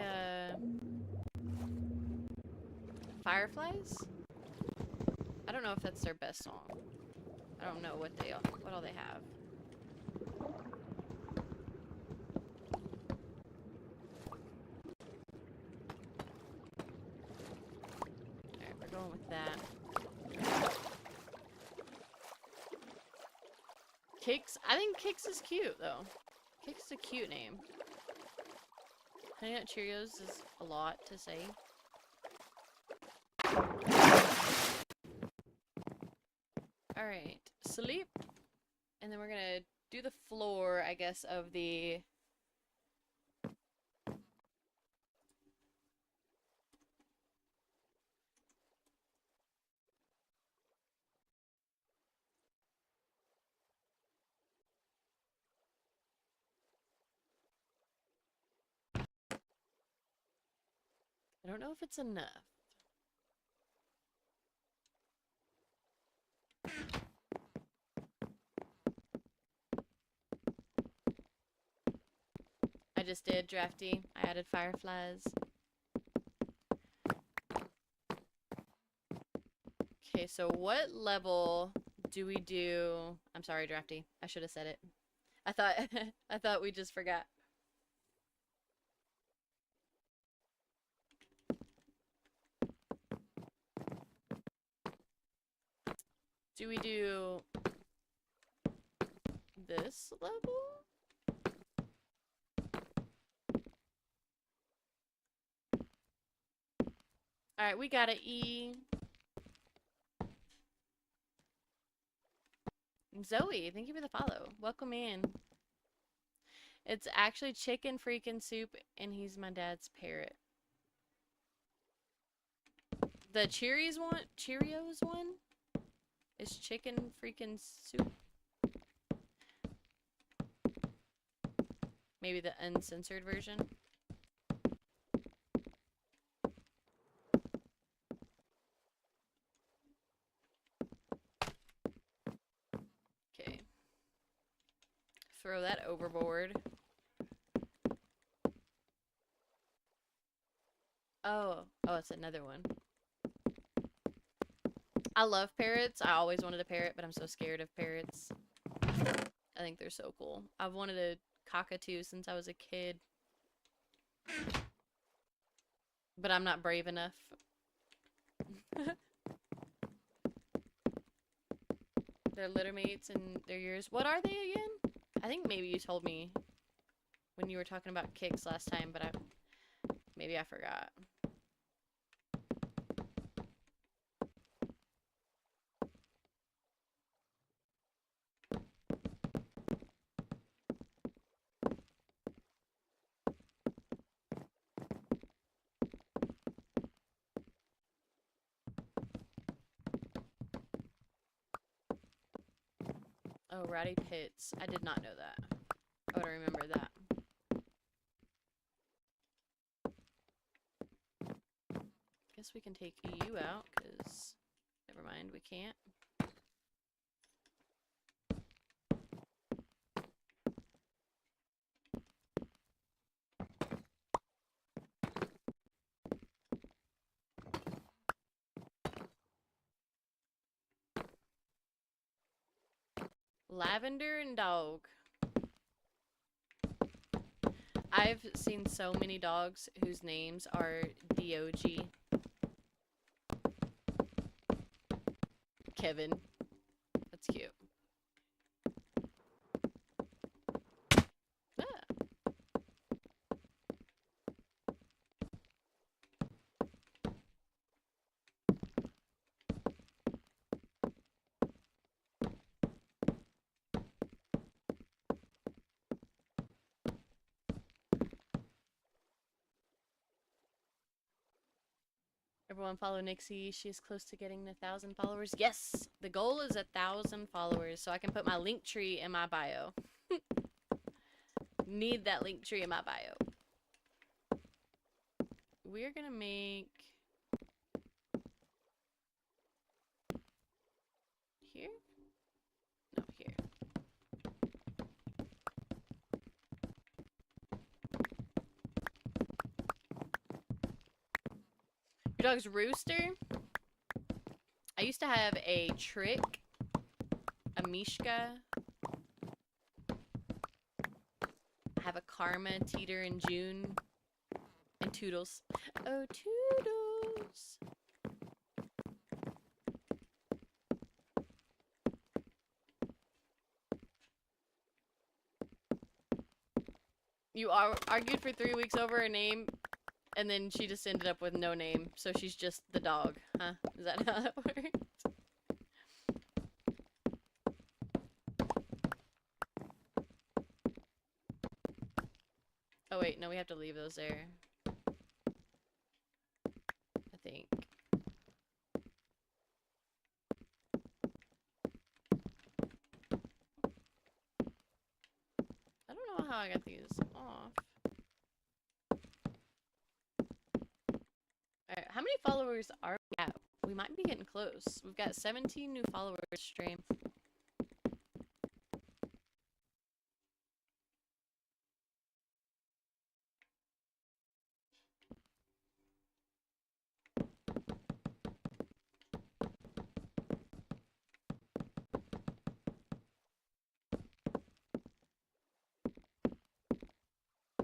Fireflies? I don't know if that's their best song. I don't know what all they have. Alright, we're going with that. Kix? I think Kix is cute though. Kix is a cute name. Honey Nut Cheerios is a lot to say. Alright, sleep. And then we're gonna do the floor, I guess, of the... I don't know if it's enough. I just did Drafty. I added Fireflies. Okay, so what level do we do? I'm sorry, Drafty. I should have said it. I thought I thought we just forgot. Do we do this level? Alright, we got an E. Zoe, thank you for the follow. Welcome in. It's actually chicken freaking soup, and he's my dad's parrot. The Cheerios one is chicken freaking soup. Maybe the uncensored version. Okay. throw that overboard. Oh, it's another one. I love parrots. I always wanted a parrot, but I'm so scared of parrots. I think they're so cool. I've wanted a cockatoo since I was a kid. But I'm not brave enough. They're litter mates and they're yours. What are they again? I think maybe you told me when you were talking about kicks last time, but maybe I forgot. Oh, Rowdy Pits. I did not know that. I would remember that. Guess we can take you out, because... Never mind, we can't. Lavender and dog. I've seen so many dogs whose names are DOG. Kevin. That's cute. Ah. Everyone follow Nixie. She is close to getting 1,000 followers. Yes! The goal is 1,000 followers, so I can put my link tree in my bio. Need that link tree in my bio. We're gonna make... Here? No, here. Your dog's Rooster? I used to have a Trick, a Mishka. I have a Karma, Teeter, and June. And Toodles. Oh, Toodles! You argued for 3 weeks over a name, and then she just ended up with no name, so she's just the dog, huh? Is that how that works? Oh wait, no, we have to leave those there. I think. I don't know how I got these off. Alright, how many followers are we at? We might be getting close. We've got 17 new followers stream.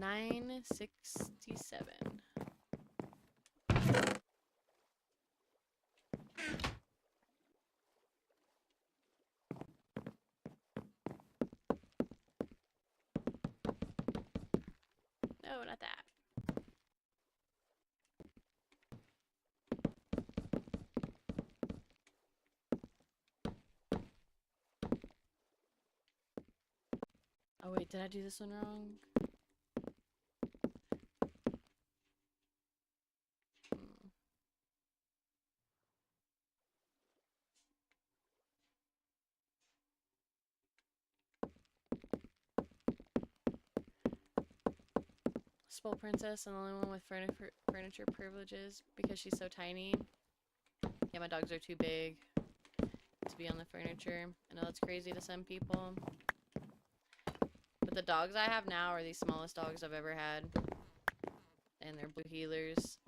$9.67. No, not that. Oh wait, did I do this one wrong? Spoiled princess and the only one with furniture privileges because she's so tiny. Yeah, my dogs are too big to be on the furniture. I know that's crazy to some people. The dogs I have now are the smallest dogs I've ever had. And they're blue healers.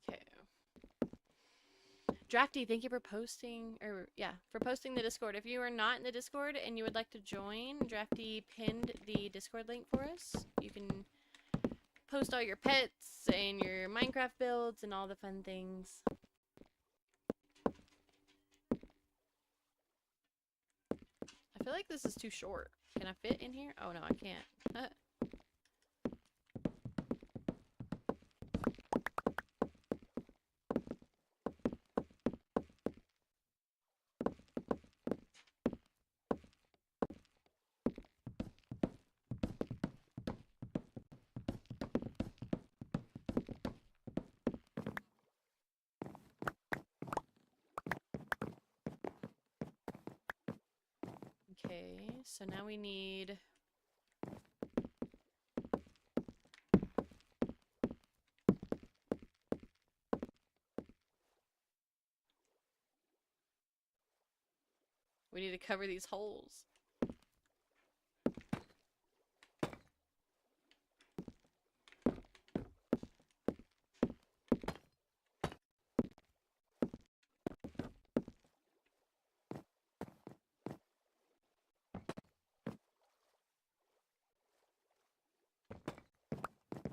Okay. Drafty, thank you for posting, for posting the Discord. If you are not in the Discord and you would like to join, Drafty pinned the Discord link for us. You can post all your pets and your Minecraft builds and all the fun things. I feel like this is too short. Can I fit in here? Oh no, I can't. Okay, so now we need... We need to cover these holes.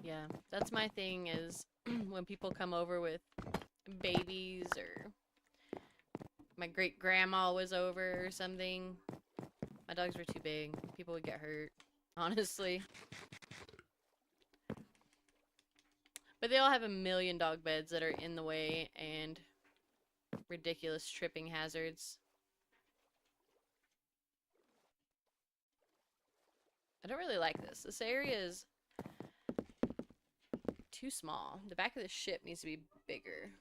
Yeah, that's my thing is when people come over with babies or my great grandma was over or something. My dogs were too big. People would get hurt, honestly. But they all have a million dog beds that are in the way and ridiculous tripping hazards. I don't really like this. This area is too small. The back of the ship needs to be bigger.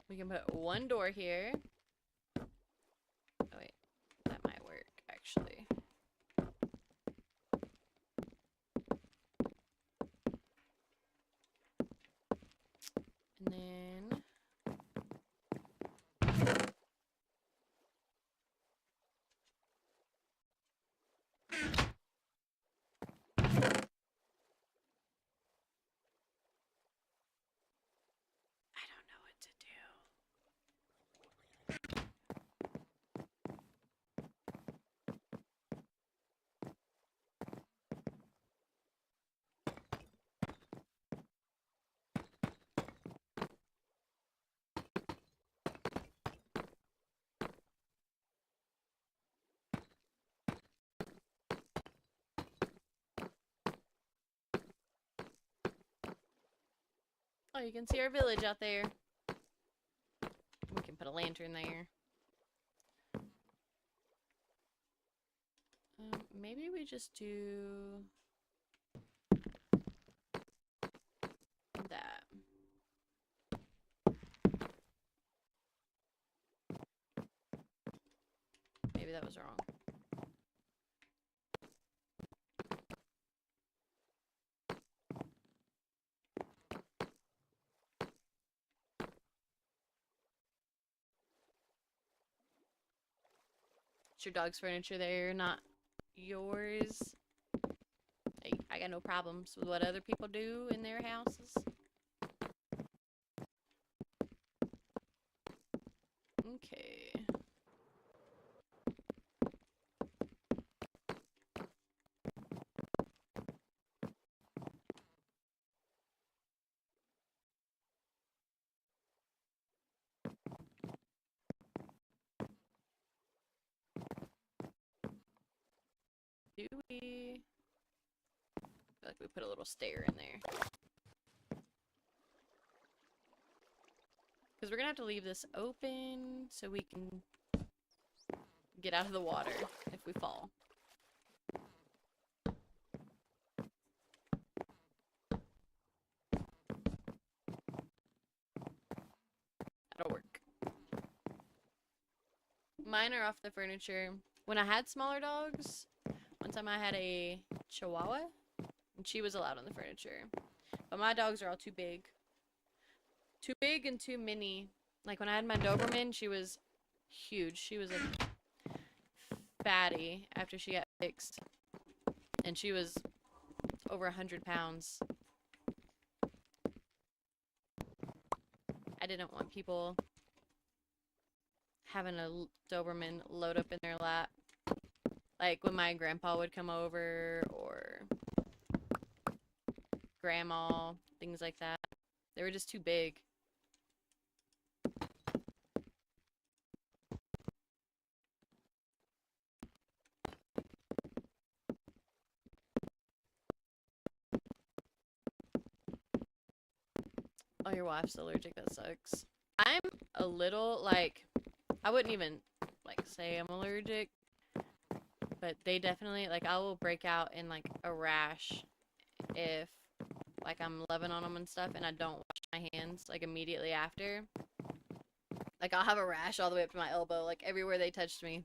We can put one door here. Oh wait, that might work actually. And then I don't know what to do. Oh, you can see our village out there. We can put a lantern there. Maybe we just do that. Maybe that was wrong. It's your dog's furniture there, not yours. Hey, I got no problems with what other people do in their houses. Okay. Do we... I feel like we put a little stair in there. we're gonna have to leave this open so we can get out of the water if we fall. That'll work. Mine are off the furniture. When I had smaller dogs, one time I had a Chihuahua, and she was allowed on the furniture. But my dogs are all too big. Too big and too many. Like when I had my Doberman, she was huge. She was a fatty after she got fixed. And she was over 100 pounds. I didn't want people having a Doberman load up in their lap. Like when my grandpa would come over or grandma, things like that. They were just too big. Oh, your wife's allergic. That sucks. I'm a little, like, I wouldn't even, like, say I'm allergic. But they definitely, like, I will break out in, like, a rash if, like, I'm loving on them and stuff and I don't wash my hands, like, immediately after. Like, I'll have a rash all the way up to my elbow, like, everywhere they touched me.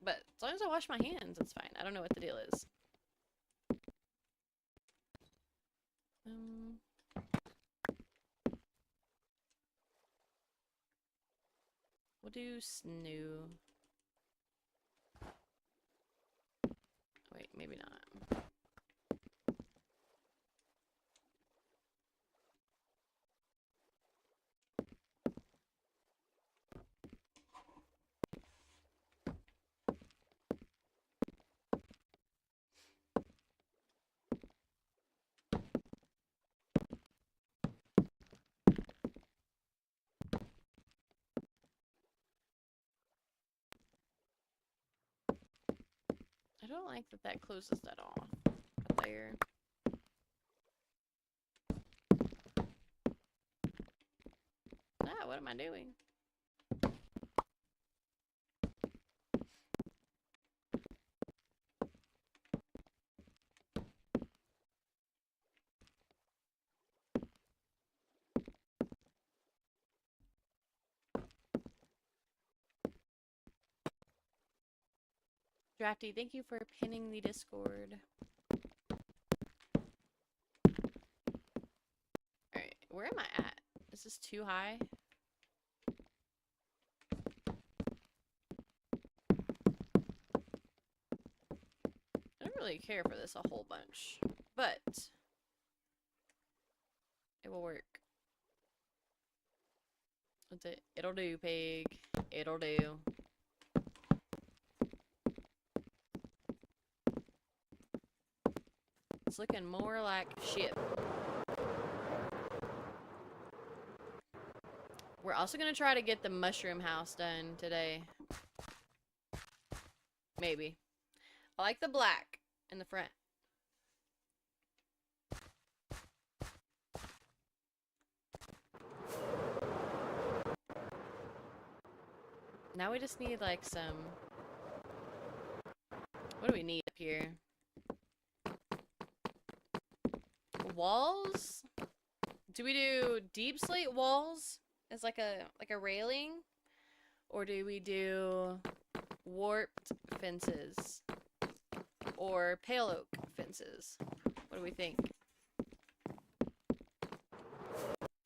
But as long as I wash my hands, it's fine. I don't know what the deal is. We'll do Snoo. Wait, maybe not. I don't like that that closes that off. There. Ah, what am I doing? Drafty, thank you for pinning the Discord. Alright, where am I at? Is this too high? I don't really care for this a whole bunch, but it will work. What's it? It'll do, pig. It'll do. It's looking more like shit. We're also gonna try to get the mushroom house done today. Maybe. I like the black in the front. Now we just need like some... What do we need up here? Walls? Do we do deep slate walls as like a railing? Or do we do warped fences? Or pale oak fences? What do we think?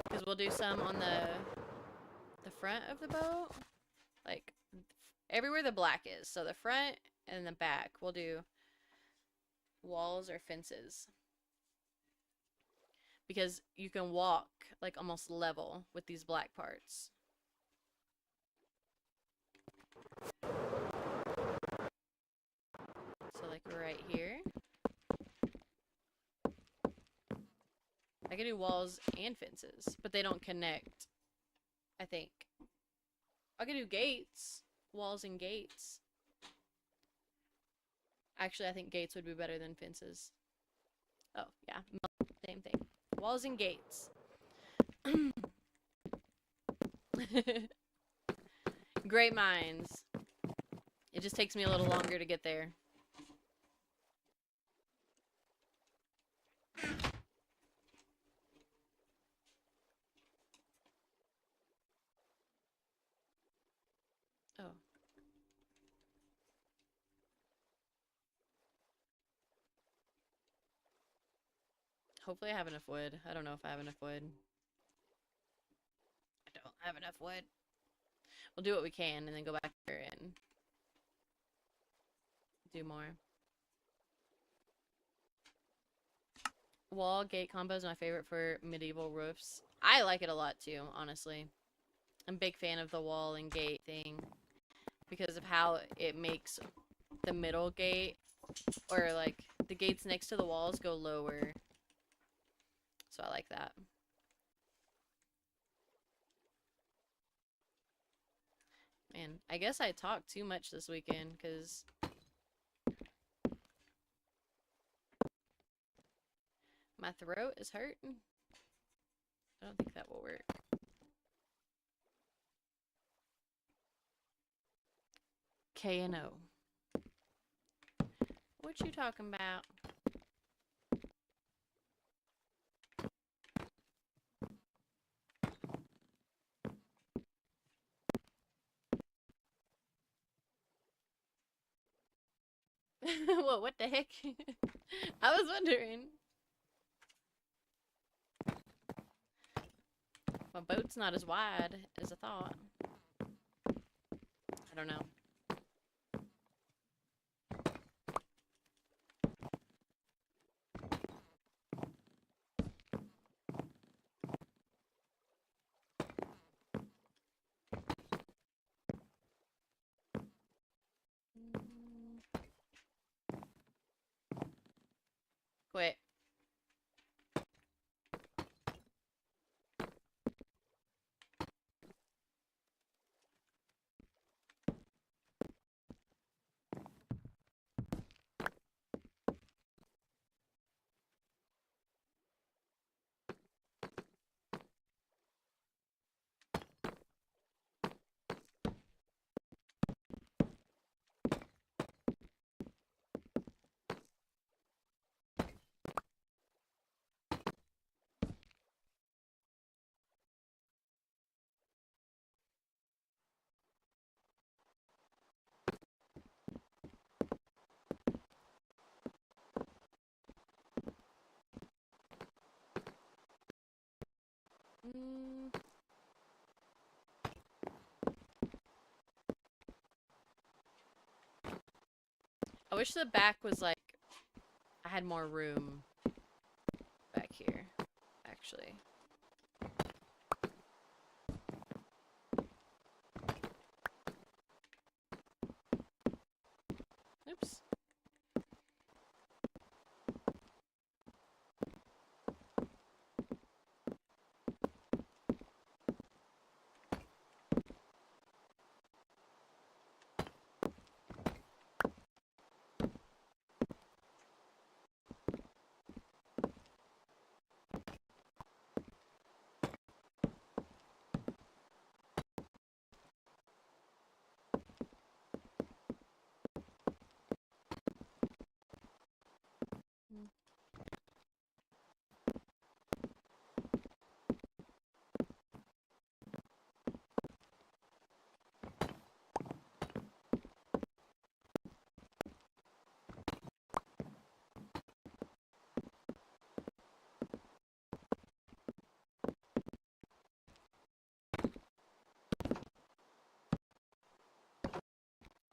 Because we'll do some on the front of the boat. Like, everywhere the black is. So the front and the back, we'll do walls or fences. Because you can walk, like, almost level with these black parts. So, like, right here. I can do walls and fences, but they don't connect, I think. I can do gates. Walls and gates. Actually, I think gates would be better than fences. Oh, yeah. Same thing. Walls and gates. Great minds. It just takes me a little longer to get there. Oh. Hopefully I have enough wood. I don't know if I have enough wood. I don't have enough wood. We'll do what we can and then go back there and do more. Wall gate combo is my favorite for medieval roofs. I like it a lot too, honestly. I'm a big fan of the wall and gate thing because of how it makes the middle gate, or like the gates next to the walls, go lower. So I like that. Man, I guess I talked too much this weekend because my throat is hurting. I don't think that will work. K&O. What you talking about? What the heck? I was wondering. My boat's not as wide as I thought. I don't know. Quit. I wish the back was like I had more room back here, actually. Oops.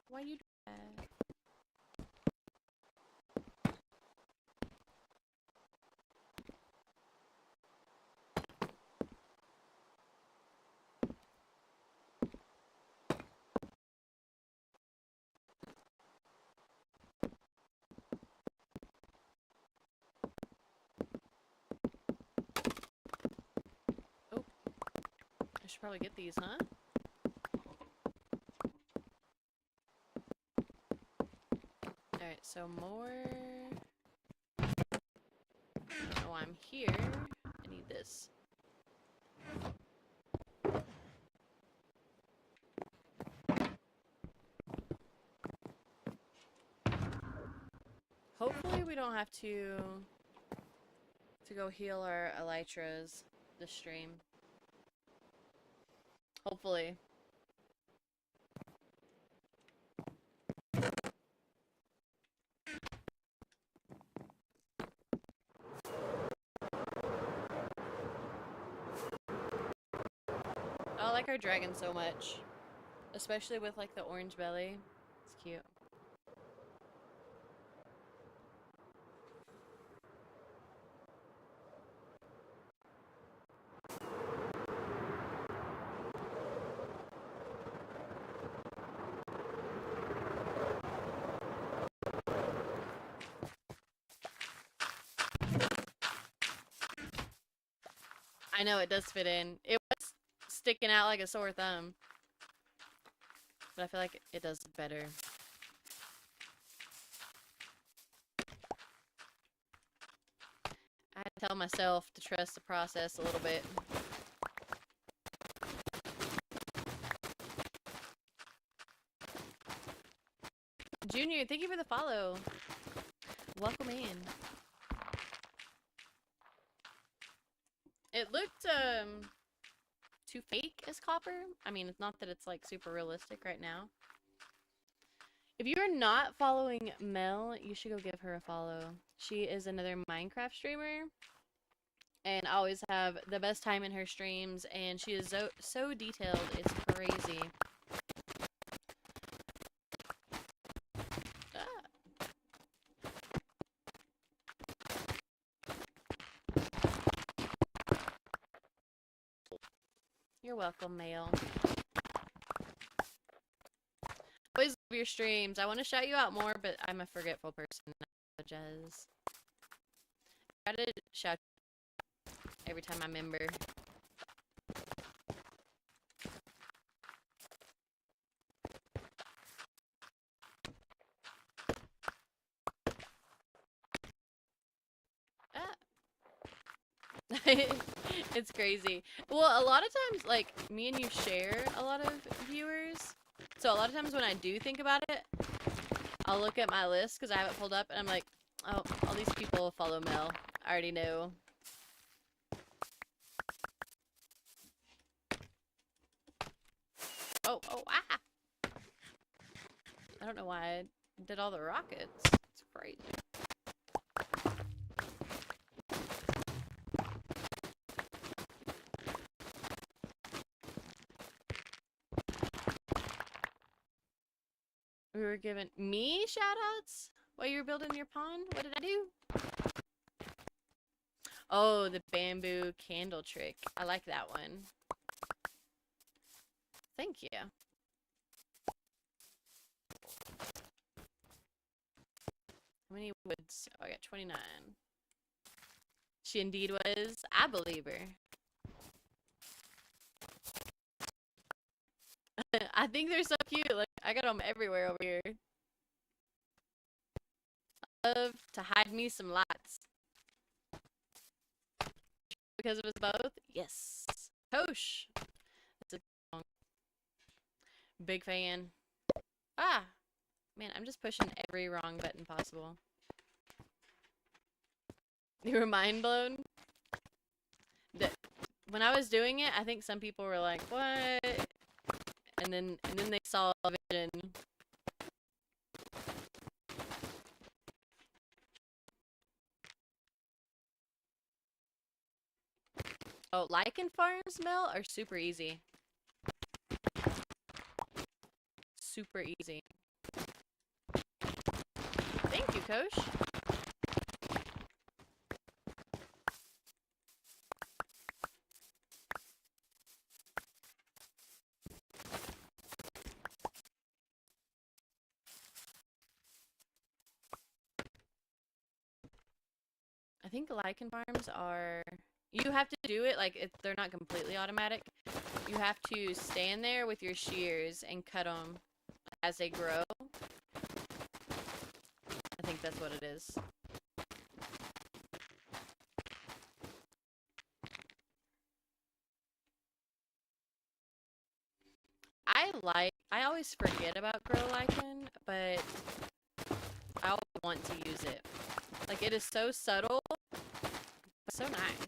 Why you do that? Oh, I should probably get these, huh? Alright, so more... I don't know while I'm here, I need this. Hopefully we don't have to go heal our elytras this stream. Hopefully. I like our dragon so much. Especially with like the orange belly. It's cute. I know it does fit in. It was sticking out like a sore thumb. But I feel like it does better. I had to tell myself to trust the process a little bit. Junior, thank you for the follow. Welcome in. It looked too fake as copper. I mean, it's not that it's like super realistic right now. If you are not following Mel, you should go give her a follow. She is another Minecraft streamer and always have the best time in her streams, and she is so detailed, it's crazy. You're welcome, Mail. Always love your streams. I want to shout you out more, but I'm a forgetful person. I apologize. I try to shout every time I remember. It's crazy. Well, a lot of times, like, me and you share a lot of viewers. So a lot of times when I do think about it, I'll look at my list because I have it pulled up and I'm like, oh, all these people follow Mel. I already know. Oh, ah! I don't know why I did all the rockets. It's crazy. We were giving me shoutouts while you were building your pond? What did I do? Oh, the bamboo candle trick. I like that one. Thank you. How many woods? Oh, I got 29. She indeed was. I believe her. I think they're so cute. Like, I got them everywhere over here. I love to hide me some lights. Because it was both? Yes. Tosh. That's a song. Big fan. Ah! Man, I'm just pushing every wrong button possible. You were mind blown? When I was doing it, I think some people were like, what? And then they saw a vision. Oh, lichen farms, Mel, are super easy. Super easy. Thank you, Kosh. I think lichen farms are... You have to do it, like, they're not completely automatic. You have to stand there with your shears and cut them as they grow. I think that's what it is. I always forget about Grow Lichen, but I always want to use it. Like, it is so subtle, but so nice.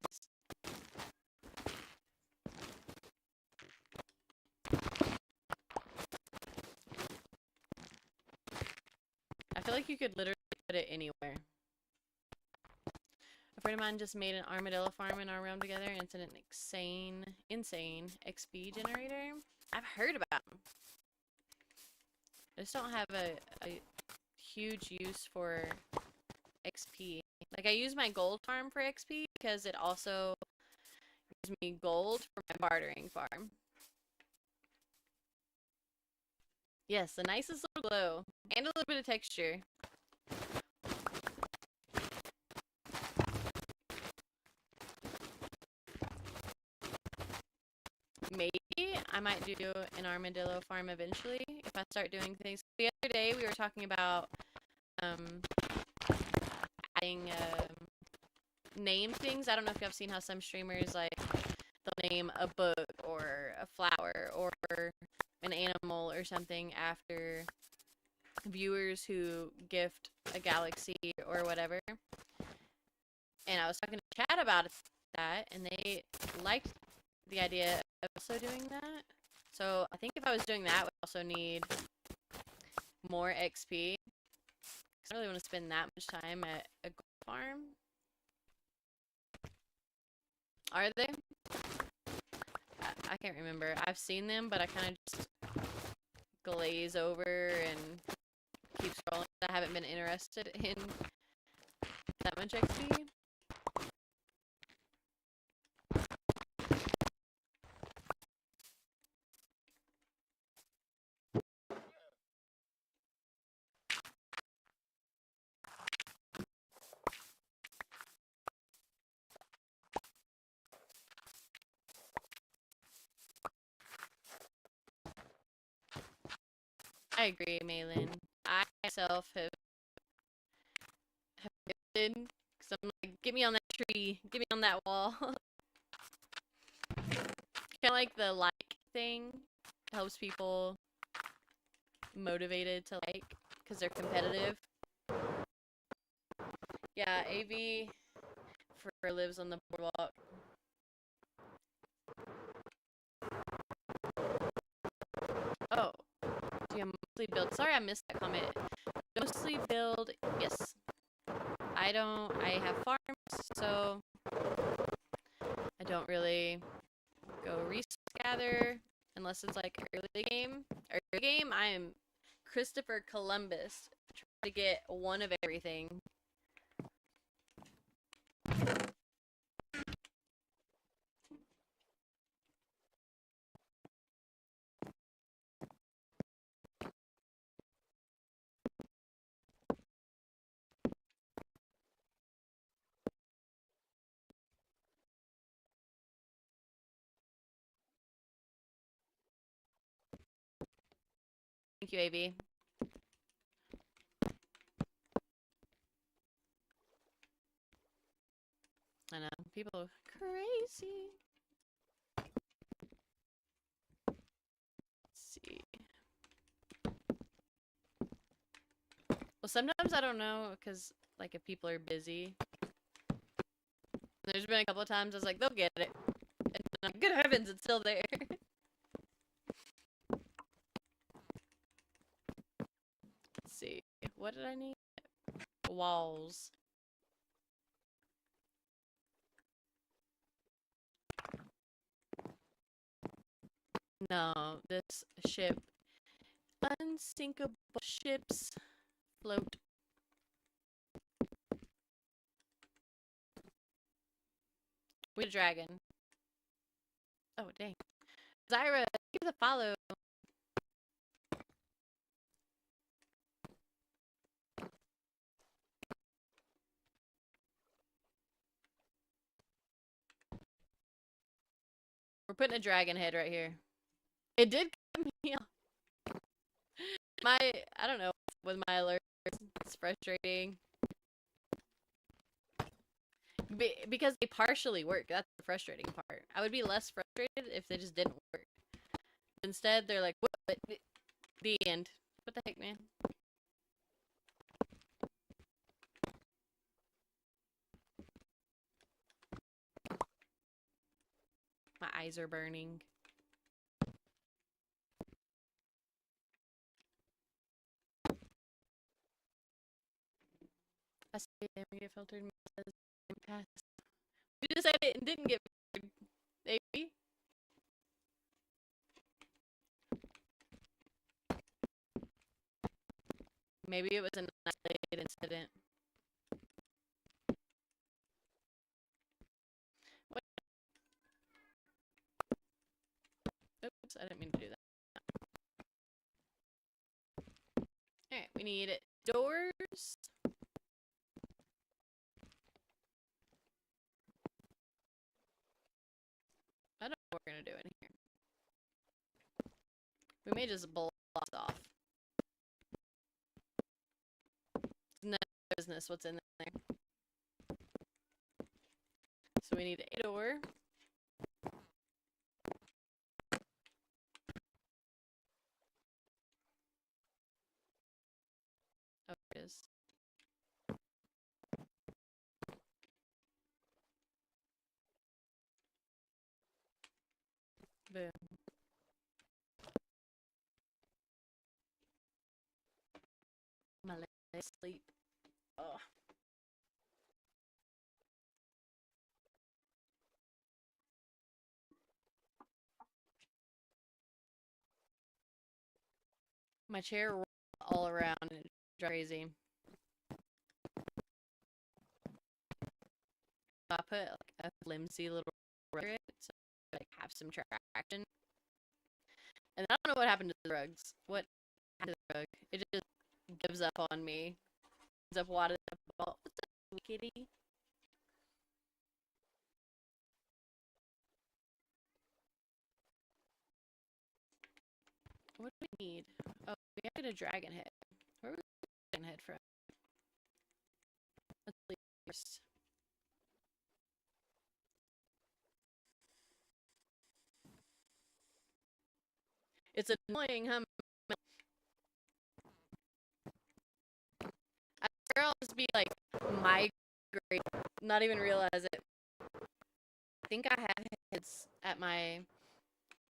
I feel like you could literally put it anywhere. A friend of mine just made an armadillo farm in our realm together, and it's an insane XP generator. I've heard about them. I just don't have a huge use for XP. Like, I use my gold farm for XP because it also gives me gold for my bartering farm. Yes, the nicest little glow. And a little bit of texture. Maybe I might do an armadillo farm eventually if I start doing things. The other day we were talking about adding name things. I don't know if y'all have seen how some streamers, like, they'll name a book or a flower or an animal or something after viewers who gift a galaxy or whatever. And I was talking to chat about that, and they liked the idea of also doing that. So I think if I was doing that, I would also need more XP. I don't really want to spend that much time at a gold farm. Are they? I can't remember. I've seen them, but I kind of just glaze over and keep scrolling. I haven't been interested in that much XP. I agree, Malin. I myself have gifted because I'm like, get me on that tree, get me on that wall. Kind of like the like thing helps people motivated to like because they're competitive. Yeah, AV for lives on the boardwalk. Oh, do you mostly build? Sorry, I missed that comment. Mostly build, yes. I have farms, so I don't really go resource gather unless it's like early game. Early game, I am Christopher Columbus, trying to get one of everything. Thank you, AV. I know, people are crazy. Let's see. Well, sometimes I don't know because, like, if people are busy. There's been a couple of times I was like, they'll get it. And I'm like, good heavens, it's still there. Let's see. What did I need? Walls. No, this ship. Unsinkable ships float. With a dragon. Oh, dang. Zyra, give us a follow. We're putting a dragon head right here. It did cut me off. I don't know, with my alerts, it's frustrating. Because they partially work. That's the frustrating part. I would be less frustrated if they just didn't work. instead they're like, what? The end. What the heck, man? My eyes are burning. I say we get filtered pass. You just said it and didn't get filtered. Maybe. Maybe it was an isolated incident. What? Oops, I didn't mean to do that. Alright, we need doors. I don't know what we're gonna do in here. We may just block it off. It's none of our business what's in there. So we need a door. Oh, it is. Boom. My legs sleep. Oh. My chair rolls all around and it's crazy. I put like a flimsy little rug under it so I like have some traction. And I don't know what happened to the rugs. What happened to the rug? It just gives up on me. Gives up water. What's up, kitty? What do we need? Oh, we have to get a dragon head. Where was the dragon head from? Let's leave first. It's annoying, huh? I swear I'll just be like migrate, not even realize it. I think I have heads at my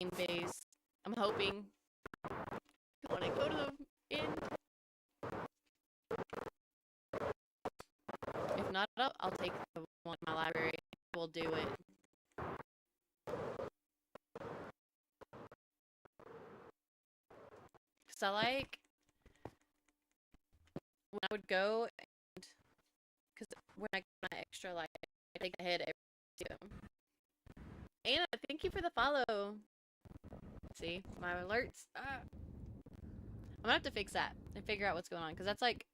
main base. I'm hoping. When I go to the end. If not, I'll take the one in my library. We'll do it. Cause I like when I would go and cause when I get my extra life, I take ahead every two. Anna, thank you for the follow. See my alerts. I'm gonna have to fix that and figure out what's going on because that's like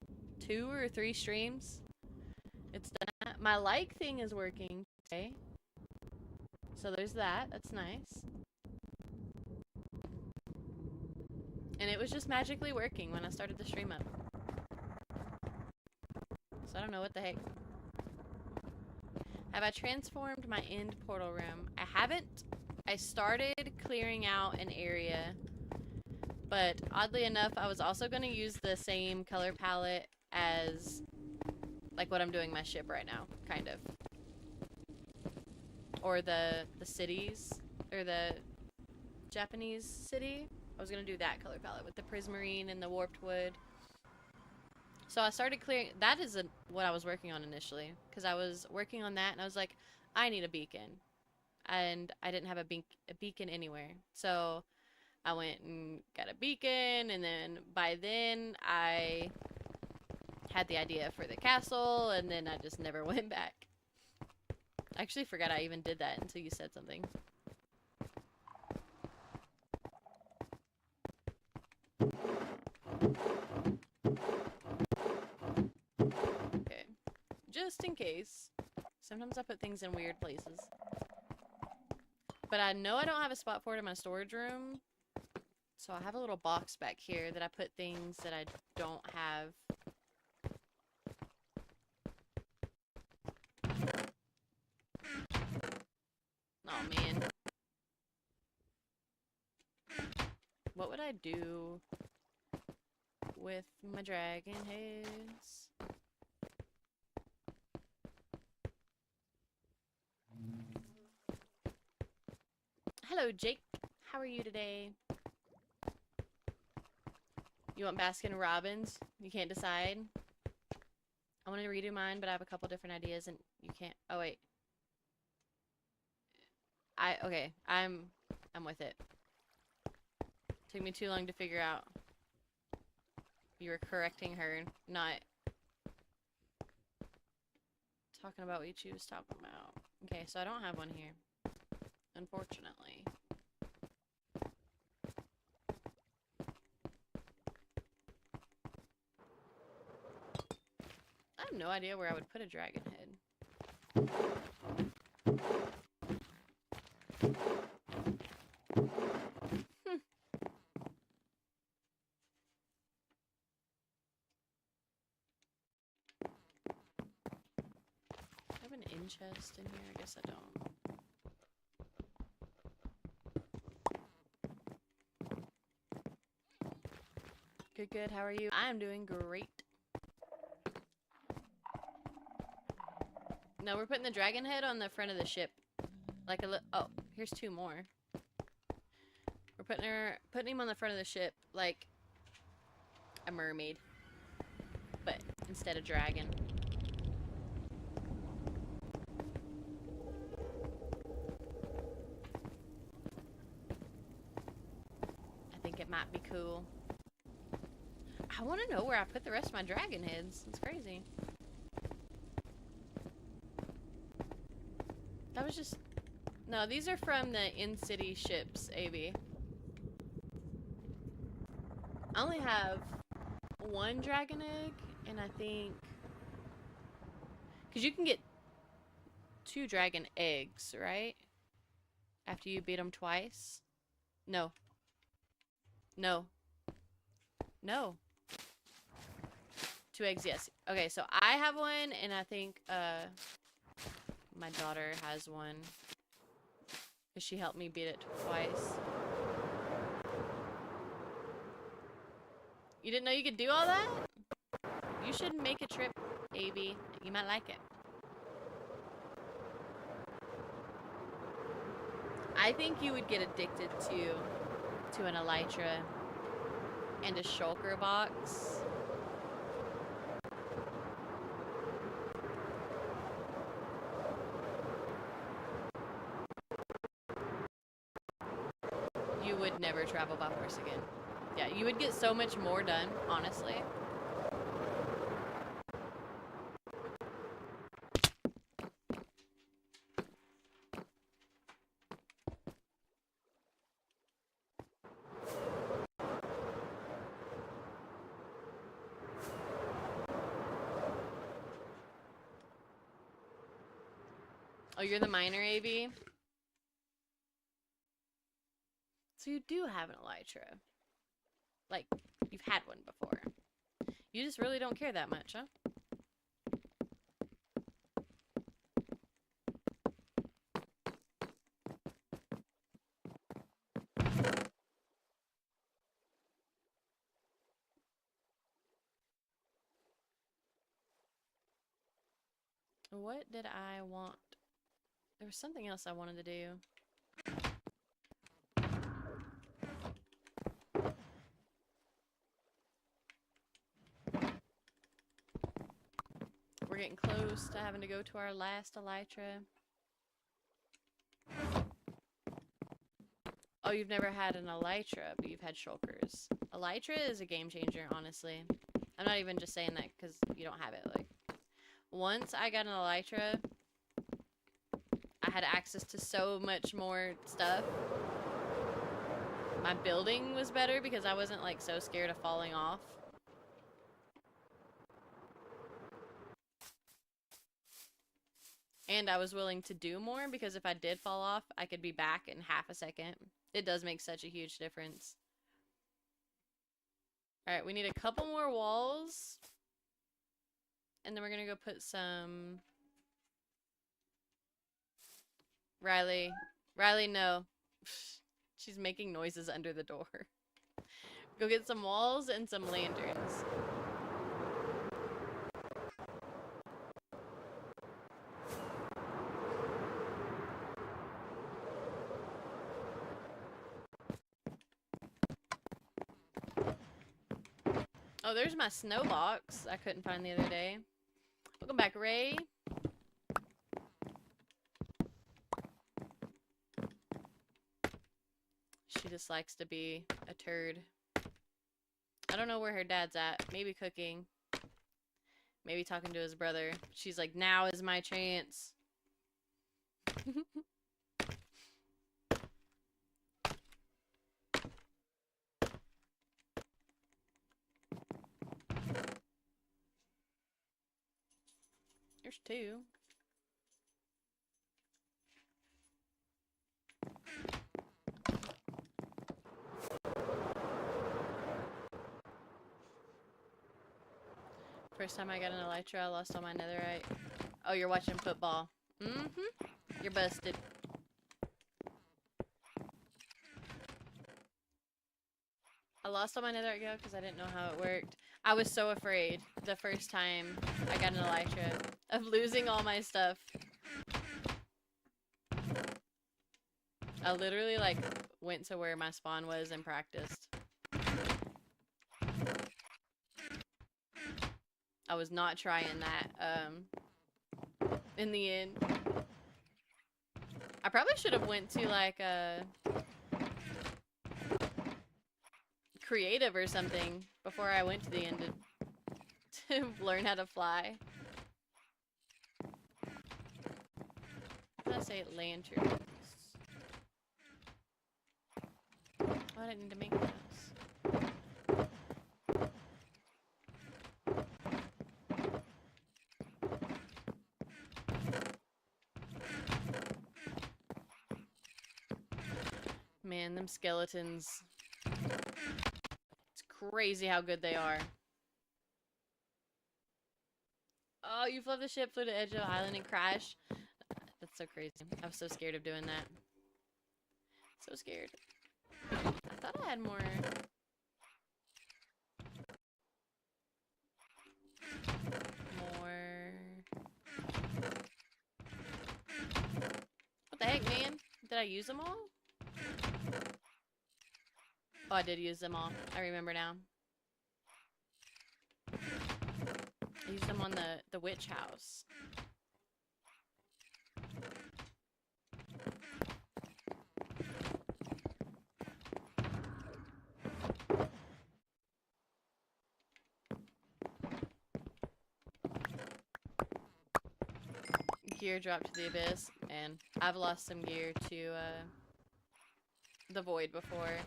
2 or 3 streams. It's done. My like thing is working today. So there's that. That's nice. And it was just magically working when I started the stream up. So I don't know what the heck. Have I transformed my end portal room? I haven't. I started clearing out an area. But oddly enough, I was also going to use the same color palette as like what I'm doing my ship right now, kind of. Or the cities, or the Japanese city. I was going to do that color palette with the prismarine and the warped wood. So I started clearing. That is what I was working on initially. Because I was working on that and I was like, I need a beacon. And I didn't have a beacon anywhere. So I went and got a beacon. And then by then I had the idea for the castle. And then I just never went back. I actually forgot I even did that until you said something. Okay. Just in case. Sometimes I put things in weird places. But I know I don't have a spot for it in my storage room. So I have a little box back here that I put things that I don't have. Oh man. What would I do with my dragon heads? Hello, Jake. How are you today? You want Baskin Robbins? You can't decide? I wanted to redo mine, but I have a couple different ideas and you can't. Oh, wait. Okay. I'm with it. Took me too long to figure out. You were correcting her, not talking about what she was talking about. Okay, so I don't have one here. Unfortunately. I have no idea where I would put a dragon head. I have an in chest in here? I guess I don't. Good, good. How are you? I am doing great. No, we're putting the dragon head on the front of the ship. Like a oh, here's two more. We're putting him on the front of the ship like a mermaid. But instead of dragon. I think it might be cool. I want to know where I put the rest of my dragon heads. It's crazy. That was just... No, these are from the in-city ships, AB. I only have one dragon egg, and I think... Because you can get 2 dragon eggs, right? After you beat them twice? No. No. No. 2 eggs, yes. Okay, so I have one, and I think, my daughter has one. Because she helped me beat it twice. You didn't know you could do all that? You should make a trip, AB. You might like it. I think you would get addicted to an elytra and a shulker box. You would never travel by horse again. Yeah, you would get so much more done, honestly. Oh, you're the minor, AB? So you do have an elytra. Like, you've had one before. You just really don't care that much, huh? What did I want? There was something else I wanted to do. We're getting close to having to go to our last elytra. Oh, you've never had an elytra, but you've had shulkers. Elytra is a game changer, honestly. I'm not even just saying that because you don't have it. Like, once I got an elytra, I had access to so much more stuff. My building was better because I wasn't like so scared of falling off. And I was willing to do more because if I did fall off, I could be back in half a second. It does make such a huge difference. Alright, we need a couple more walls. And then we're gonna go put some... Riley, no. She's making noises under the door. Go get some walls and some lanterns. Oh, there's my snow box I couldn't find the other day. Welcome back, Ray. She just likes to be a turd. I don't know where her dad's at. Maybe cooking. Maybe talking to his brother. She's like, now is my chance. There's two. First time I got an elytra, I lost all my netherite. Oh, you're watching football. Mm-hmm. You're busted. I lost all my netherite go because I didn't know how it worked. I was so afraid the first time I got an elytra of losing all my stuff. I literally like went to where my spawn was and practiced. I was not trying that in the end. I probably should have went to like a creative or something before I went to the end to learn how to fly. What did I say? Lanterns. Oh, I didn't need to make those. Man, them skeletons. It's crazy how good they are. Oh, you flew the ship, flew to the edge of the island and crashed. That's so crazy. I was so scared of doing that. So scared. I thought I had more. What the heck, man? Did I use them all? Oh, I did use them all. I remember now. I used them on the witch house. Gear dropped to the abyss, and I've lost some gear to the void before.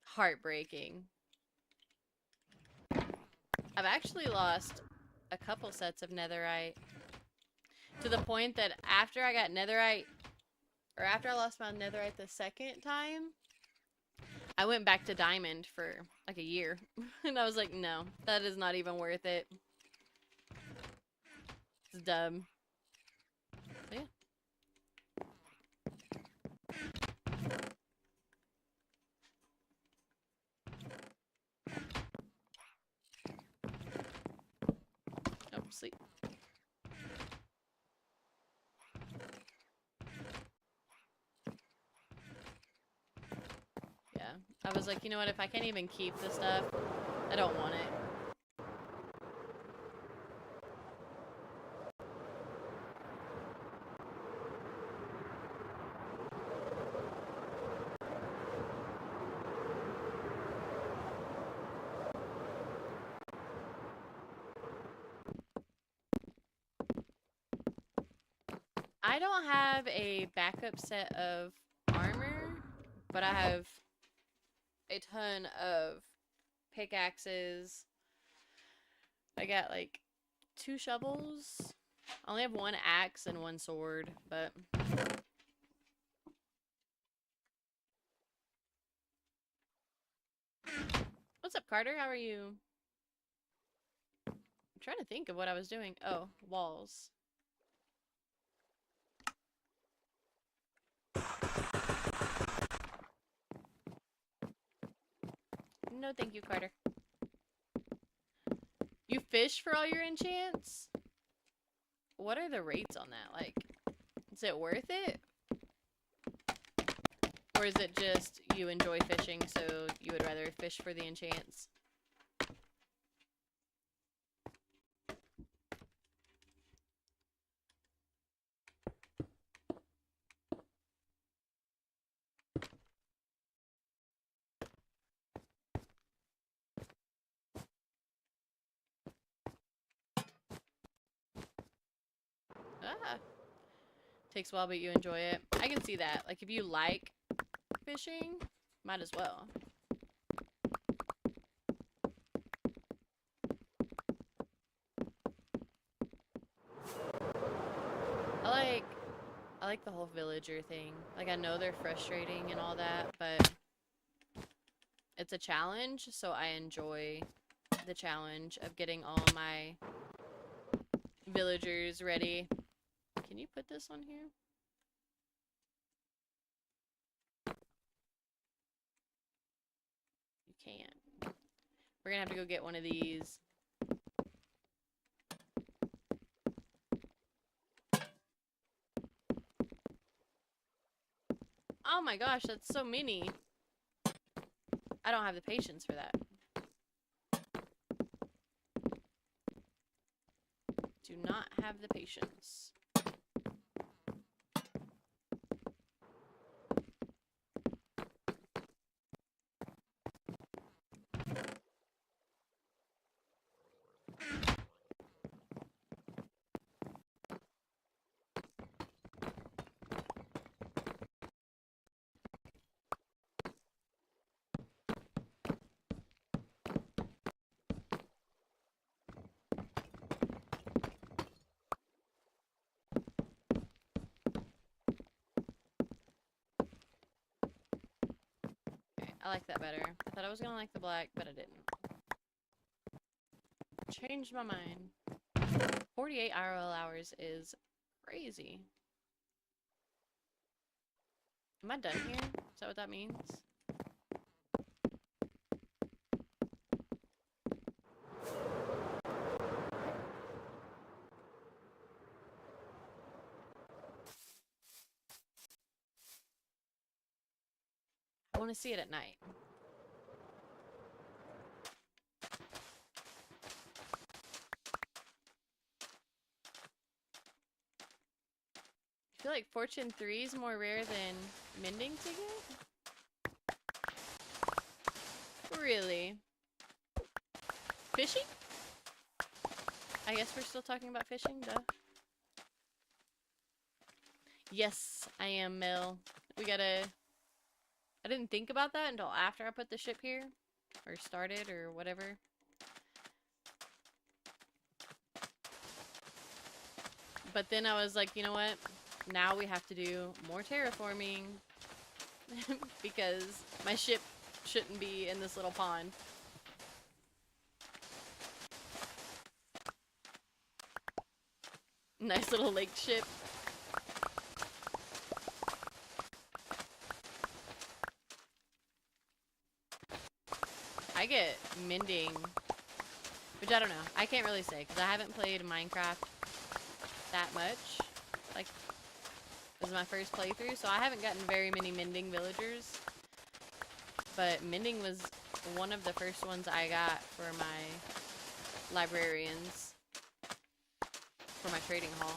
Heartbreaking. I've actually lost a couple sets of netherite to the point that after I got netherite, or after I lost my netherite the second time, I went back to diamond for like a year. And I was like, no, that is not even worth it. It's dumb. So, yeah. Oh, sleep. Yeah. I was like, you know what, if I can't even keep the stuff, I don't want it. I don't have a backup set of armor, but I have a ton of pickaxes. I got like 2 shovels. I only have 1 axe and 1 sword, but what's up, Carter? How are you? I'm trying to think of what I was doing. Oh, walls. No, thank you, Carter. You fish for all your enchants? What are the rates on that? Like, is it worth it? Or is it just you enjoy fishing, so you would rather fish for the enchants? Ah. Takes a while, but you enjoy it. I can see that. Like, if you like fishing, might as well. I like the whole villager thing. Like, I know they're frustrating and all that, but it's a challenge, so I enjoy the challenge of getting all my villagers ready. Can you put this on here? You can't. We're gonna have to go get one of these. Oh my gosh, that's so many. I don't have the patience for that. Do not have the patience. Okay, I like that better. I thought I was gonna like the black, but I didn't. Changed my mind. 48 IRL hours is crazy. Am I done here? Is that what that means? I want to see it at night. I feel like Fortune 3 is more rare than Mending to get? Really? Fishing? I guess we're still talking about fishing, duh. Yes, I am, Mel. We gotta... I didn't think about that until after I put the ship here. Or started, or whatever. But then I was like, you know what? Now we have to do more terraforming. Because my ship shouldn't be in this little pond. Nice little lake ship. I get Mending, which I don't know. I can't really say because I haven't played Minecraft that much. Like, this is my first playthrough, so I haven't gotten very many Mending villagers. But Mending was one of the first ones I got for my librarians for my trading hall.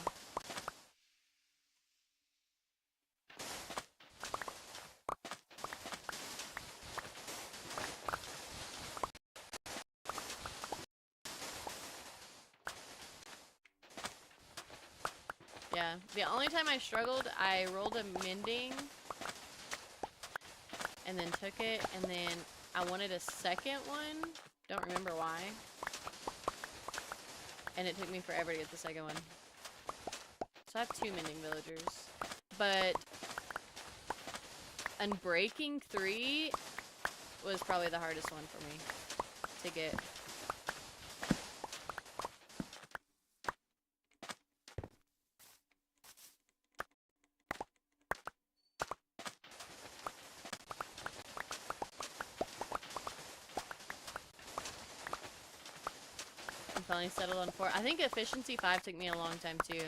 Yeah, the only time I struggled, I rolled a Mending and then took it, and then I wanted a second one. Don't remember why. And it took me forever to get the second one. So I have 2 Mending villagers. But Unbreaking 3 was probably the hardest one for me to get. finally settled on 4. I think efficiency 5 took me a long time too.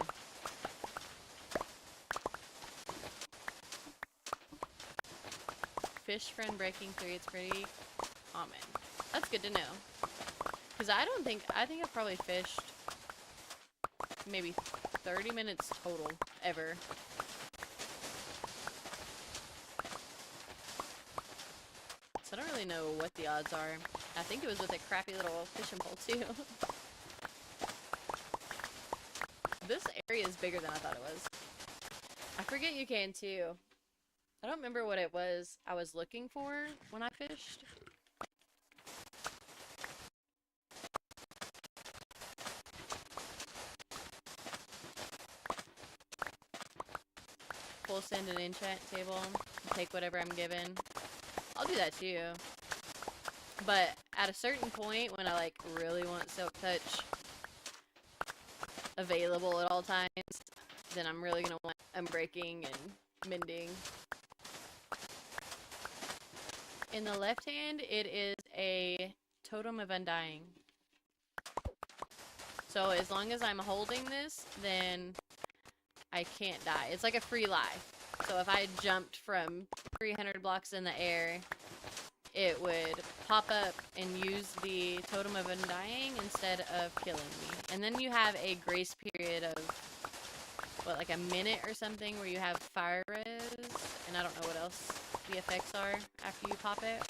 Fish friend breaking 3, it's pretty common. That's good to know. Because I think I've probably fished maybe 30 minutes total, ever. So I don't really know what the odds are. I think it was with a crappy little fishing pole too. This area is bigger than I thought it was. I forget you can too. I don't remember what it was I was looking for when I fished. Full send an enchant table. Take whatever I'm given. I'll do that too. But at a certain point when I like really want Silk Touch available at all times, then I'm really gonna want Unbreaking and Mending. In the left hand, it is a Totem of Undying. So as long as I'm holding this, then I can't die. It's like a free life. So if I jumped from 300 blocks in the air, it would pop up and use the Totem of Undying instead of killing me. And then you have a grace period of, what, like a minute or something where you have fire res, and I don't know what else the effects are after you pop it.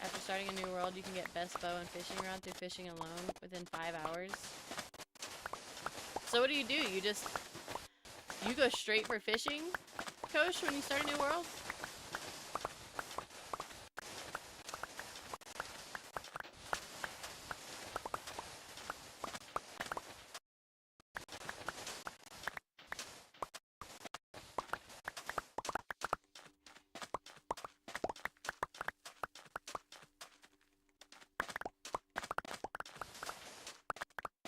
After starting a new world, you can get best bow and fishing rod through fishing alone within 5 hours. So what do? You go straight for fishing, Coach, when you start a new world?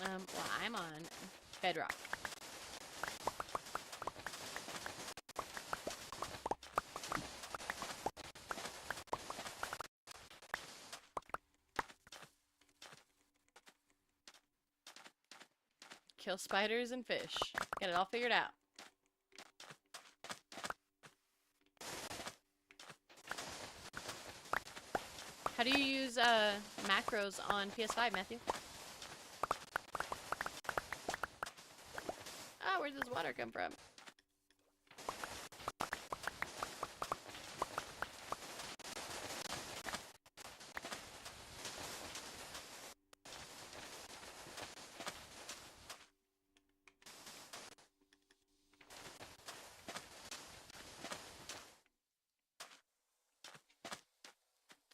Well, I'm on Bedrock. Kill spiders and fish. Get it all figured out. How do you use macros on PS5, Matthew? Oh, where does this water come from?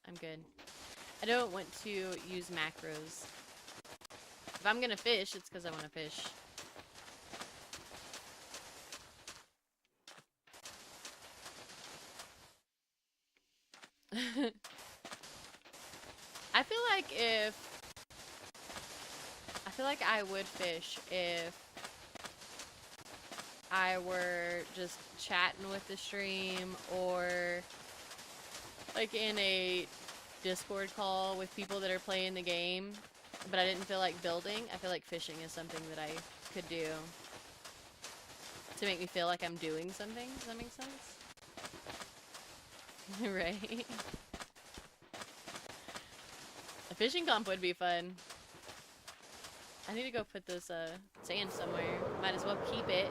I'm good. I don't want to use macros. If I'm gonna fish, it's because I want to fish. I feel like I would fish if I were just chatting with the stream or like in a Discord call with people that are playing the game, but I didn't feel like building. I feel like fishing is something that I could do to make me feel like I'm doing something. Does that make sense? Right? A fishing comp would be fun. I need to go put this sand somewhere. Might as well keep it.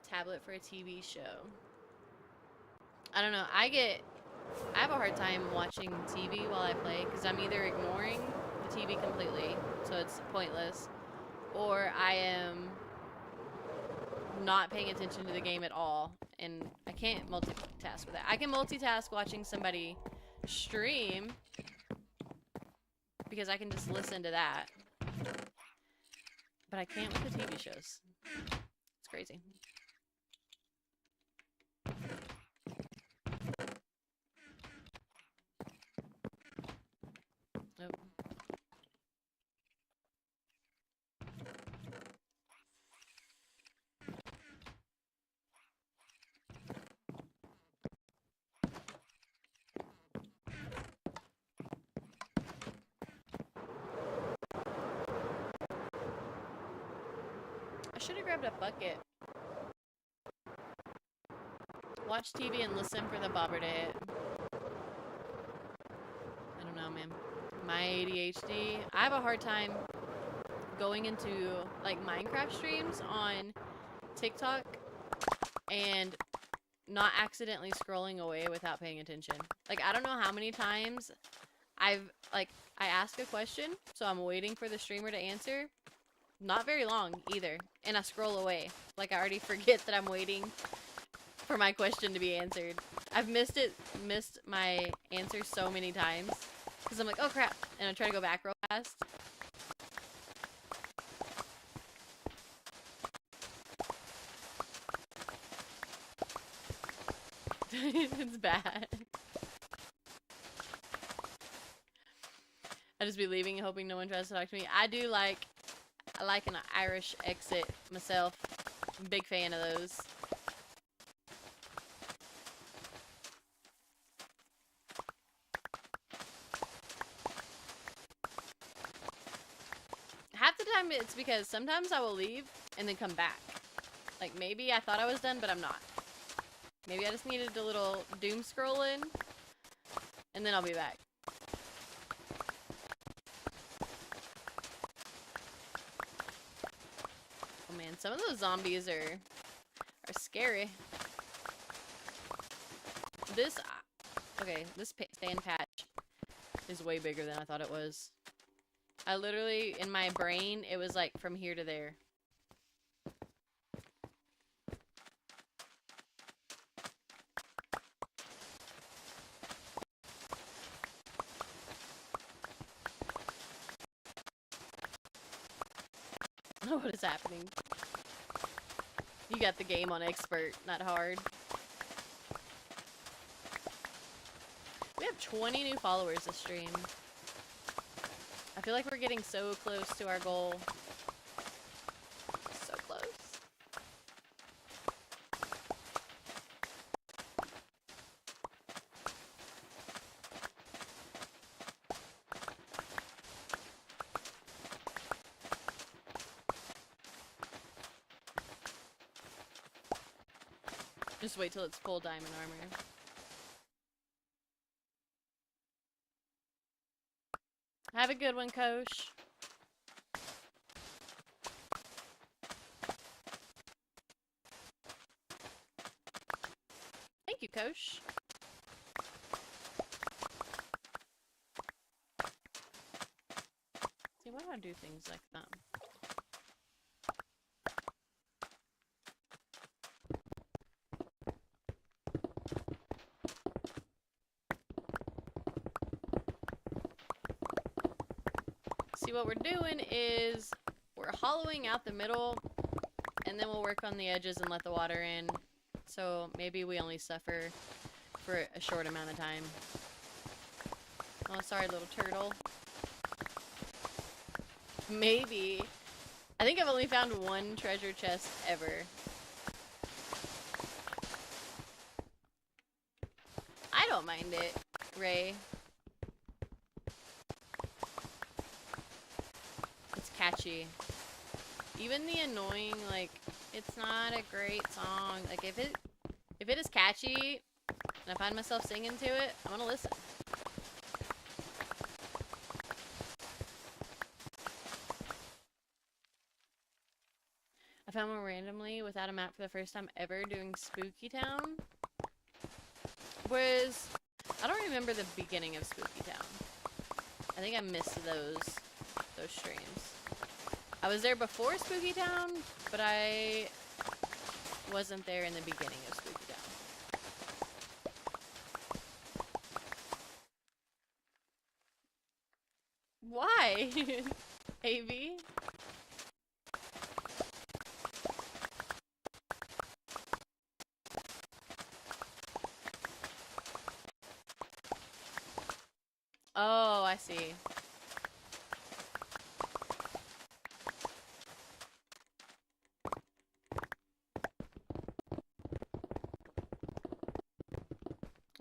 Tablet for a TV show. I don't know. I have a hard time watching TV while I play because I'm either ignoring the TV completely, so it's pointless, or I am not paying attention to the game at all, and I can't multitask with that. I can multitask watching somebody stream because I can just listen to that, but I can't with the TV shows. It's crazy. Nope. should have grabbed a bucket. Watch TV and listen for the bobber day. I don't know, man. My ADHD. I have a hard time going into like Minecraft streams on TikTok and not accidentally scrolling away without paying attention. Like, I don't know how many times I ask a question, so I'm waiting for the streamer to answer. Not very long either, and I scroll away. Like, I already forget that I'm waiting for my question to be answered. I've missed my answer so many times because I'm like, oh crap, and I try to go back real fast. It's bad. I just be leaving and hoping no one tries to talk to me. I like an Irish exit myself. I'm a big fan of those. Half the time it's because sometimes I will leave and then come back. Like, maybe I thought I was done, but I'm not. Maybe I just needed a little doom scrolling, and then I'll be back. Oh man, some of those zombies are scary. This, okay, this sand patch is way bigger than I thought it was. I literally, in my brain, it was like from here to there. What is happening? You got the game on expert, not hard. We have 20 new followers this stream. I feel like we're getting so close to our goal. So close. Just wait till it's full diamond armor. Have a good one, Kosh. Thank you, Kosh. See, why do I do things like that? See, what we're doing is we're hollowing out the middle, and then we'll work on the edges and let the water in. So maybe we only suffer for a short amount of time. Oh, sorry, little turtle. Maybe. I think I've only found one treasure chest ever. I don't mind it, Ray. It's catchy. Even the annoying, like, it's not a great song. Like, if it is catchy and I find myself singing to it, I'm gonna listen. I found one randomly without a map for the first time ever doing Spooky Town. I don't remember the beginning of Spooky Town. I think I missed those streams. I was there before Spooky Town, but I wasn't there in the beginning of Spooky Town. Why? AV? Oh, I see.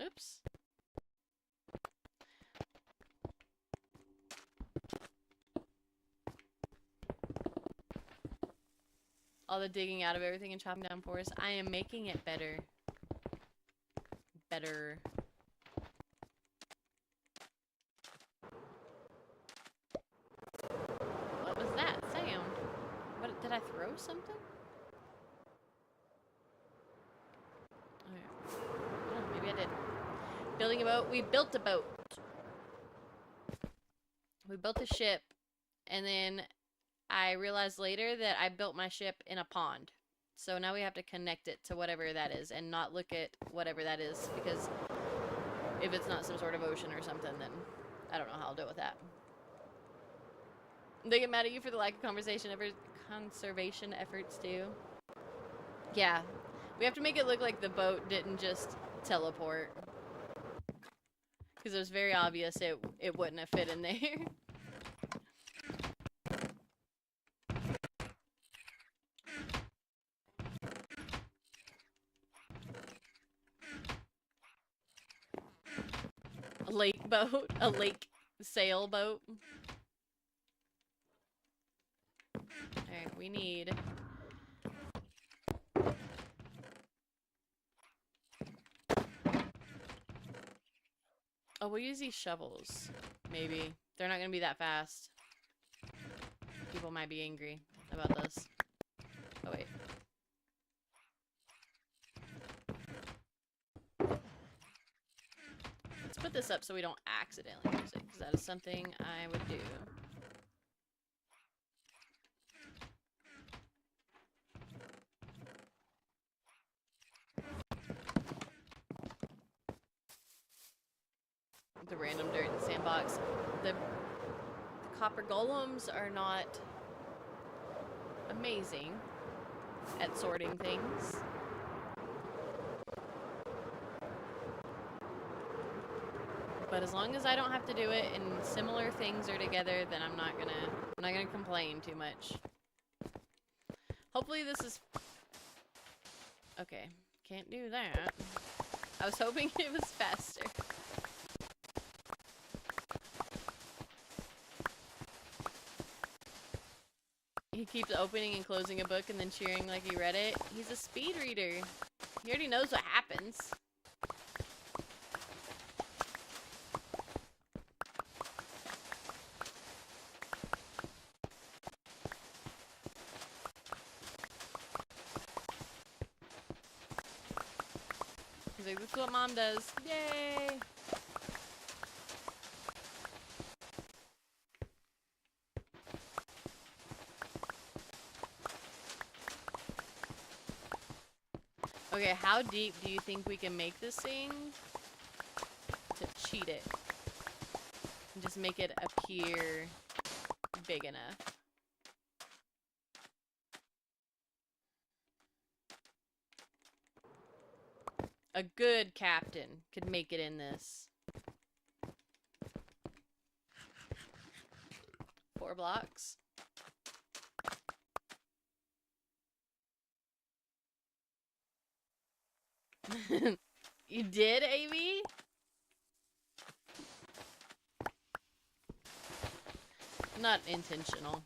Oops. All the digging out of everything and chopping down forests. I am making it better. Better. What was that sound? What, did I throw something? Okay. Oh, maybe I did. Building a boat. We built a boat. We built a ship, and then I realized later that I built my ship in a pond. So now we have to connect it to whatever that is and not look at whatever that is, because if it's not some sort of ocean or something, then I don't know how I'll deal with that. They get mad at you for the lack of conservation efforts too. Yeah. We have to make it look like the boat didn't just teleport. Because it was very obvious it wouldn't have fit in there. A lake boat. A lake sailboat. Alright, we need... Oh, we'll use these shovels. Maybe. They're not gonna be that fast. People might be angry about this. Oh, wait. Let's put this up so we don't accidentally use it, because that is something I would do. The random dirt in the sandbox. The copper golems are not amazing at sorting things. But as long as I don't have to do it and similar things are together, then I'm not gonna complain too much. Hopefully this is... Okay, can't do that. I was hoping it was faster. He keeps opening and closing a book and then cheering like he read it. He's a speed reader. He already knows what happens. He's like, this is what mom does. Yay! Okay, how deep do you think we can make this thing to cheat it? And just make it appear big enough. A good captain could make it in this. 4 blocks. You did, AB? Not intentional.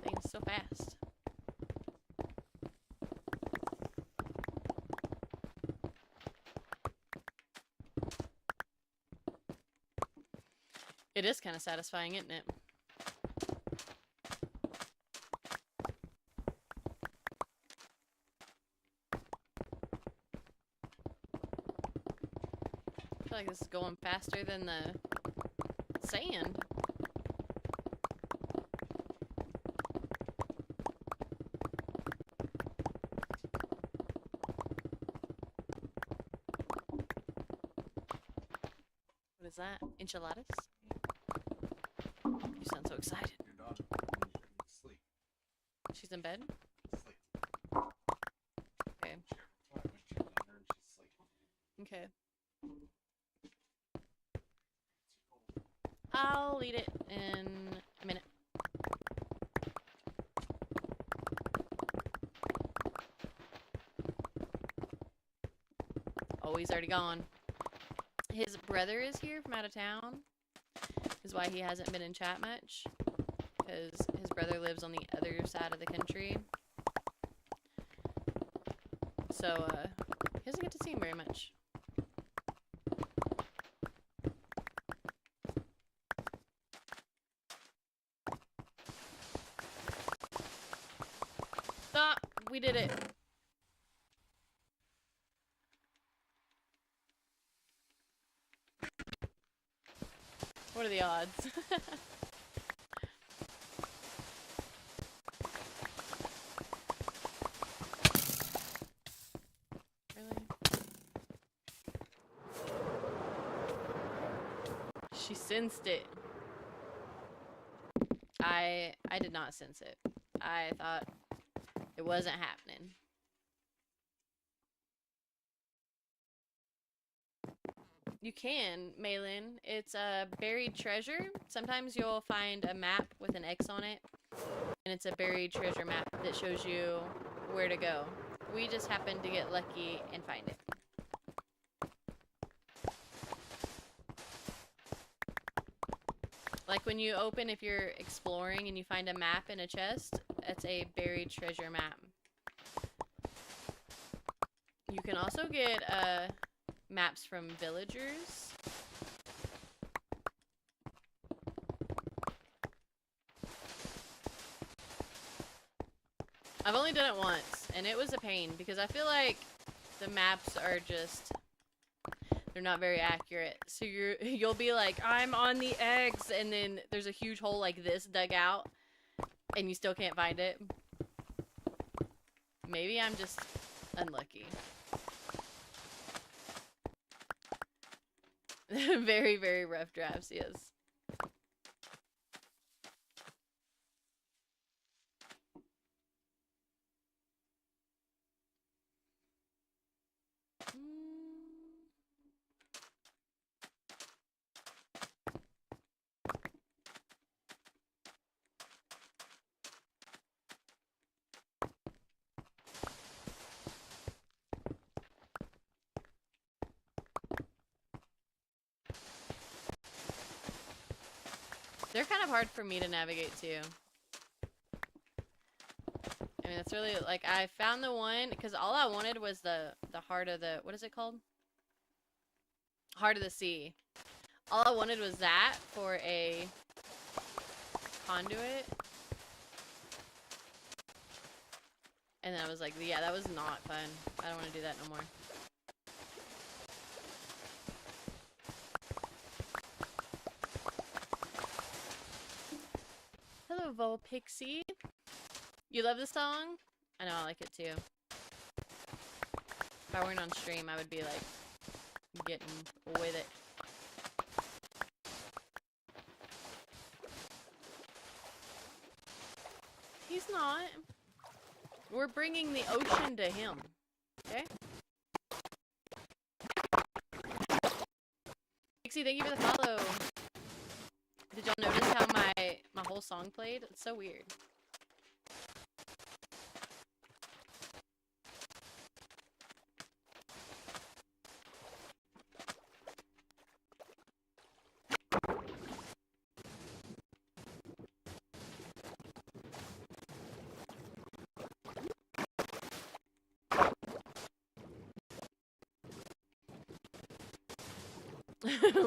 Things so fast. It is kind of satisfying, isn't it? I feel like this is going faster than the sand. What is that? Enchiladas? You sound so excited. Your daughter should sleep. She's in bed? Sleep. Okay. When she's younger and she's sleeping. Okay. I'll eat it in a minute. Oh, he's already gone. His brother is here from out of town. Is why he hasn't been in chat much. Because his brother lives on the other side of the country. So, he doesn't get to see him very much. Stop! We did it! What are the odds? Really? She sensed it. I did not sense it. I thought it wasn't happening. You can, Malin. It's a buried treasure. Sometimes you'll find a map with an X on it, and it's a buried treasure map that shows you where to go. We just happened to get lucky and find it. Like when you open, if you're exploring and you find a map in a chest, that's a buried treasure map. You can also get maps from villagers. I've only done it once, and it was a pain because I feel like the maps are just, they're not very accurate. So you'll be like, I'm on the X, and then there's a huge hole like this dug out, and you still can't find it. Maybe I'm just unlucky. Very, very rough drafts, yes. They're kind of hard for me to navigate too. I mean, it's really, like, I found the one, because all I wanted was the heart of the, what is it called? Heart of the Sea. All I wanted was that for a conduit. And then I was like, yeah, that was not fun. I don't want to do that no more. Hello, Volpixie. You love this song? I know, I like it too. If I weren't on stream, I would be like, getting with it. He's not. We're bringing the ocean to him. Okay? Pixie, thank you for the follow. Did y'all notice how my whole song played? It's so weird.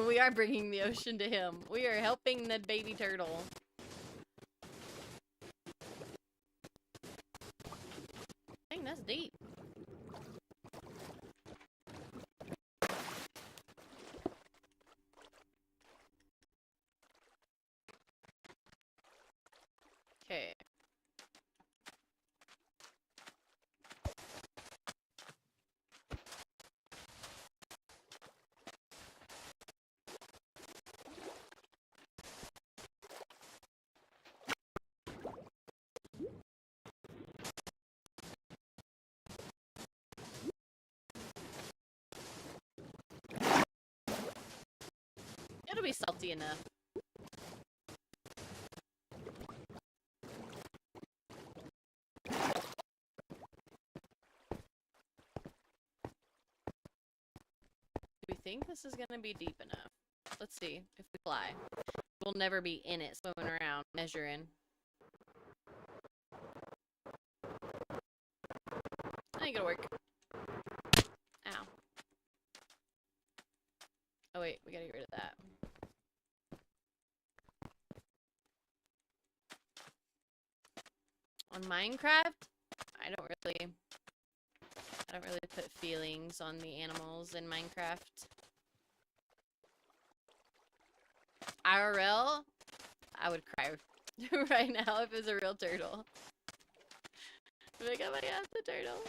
We are bringing the ocean to him. We are helping the baby turtle. Dang, that's deep. Okay. It'll be salty enough. think this is gonna be deep enough. Let's see if we fly. We'll never be in it, swimming around, measuring. I think it'll work. Ow. Oh wait, we gotta get rid of that. On Minecraft, I don't really put feelings on the animals in Minecraft. IRL, I would cry right now if it was a real turtle. I'd be like, oh my god, the turtles.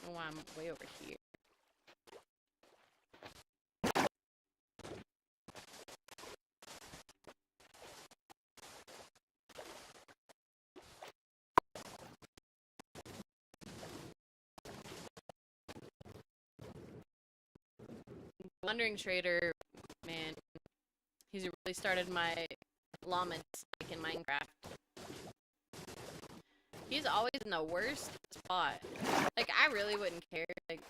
Oh, I'm way over here. Wandering Trader, man, he's really started my llama dislike in Minecraft. He's always in the worst spot. Like, I really wouldn't care, like,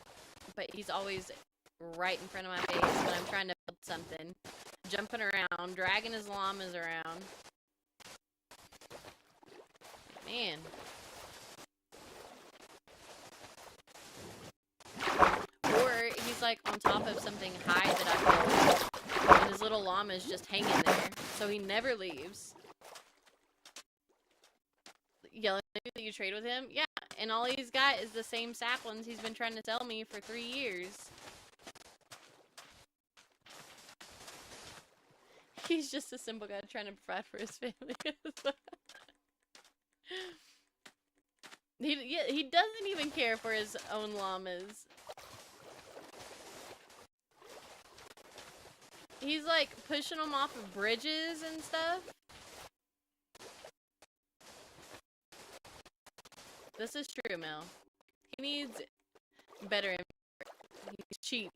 but he's always right in front of my face when I'm trying to build something. Jumping around, dragging his llamas around. Man. Or he's like on top of something high that I built, and his little llama is just hanging there, so he never leaves. Yelling at you that you trade with him? Yeah, and all he's got is the same saplings he's been trying to sell me for 3 years. He's just a simple guy trying to provide for his family. He doesn't even care for his own llamas. He's like pushing them off of bridges and stuff. This is true, Mel. He needs better inventory. He's cheap.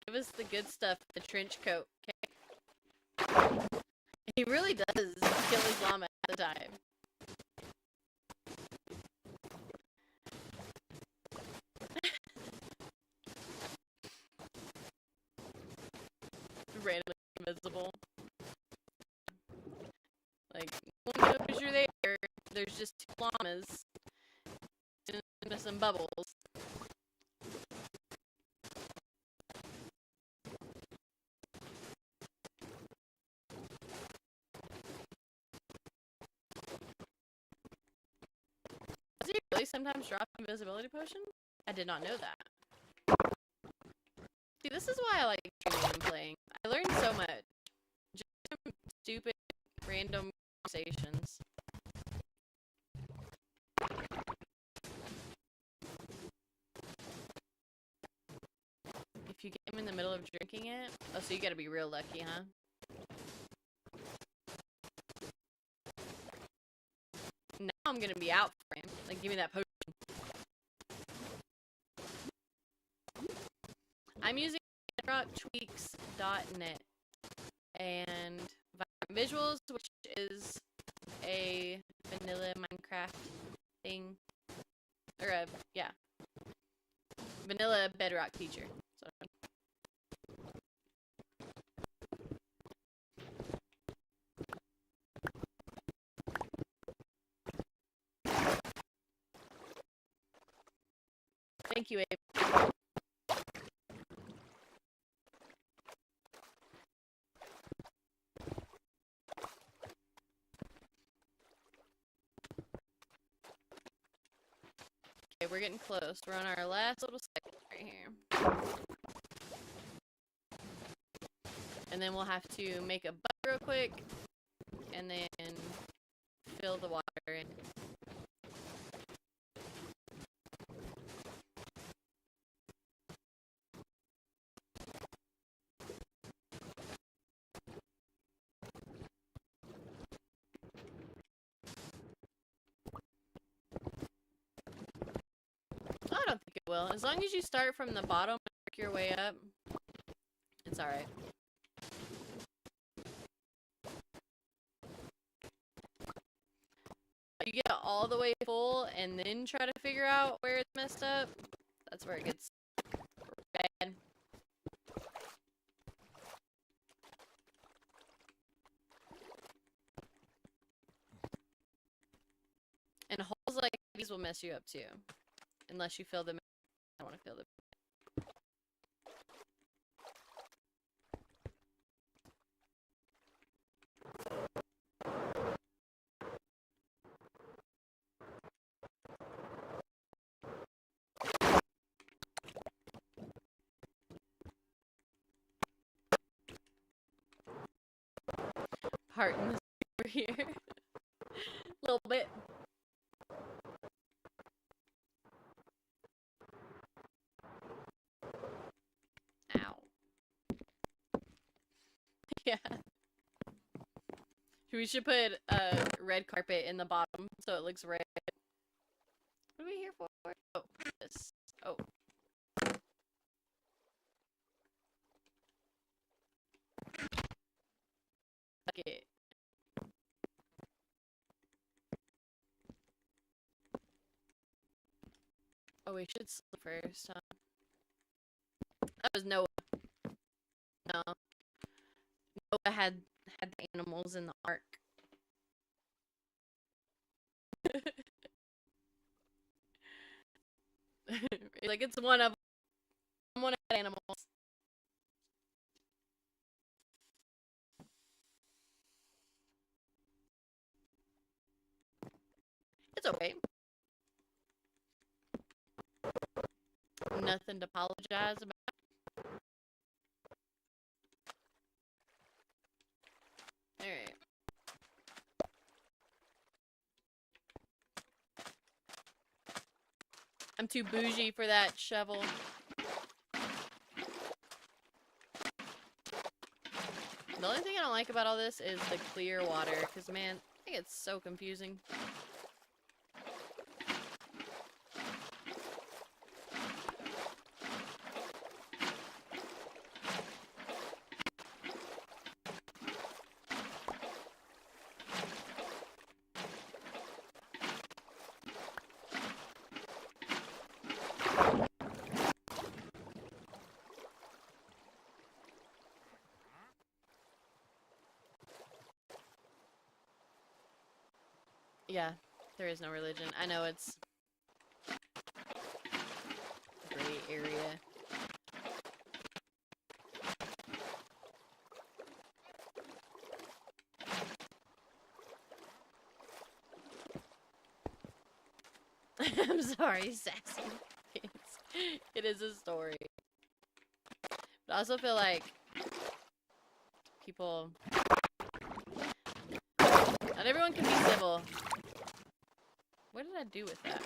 Give us the good stuff, the trench coat, okay? He really does kill his llama at the time. Randomly invisible. Like, no one knows you're there. There's just 2 llamas into some bubbles. Does he really sometimes drop invisibility potion? I did not know that. See, this is why I like streaming and playing. I learned so much. Just from stupid, random conversations. If you get him in the middle of drinking it... Oh, so you gotta be real lucky, huh? Now I'm gonna be out for him. Like, give me that potion. I'm using bedrocktweaks.net and Visuals, which is a vanilla Minecraft thing. Or a, yeah. Vanilla Bedrock feature. So. Thank you, Abe. Okay, we're getting close. We're on our last little section right here. And then we'll have to make a butt real quick, and then fill the water in. I don't think it will. As long as you start from the bottom and work your way up, it's alright. you get all the way full and then try to figure out where it's messed up, that's where it gets bad. And holes like these will mess you up too. Unless you fill them. I want to fill them. Heart in this over here. A little bit. Ow. Yeah. We should put a red carpet in the bottom so it looks red. What are we here for? Oh, this. Oh. Okay. Oh, we should sleep first, huh? That was Noah. No. Noah had the animals in the ark. Like it's one of the animals. It's okay. Nothing to apologize about. Alright. I'm too bougie for that shovel. The only thing I don't like about all this is the clear water, because man, I think it's so confusing. Yeah, there is no religion. I know it's a gray area. I'm sorry, sassy. It is a story. But I also feel like people... Not everyone can be civil. What did I do with that?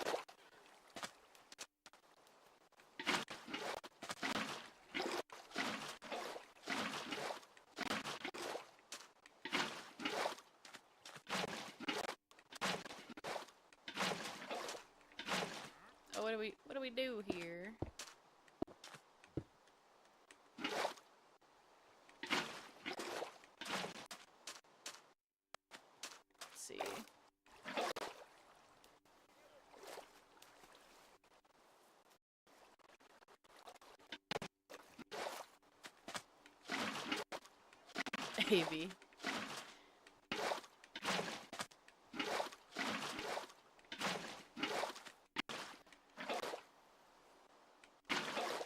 Oh, what do we do here? Let's see. AV.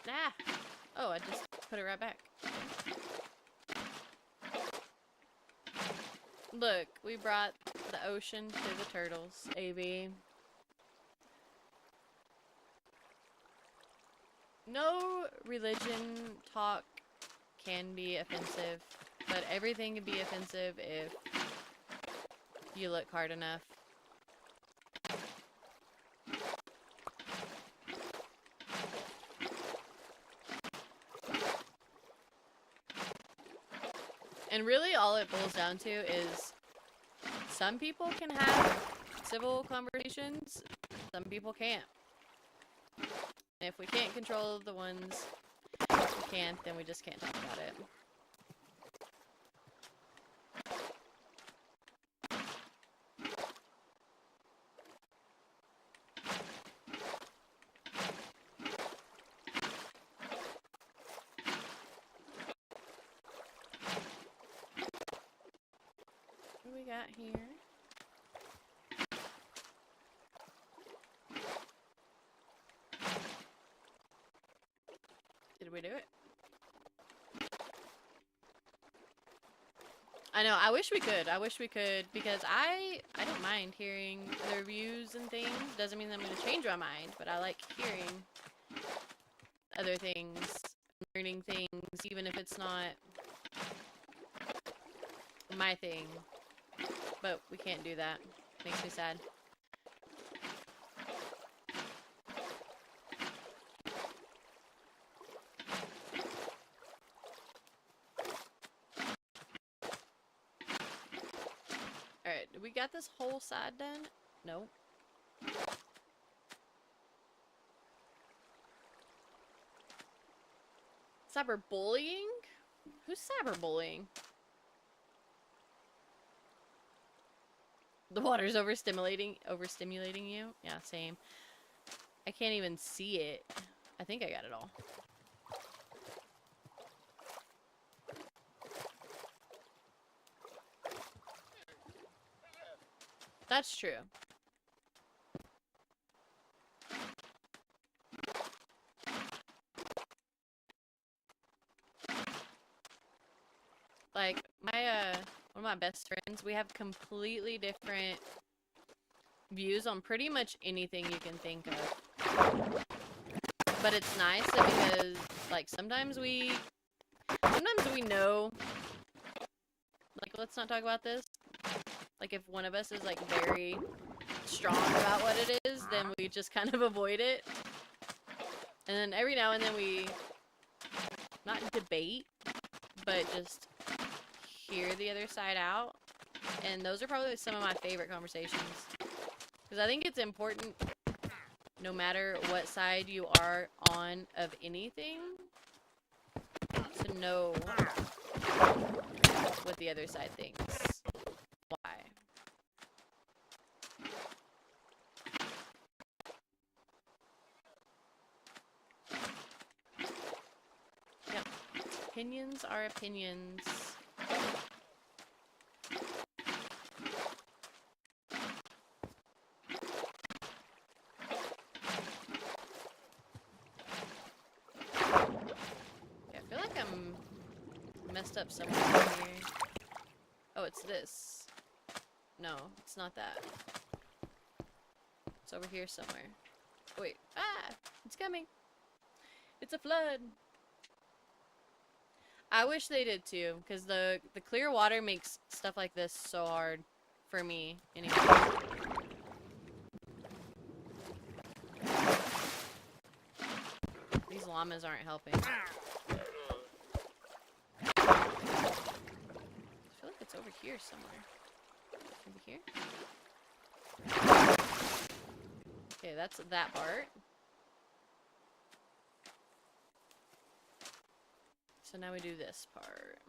Ah! Oh, I just put it right back. Look, we brought the ocean to the turtles, AV. No religion talk can be offensive, but everything can be offensive if you look hard enough. And really all it boils down to is some people can have civil conversations, some people can't. And if we can't control the ones we can't, then we just can't talk about it. we got here? Did we do it? I know, I wish we could. I wish we could, because I don't mind hearing the reviews and things. Doesn't mean I'm going to change my mind, but I like hearing other things, learning things, even if it's not my thing. But we can't do that. Makes me sad. Alright, we got this whole side done? No. Cyberbullying? Who's cyberbullying? The water's overstimulating you? Yeah, same. I can't even see it. I think I got it all. That's true. Like, one of my best friends, we have completely different views on pretty much anything you can think of. But it's nice because, like, sometimes we know, like, let's not talk about this. Like, if one of us is, like, very strong about what it is, then we just kind of avoid it. And then every now and then we, not debate, but just hear the other side out. And those are probably some of my favorite conversations. Because I think it's important, no matter what side you are on of anything, to know what the other side thinks. Why. Yep. Opinions are opinions. Up somewhere here. Oh, it's this. No, it's not that. It's over here somewhere. Wait. Ah! It's coming. It's a flood. I wish they did too, because the clear water makes stuff like this so hard for me anyway. These llamas aren't helping. It's over here somewhere. Over here? Okay, that's that part. So now we do this part.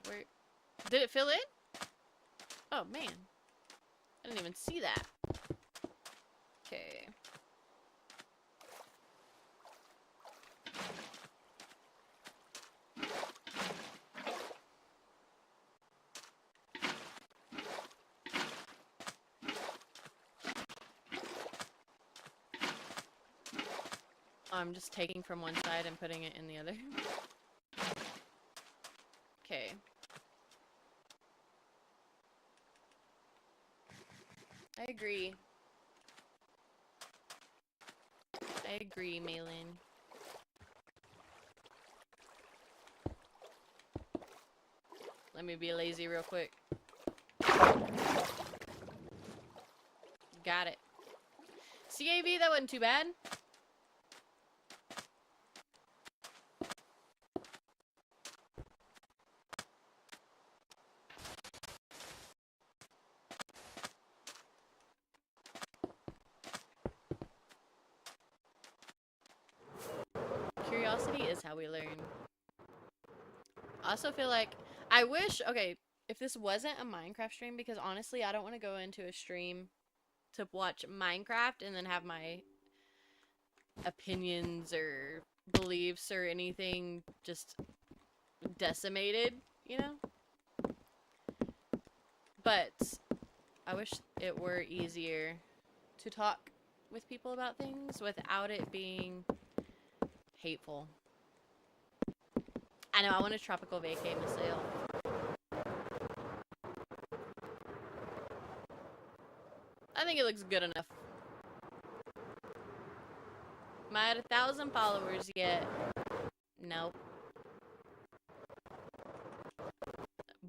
Where did it fill in? Oh man. I didn't even see that. Okay. I'm just taking from one side and putting it in the other. Okay. I agree. I agree, Malin. Let me be lazy real quick. Got it. CAV, that wasn't too bad. Curiosity is how we learn. I also feel like, I wish, okay, if this wasn't a Minecraft stream, because honestly, I don't want to go into a stream to watch Minecraft and then have my opinions or beliefs or anything just decimated, you know? But I wish it were easier to talk with people about things without it being hateful. I know, I want a tropical vacay myself. I think it looks good enough. Am I at 1,000 followers yet? Nope.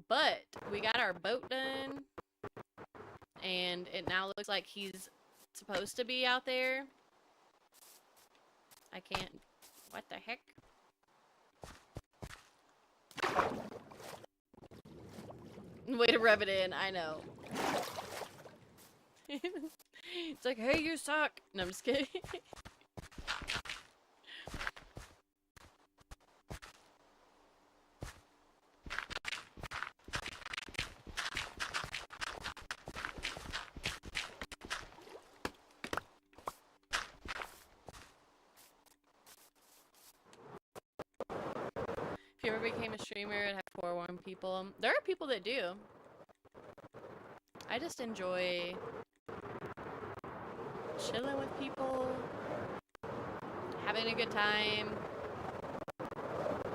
But we got our boat done. And it now looks like he's supposed to be out there. I can't... What the heck? Way to rub it in, I know. It's like, hey, you suck. No, I'm just kidding. If you ever became a streamer and have forewarn people, there are people that do. I just enjoy chilling with people, having a good time,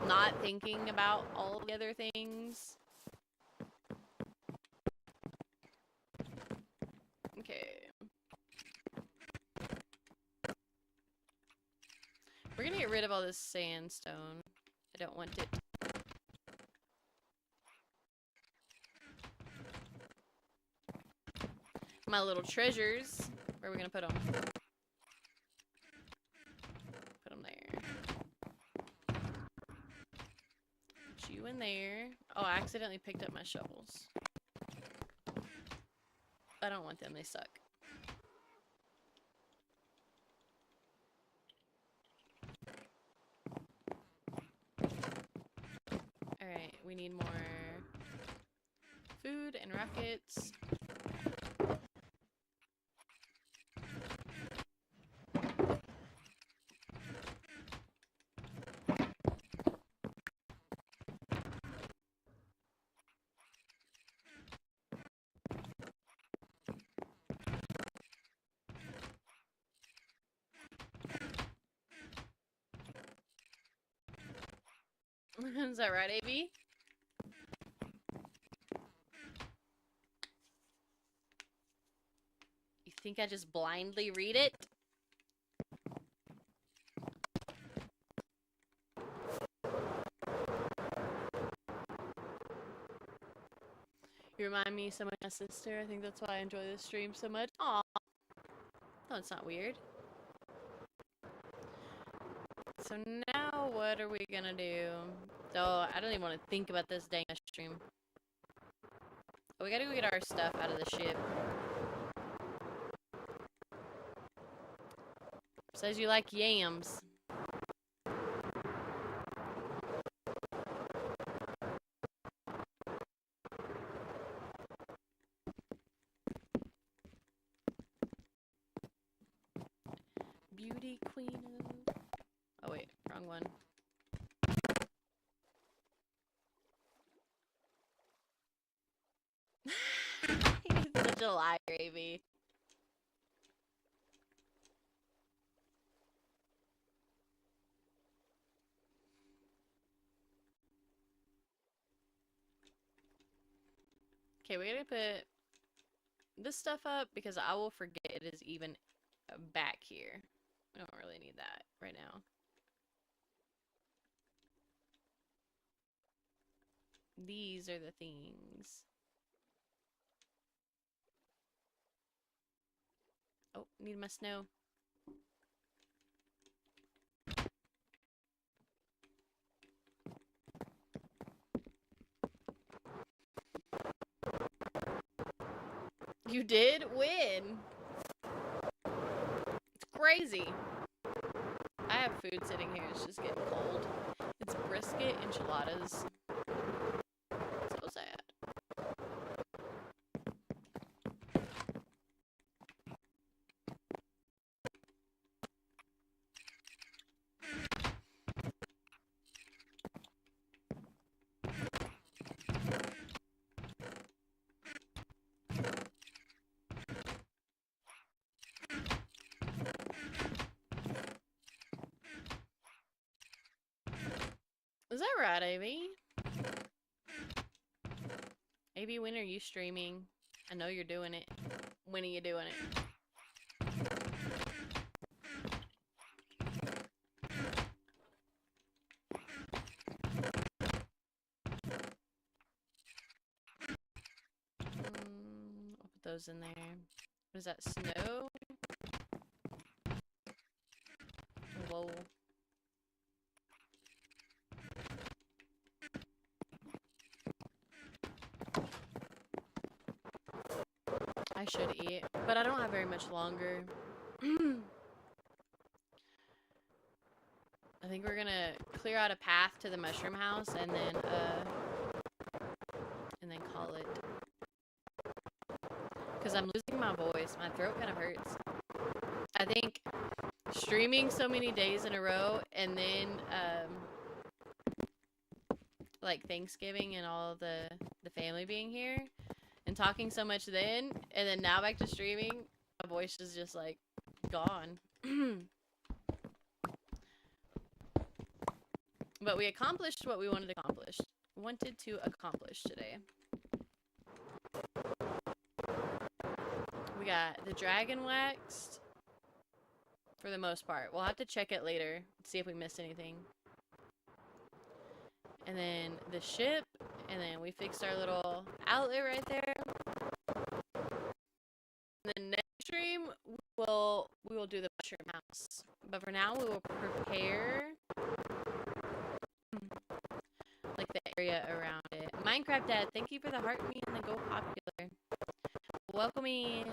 not thinking about all the other things. Okay. We're gonna get rid of all this sandstone. I don't want it. My little treasures. Where are we gonna put them? Put them there. Put you in there. Oh, I accidentally picked up my shovels. I don't want them, they suck. Alright, we need more food and rockets. Is that right, AB? You think I just blindly read it? You remind me so much of my sister. I think that's why I enjoy this stream so much. Aw. No, it's not weird. So now what are we gonna do? So I don't even want to think about this dang stream. Oh, we gotta go get our stuff out of the ship. Says you like yams. Beauty queen of... Oh wait, wrong one. He's such a liar, AB. Okay, we gotta put this stuff up because I will forget it is even back here. We don't really need that right now. These are the things. Oh, need my snow. You did win. It's crazy. I have food sitting here. It's just getting cold. It's brisket enchiladas. So sad. right, AB. AB, when are you streaming? I know you're doing it. When are you doing it? I'll put those in there. What is that? Snow? Whoa. I should eat, but I don't have very much longer. I think we're gonna clear out a path to the mushroom house and then call it. Cause I'm losing my voice. My throat kind of hurts. I think streaming so many days in a row and then like Thanksgiving and all the family being here and talking so much then and then now back to streaming, my voice is just like gone. But we accomplished what we wanted to accomplish today. We got the dragon waxed for the most part. We'll have to check it later, see if we missed anything. And then the ship, and then we fixed our little outlet right there. And the next stream, we will do the mushroom house. But for now, we will prepare like the area around it. Minecraft Dad, thank you for the heart me and the go popular. Welcome in.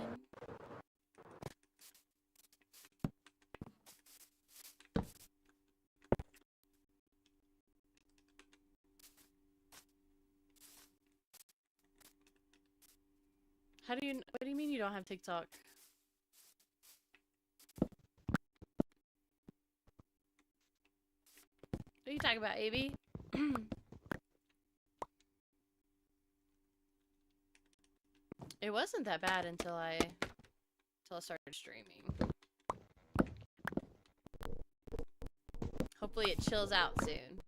What do you mean you don't have TikTok? What are you talking about, AB? It wasn't that bad until I started streaming. Hopefully it chills out soon.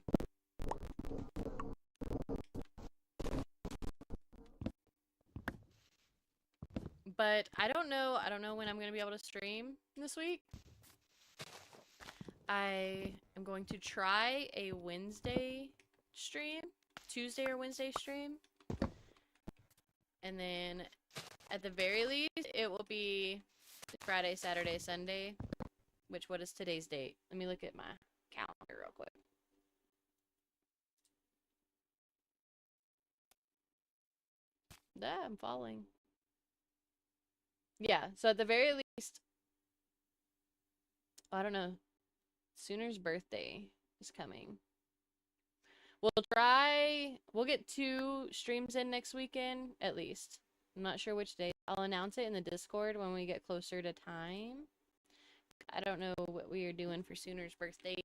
But I don't know when I'm going to be able to stream this week. I am going to try a Wednesday stream, Tuesday or Wednesday stream. And then at the very least, it will be Friday, Saturday, Sunday. What is today's date? Let me look at my calendar real quick. I'm falling. Yeah, so at the very least, I don't know. Sooner's birthday is coming. We'll get 2 streams in next weekend, at least. I'm not sure which day. I'll announce it in the Discord when we get closer to time. I don't know what we are doing for Sooner's birthday.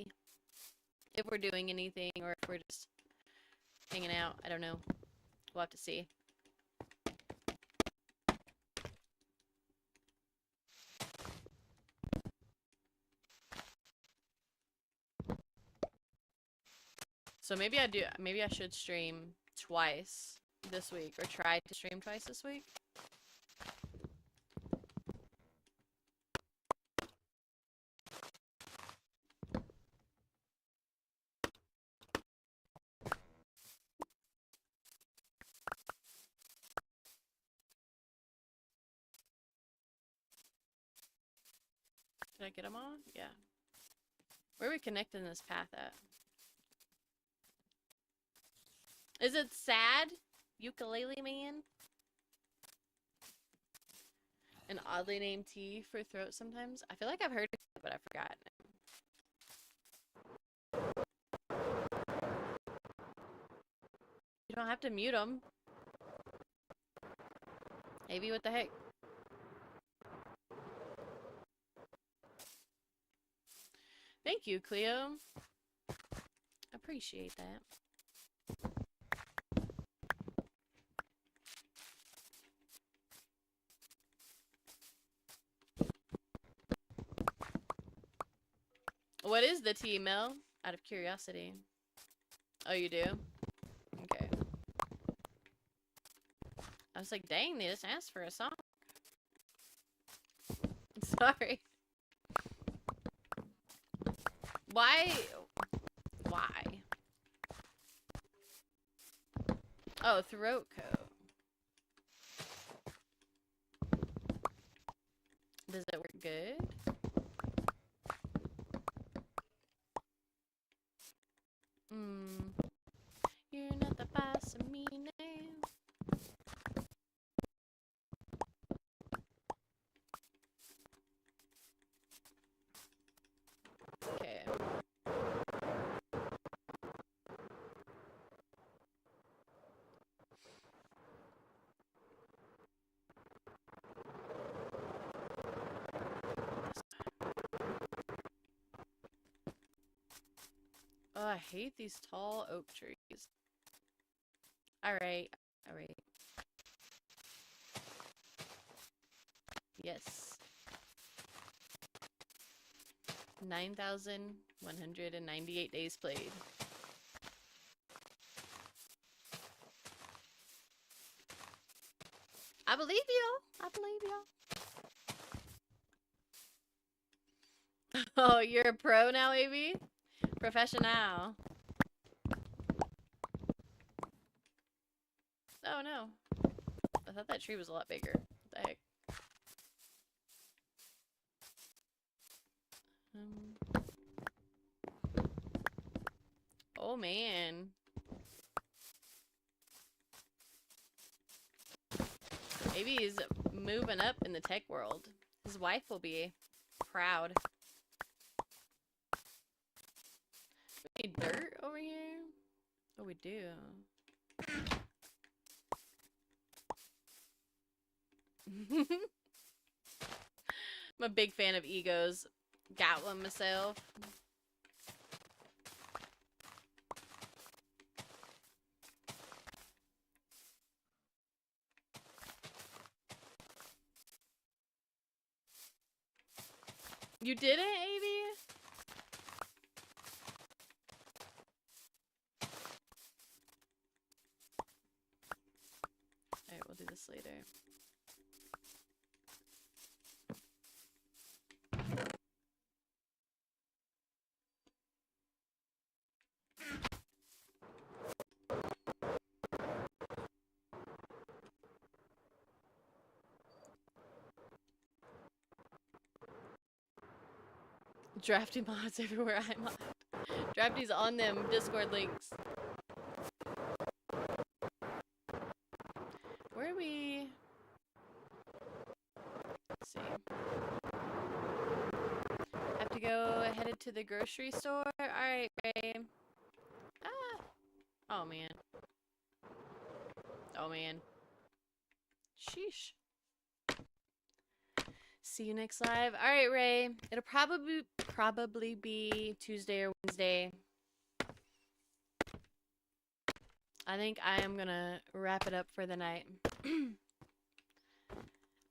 If we're doing anything or if we're just hanging out. I don't know. We'll have to see. So maybe I should stream twice this week, or try to stream twice this week. Did I get them all? Yeah. Where are we connecting this path at? Is it sad? Ukulele man? An oddly named tea for throat sometimes? I feel like I've heard it, but I forgot. You don't have to mute them. Maybe what the heck? Thank you, Cleo. Appreciate that. What is the tea, Mel? Out of curiosity. Oh, you do? Okay. I was like, dang, they just asked for a song. Sorry. Why? Why? Oh, throat coat. Does it work good? Hmm. You're not the boss of me now. Okay. Oh, I hate these tall oak trees. Alright. Alright. Yes. 9,198 days played. I believe you. I believe you. Oh, you're a pro now, AB? Professional. Oh no. I thought that tree was a lot bigger. What the heck? Oh man. Maybe he's moving up in the tech world. His wife will be proud. We need dirt over here? Oh, we do. I'm a big fan of egos. Got one myself. You didn't, Avy? Alright, we'll do this later. Drafty mods everywhere I'm on. Drafty's on them Discord links. Where are we? Let's see. Have to go headed to the grocery store. Alright, Ray. Ah. Oh man. Oh man. Sheesh. See you next live. Alright, Ray. It'll probably be Tuesday or Wednesday. I think I am gonna wrap it up for the night. I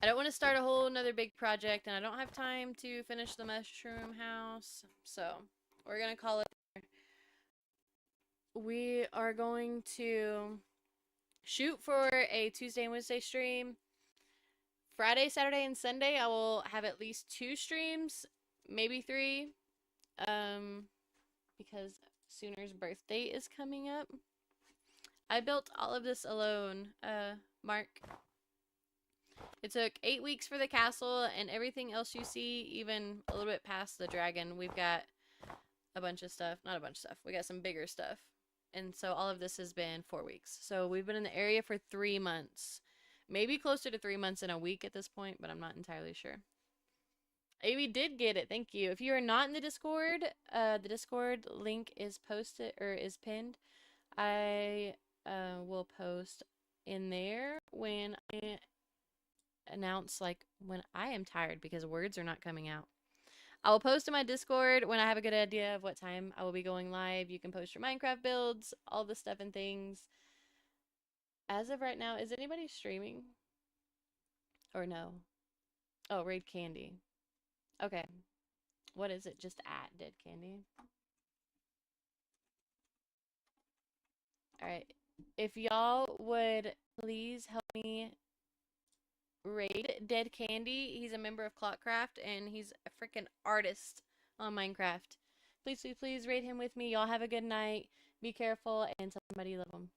don't want to start a whole another big project, and I don't have time to finish the mushroom house, so we're gonna call it there. We are going to shoot for a Tuesday and Wednesday stream. Friday, Saturday, and Sunday, I will have at least 2 streams, maybe 3, because Sooner's birthday is coming up. I built all of this alone, Mark. It took 8 weeks for the castle, and everything else you see, even a little bit past the dragon, we've got a bunch of stuff. Not a bunch of stuff. We got some bigger stuff. And so all of this has been 4 weeks. So we've been in the area for 3 months. Maybe closer to 3 months and a week at this point, but I'm not entirely sure. Amy did get it. Thank you. If you are not in the Discord link is posted or is pinned. I will post in there when I announce, like, when I am tired because words are not coming out. I will post in my Discord when I have a good idea of what time I will be going live. You can post your Minecraft builds, all the stuff and things. As of right now, is anybody streaming? Or no? Oh, Raid Candy. Okay. What is it? Just at Dead Candy? Alright. If y'all would please help me raid Dead Candy. He's a member of Clockcraft and he's a freaking artist on Minecraft. Please, please, please raid him with me. Y'all have a good night. Be careful and somebody love him.